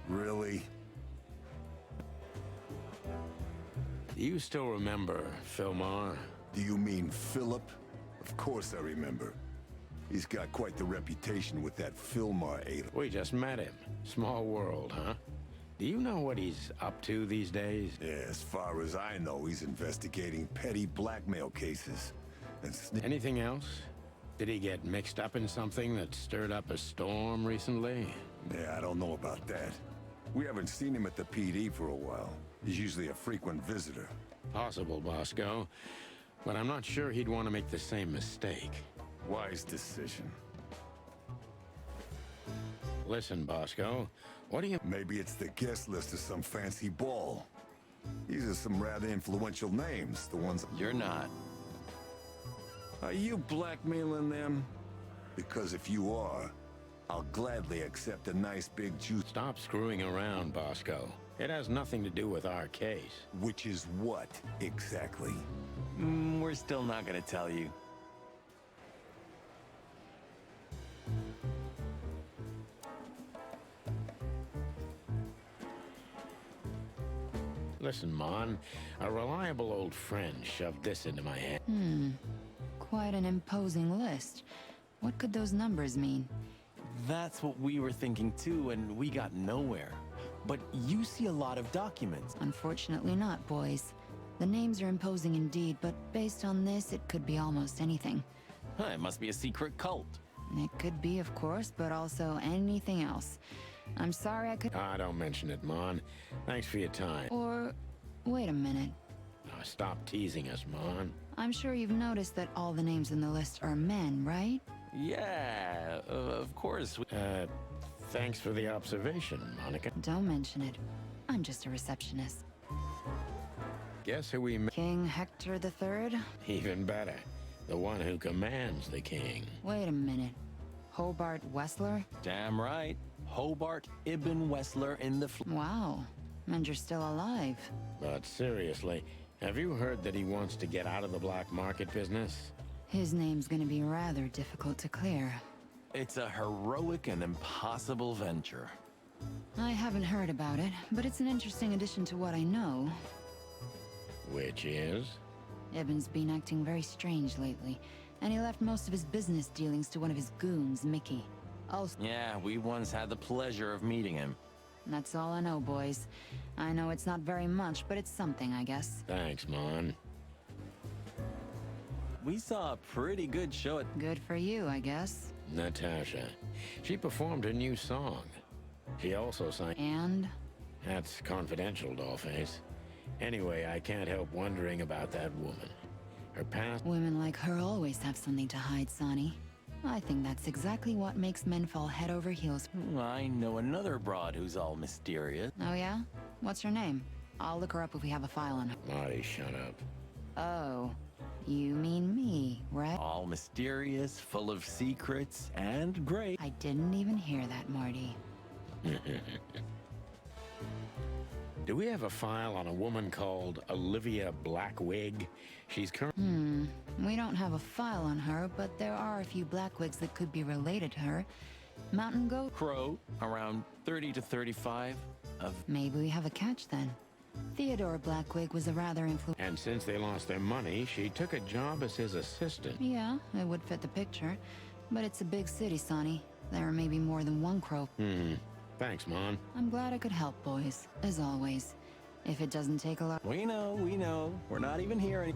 Really? Do you still remember Philmar? Do you mean Philip? Of course I remember. He's got quite the reputation with that Philmar alien. We just met him. Small world, huh? Do you know what he's up to these days? Yeah, as far as I know, he's investigating petty blackmail cases. and Anything else? Did he get mixed up in something that stirred up a storm recently? Yeah, I don't know about that. We haven't seen him at the PD for a while. He's usually a frequent visitor. Possible, Bosco. But I'm not sure he'd want to make the same mistake. Wise decision. Listen, Bosco, what do you... Maybe it's the guest list of some fancy ball. These are some rather influential names, the ones... You're not. Are you blackmailing them? Because if you are, I'll gladly accept a nice big juice... Stop screwing around, Bosco. It has nothing to do with our case. Which is what, exactly? We're still not gonna tell you. Listen, Mon, a reliable old friend shoved this into my head. Quite an imposing list. What could those numbers mean? That's what we were thinking too, and we got nowhere. But you see a lot of documents. Unfortunately not, boys. The names are imposing indeed, but based on this, it could be almost anything. Huh, it must be a secret cult. It could be, of course, but also anything else. I'm sorry I could... Ah, don't mention it, Mon. Thanks for your time. Or... wait a minute. Now, stop teasing us, Mon. I'm sure you've noticed that all the names in the list are men, right? Yeah, of course. Thanks for the observation, Monica. Don't mention it. I'm just a receptionist. Guess who we met? King Hector III? Even better. The one who commands the king. Wait a minute. Hobart Wessler? Damn right. Hobart Ibn Wessler in the... Wow. And you're still alive. But seriously, have you heard that he wants to get out of the black market business? His name's gonna be rather difficult to clear. It's a heroic and impossible venture. I haven't heard about it, but it's an interesting addition to what I know. Which is? Ibn's been acting very strange lately, and he left most of his business dealings to one of his goons, Mickey. Also, Yeah, we once had the pleasure of meeting him. that's all I know, boys. I know it's not very much, but it's something, I guess. Thanks, Mon. We saw a pretty good show at... Good for you, I guess. Natasha. She performed a new song. She also sang... And? That's confidential, Dollface. Anyway, I can't help wondering about that woman. Her past... Women like her always have something to hide, Sonny. I think that's exactly what makes men fall head over heels. I know another broad who's all mysterious. Oh, yeah? What's her name? I'll look her up if we have a file on her. Marty, shut up. Oh, you mean me, right? All mysterious, full of secrets, and great. I didn't even hear that, Marty. Do we have a file on a woman called Olivia Blackwig? She's currently... We don't have a file on her, but there are a few Blackwigs that could be related to her. Mountain Goat? Crow, around 30 to 35 of... Maybe we have a catch then. Theodore Blackwig was a rather influential... And since they lost their money, she took a job as his assistant. Yeah, it would fit the picture. But it's a big city, Sonny. There may be more than one Crow. Thanks, Mon. I'm glad I could help, boys, as always. If it doesn't take a lot... We know. We're not even here any...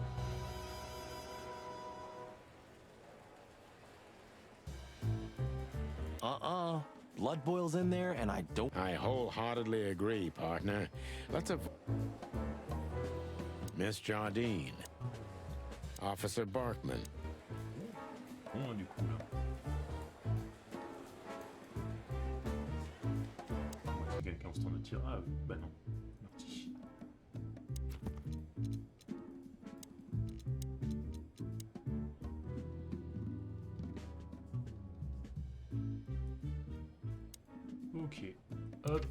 Blood boils in there, and I don't... I wholeheartedly agree, partner. Let's have... Miss Jardine. Officer Barkman. Bon, du coup, là. Moi, c'est quelqu'un en se tourne de tir. Ah, bah non. Merci. Ok. Hop.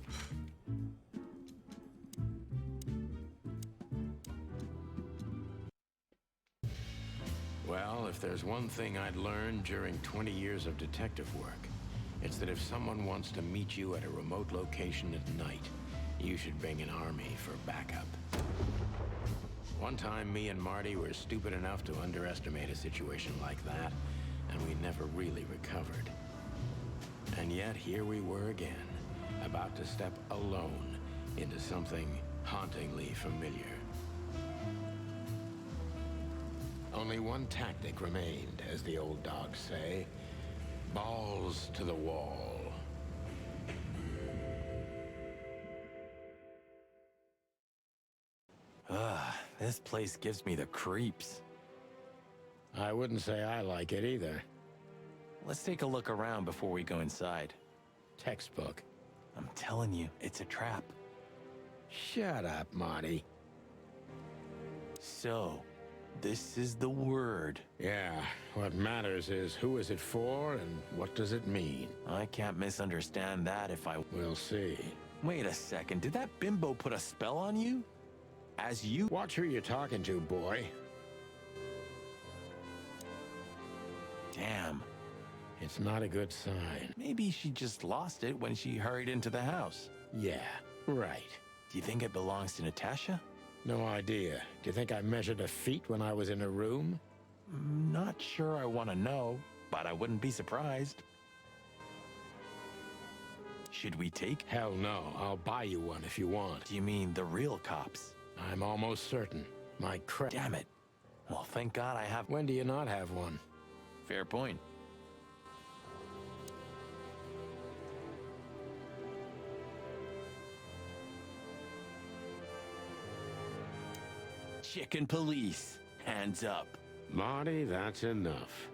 Well, if there's one thing I'd learned during 20 years of detective work, it's that if someone wants to meet you at a remote location at night, you should bring an army for backup. One time, me and Marty were stupid enough to underestimate a situation like that, and we never really recovered. And yet, here we were again, about to step alone into something hauntingly familiar. Only one tactic remained, as the old dogs say. Balls to the wall. This place gives me the creeps. I wouldn't say I like it either. Let's take a look around before we go inside. Textbook. I'm telling you, it's a trap. Shut up, Marty. So, this is the word. Yeah, what matters is who is it for and what does it mean? I can't misunderstand that if I... We'll see. Wait a second, did that bimbo put a spell on you? As you... Watch who you're talking to, boy. Damn. It's not a good sign. Maybe she just lost it when she hurried into the house. Yeah, right. Do you think it belongs to Natasha? No idea. Do you think I measured her feet when I was in her room? Not sure I want to know, but I wouldn't be surprised. Should we take? Hell no. I'll buy you one if you want. Do you mean the real cops? I'm almost certain. My crap. Damn it. Well, thank God I have... When do you not have one? Fair point. Chicken police. Hands up. Marty, that's enough.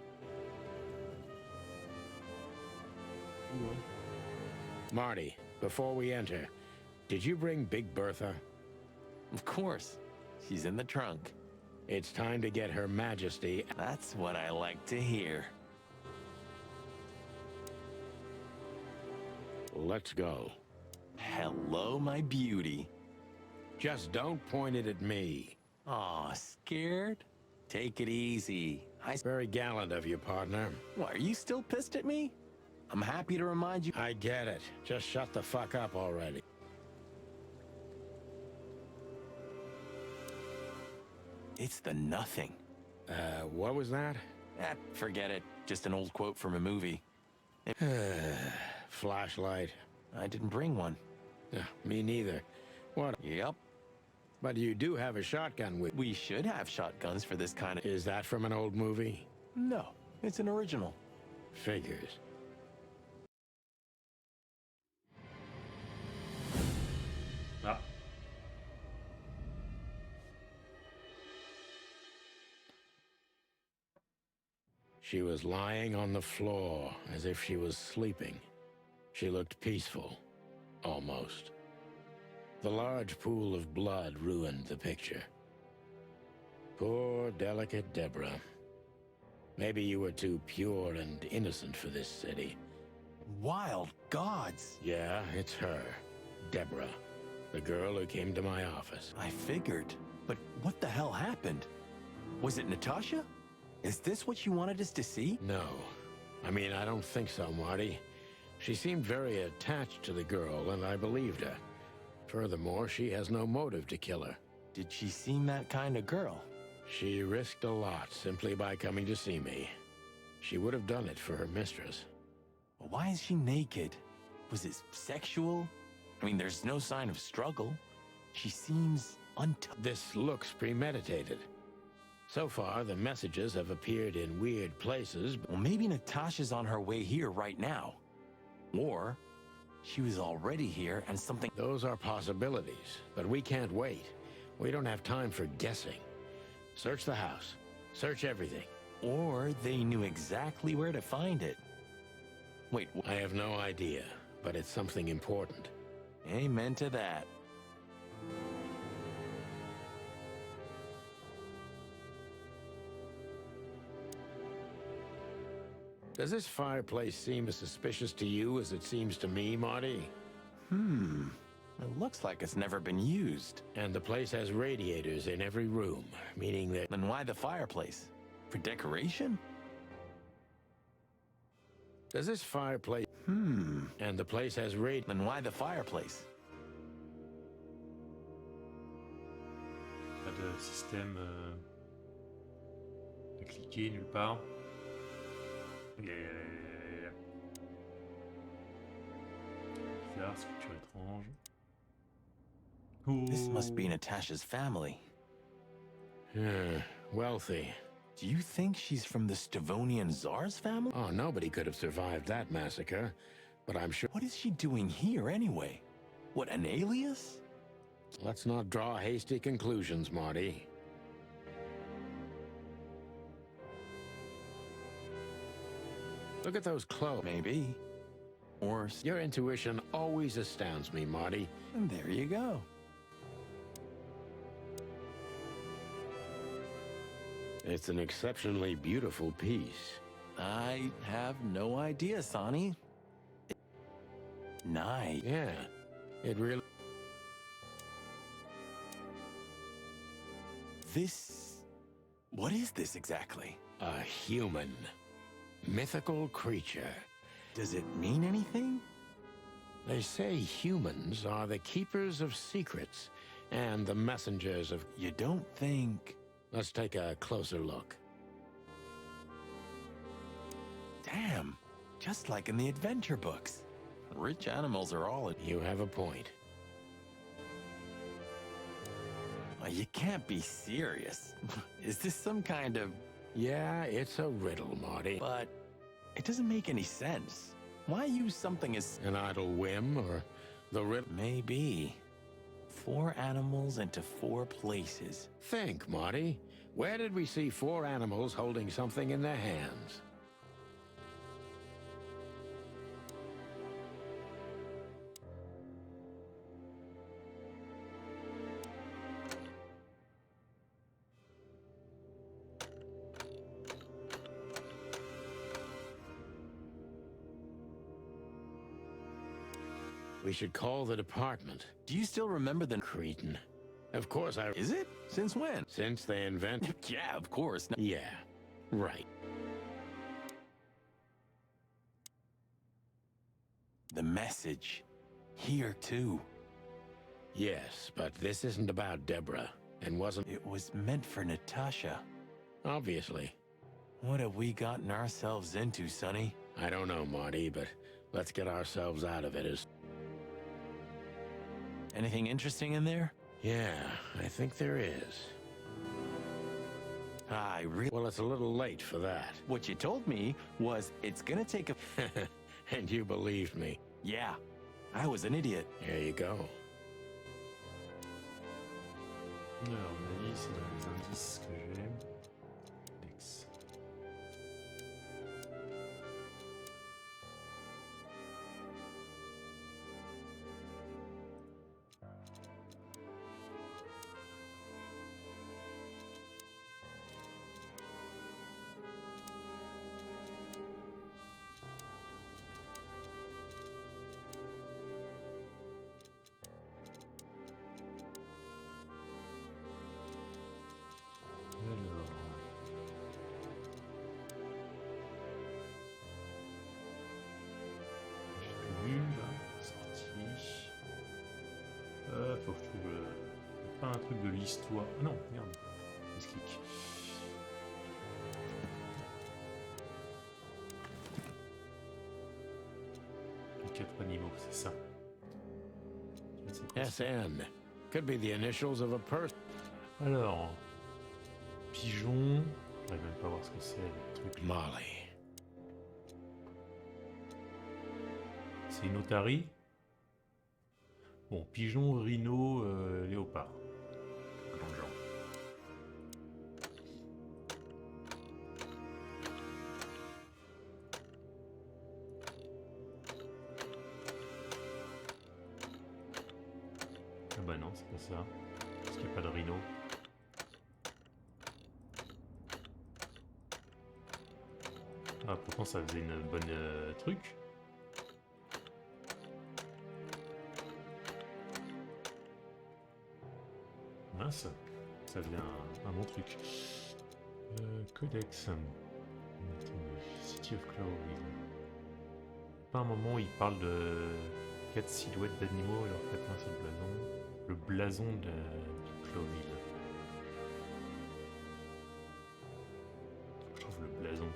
Marty, before we enter, did you bring Big Bertha? Of course. She's in the trunk. It's time to get Her Majesty. That's what I like to hear. Let's go. Hello, my beauty. Just don't point it at me. Aw, scared? Take it easy. Very gallant of you, partner. What, are you still pissed at me? I'm happy to remind you. I get it. Just shut the fuck up already. It's the nothing. What was that? Forget it. Just an old quote from a movie. Flashlight. I didn't bring one. Me neither. What? Yep. But you do have a shotgun with... We should have shotguns for this kind of... Is that from an old movie? No, it's an original. Figures. Ah. She was lying on the floor as if she was sleeping. She looked peaceful. Almost. The large pool of blood ruined the picture. Poor, delicate Deborah. Maybe you were too pure and innocent for this city. Wild gods! Yeah, it's her. Deborah. The girl who came to my office. I figured. But what the hell happened? Was it Natasha? Is this what you wanted us to see? No. I mean, I don't think so, Marty. She seemed very attached to the girl, and I believed her. Furthermore, she has no motive to kill her. Did she seem that kind of girl? She risked a lot simply by coming to see me. She would have done it for her mistress. Why is she naked? Was it sexual? I mean, there's no sign of struggle. She seems This looks premeditated. So far, the messages have appeared in weird places. Well, maybe Natasha's on her way here right now. Or she was already here and something... Those are possibilities, but we can't wait. We don't have time for guessing. Search the house. Search everything. Or they knew exactly where to find it. Wait, I have no idea, but it's something important. Amen to that. Does this fireplace seem as suspicious to you as it seems to me, Marty? It looks like it's never been used. And the place has radiators in every room, meaning that... Then why the fireplace? For decoration? Does this fireplace... And the place has radiators... Then why the fireplace? Pas de système de cliquer nulle part. Bizarre, sculpture étrange. This must be Natasha's family. Wealthy. Do you think she's from the Stavonian Tsar's family? Oh, nobody could have survived that massacre, but I'm sure... What is she doing here anyway? What, an alias? Let's not draw hasty conclusions, Marty. Look at those clothes. Maybe. Or... Your intuition always astounds me, Marty. And there you go. It's an exceptionally beautiful piece. I have no idea, Sonny. Nice. Yeah, it really... This... What is this exactly? A human. Mythical creature. Does it mean anything? They say humans are the keepers of secrets and the messengers of... You don't think... Let's take a closer look. Damn, just like in the adventure books. Rich animals are all... You have a point. You can't be serious. Is this some kind of... Yeah, it's a riddle, Marty. But it doesn't make any sense. Why use something as... An idle whim, or the riddle? Maybe. 4 animals into 4 places. Think, Marty. Where did we see 4 animals holding something in their hands? We should call the department. Do you still remember the... Cretin. Of course I... Is it? Since when? Since they invented... Yeah, of course. Yeah, right. The message. Here, too. Yes, but this isn't about Deborah, and wasn't... It was meant for Natasha. Obviously. What have we gotten ourselves into, Sonny? I don't know, Marty, but let's get ourselves out of it as... Anything interesting in there? Yeah, I think there is. I really... Well, it's a little late for that. What you told me was it's gonna take a... And you believed me. Yeah, I was an idiot. There you go. Alors, à mon avis, c'est dans les indices que j'ai. Dex. Faut que je trouve pas un truc de l'histoire. Non, merde. Misclic. Les 4 animaux, c'est ça. SN. Could be the initials of a person. Alors, pigeon. Je vais même pas voir ce que c'est le truc. Molly. C'est une otarie. Bon, pigeon, rhino, léopard. Dans le genre. Ah bah non, c'est pas ça. Parce qu'il n'y a pas de rhino. Ah, pourtant ça faisait une bonne truc. Mince, ça faisait un bon truc. Codex. City of Clovis. Pas un moment où il parle de 4 silhouettes d'animaux alors qu'il n'y a pas un seul blason. Le blason du Cloville. Je trouve le blason.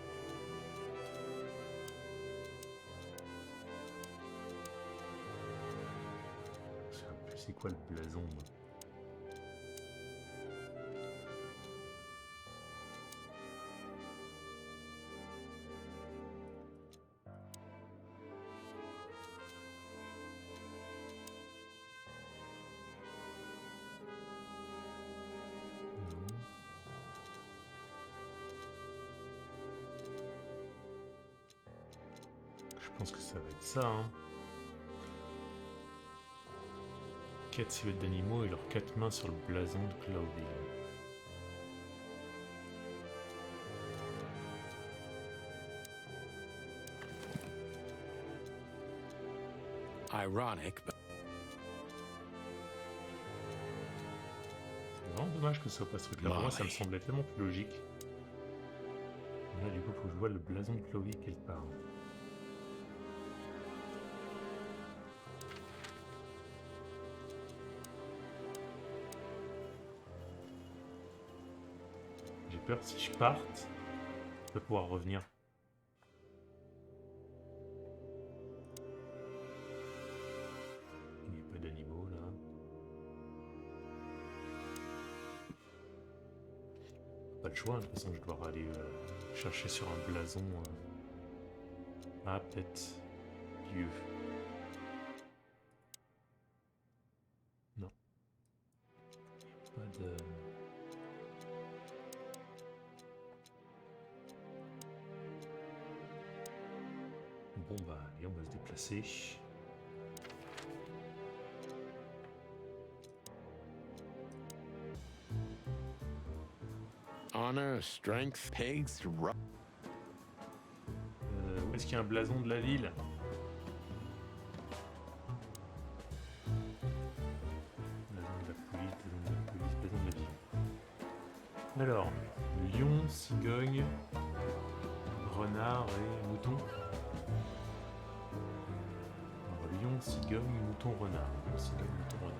Je sais plus c'est quoi le blason. pense que ça va être ça. Hein. 4 silhouettes d'animaux et leurs 4 mains sur le blason de Cloudville. Ironic, but C'est vraiment dommage que ce soit pas ce truc-là. Pour moi, ça me semblait tellement plus logique. Là, du coup, il faut que je vois le blason de Cloudville quelque part. J'ai peur si je parte, je vais pouvoir revenir. Il n'y a pas d'animaux là. Pas le choix, de toute façon je dois aller chercher sur un blason. Ah, peut-être. Dieu. Non. Pas de. Bon bah allez, on va se déplacer. honor, strength, pigs, Où est-ce qu'il y a un blason de la ville? Blason de la police, blason de la ville. Alors, lion, cigogne, renard et mouton. Alors, lion, cigogne, mouton, renard. Lion, cigogne, mouton, renard.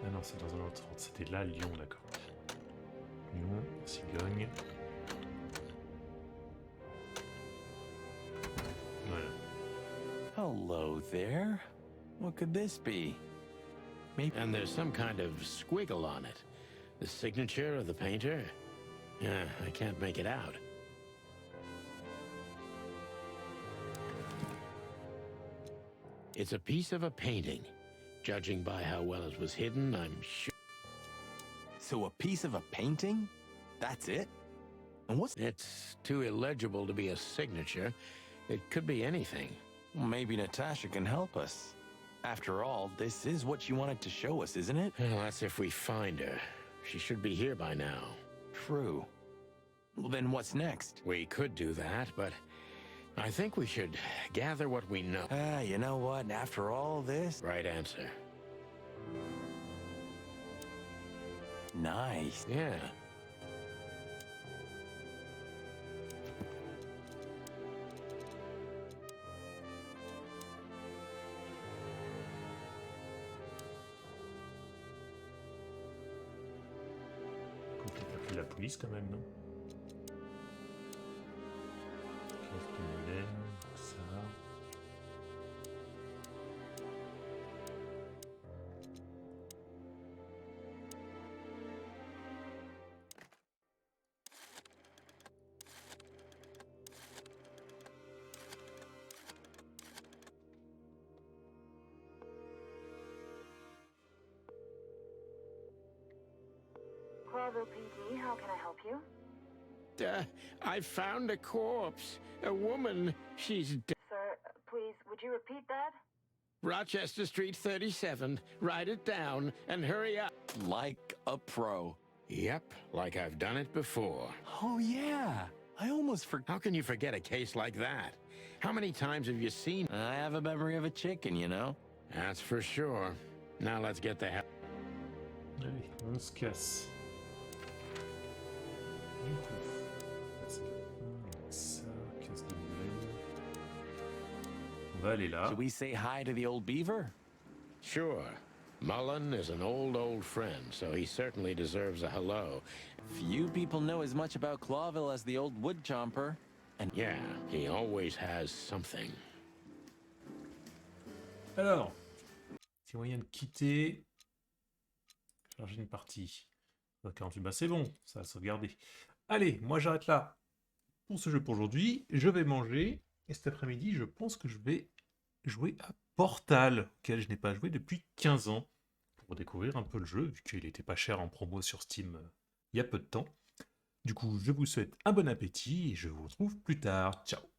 Ah non, c'est dans un autre ordre. C'était là, lion, d'accord. Lion, cigogne. Voilà. Hello there. What could this be? Maybe. And there's some kind of squiggle on it. The signature of the painter? Yeah, I can't make it out. It's a piece of a painting. Judging by how well it was hidden, I'm sure. So a piece of a painting? That's it? And what's... It's too illegible to be a signature. It could be anything. Well, maybe Natasha can help us. After all, this is what she wanted to show us, isn't it? Well, that's if we find her. She should be here by now. True. Well, then what's next? We could do that, but I think we should gather what we know. You know what? After all this... Right answer. Nice. Yeah. Compliqué d'appeler la police quand même, non? Qu'est-ce qu'il me lève? Ça. Clawville PD, how can I help you? I found a corpse. A woman. She's dead. Sir, please, would you repeat that? Rochester Street 37. Write it down and hurry up. Like a pro. Yep, like I've done it before. Oh, yeah. I almost forgot. How can you forget a case like that? How many times have you seen? I have a memory of a chicken, you know? That's for sure. Now let's get the hell. Allez, on se casse. Du coup, ça, 15 de nouvelles. On va aller là. Should we say hi to the old beaver? Sure. Mullen is an old friend, so he certainly deserves a hello. Few people know as much about Clawville as the old wood chomper. And yeah, he always has something. Alors, c'est moyen de quitter. Charger une partie. 48, bah c'est bon, ça a sauvegardé. Allez, moi j'arrête là pour ce jeu pour aujourd'hui. Je vais manger Et cet après-midi, je pense que je vais jouer à Portal, auquel je n'ai pas joué depuis 15 ans, pour découvrir un peu le jeu, vu qu'il était pas cher en promo sur Steam il y a peu de temps. Du coup, je vous souhaite un bon appétit et je vous retrouve plus tard. Ciao!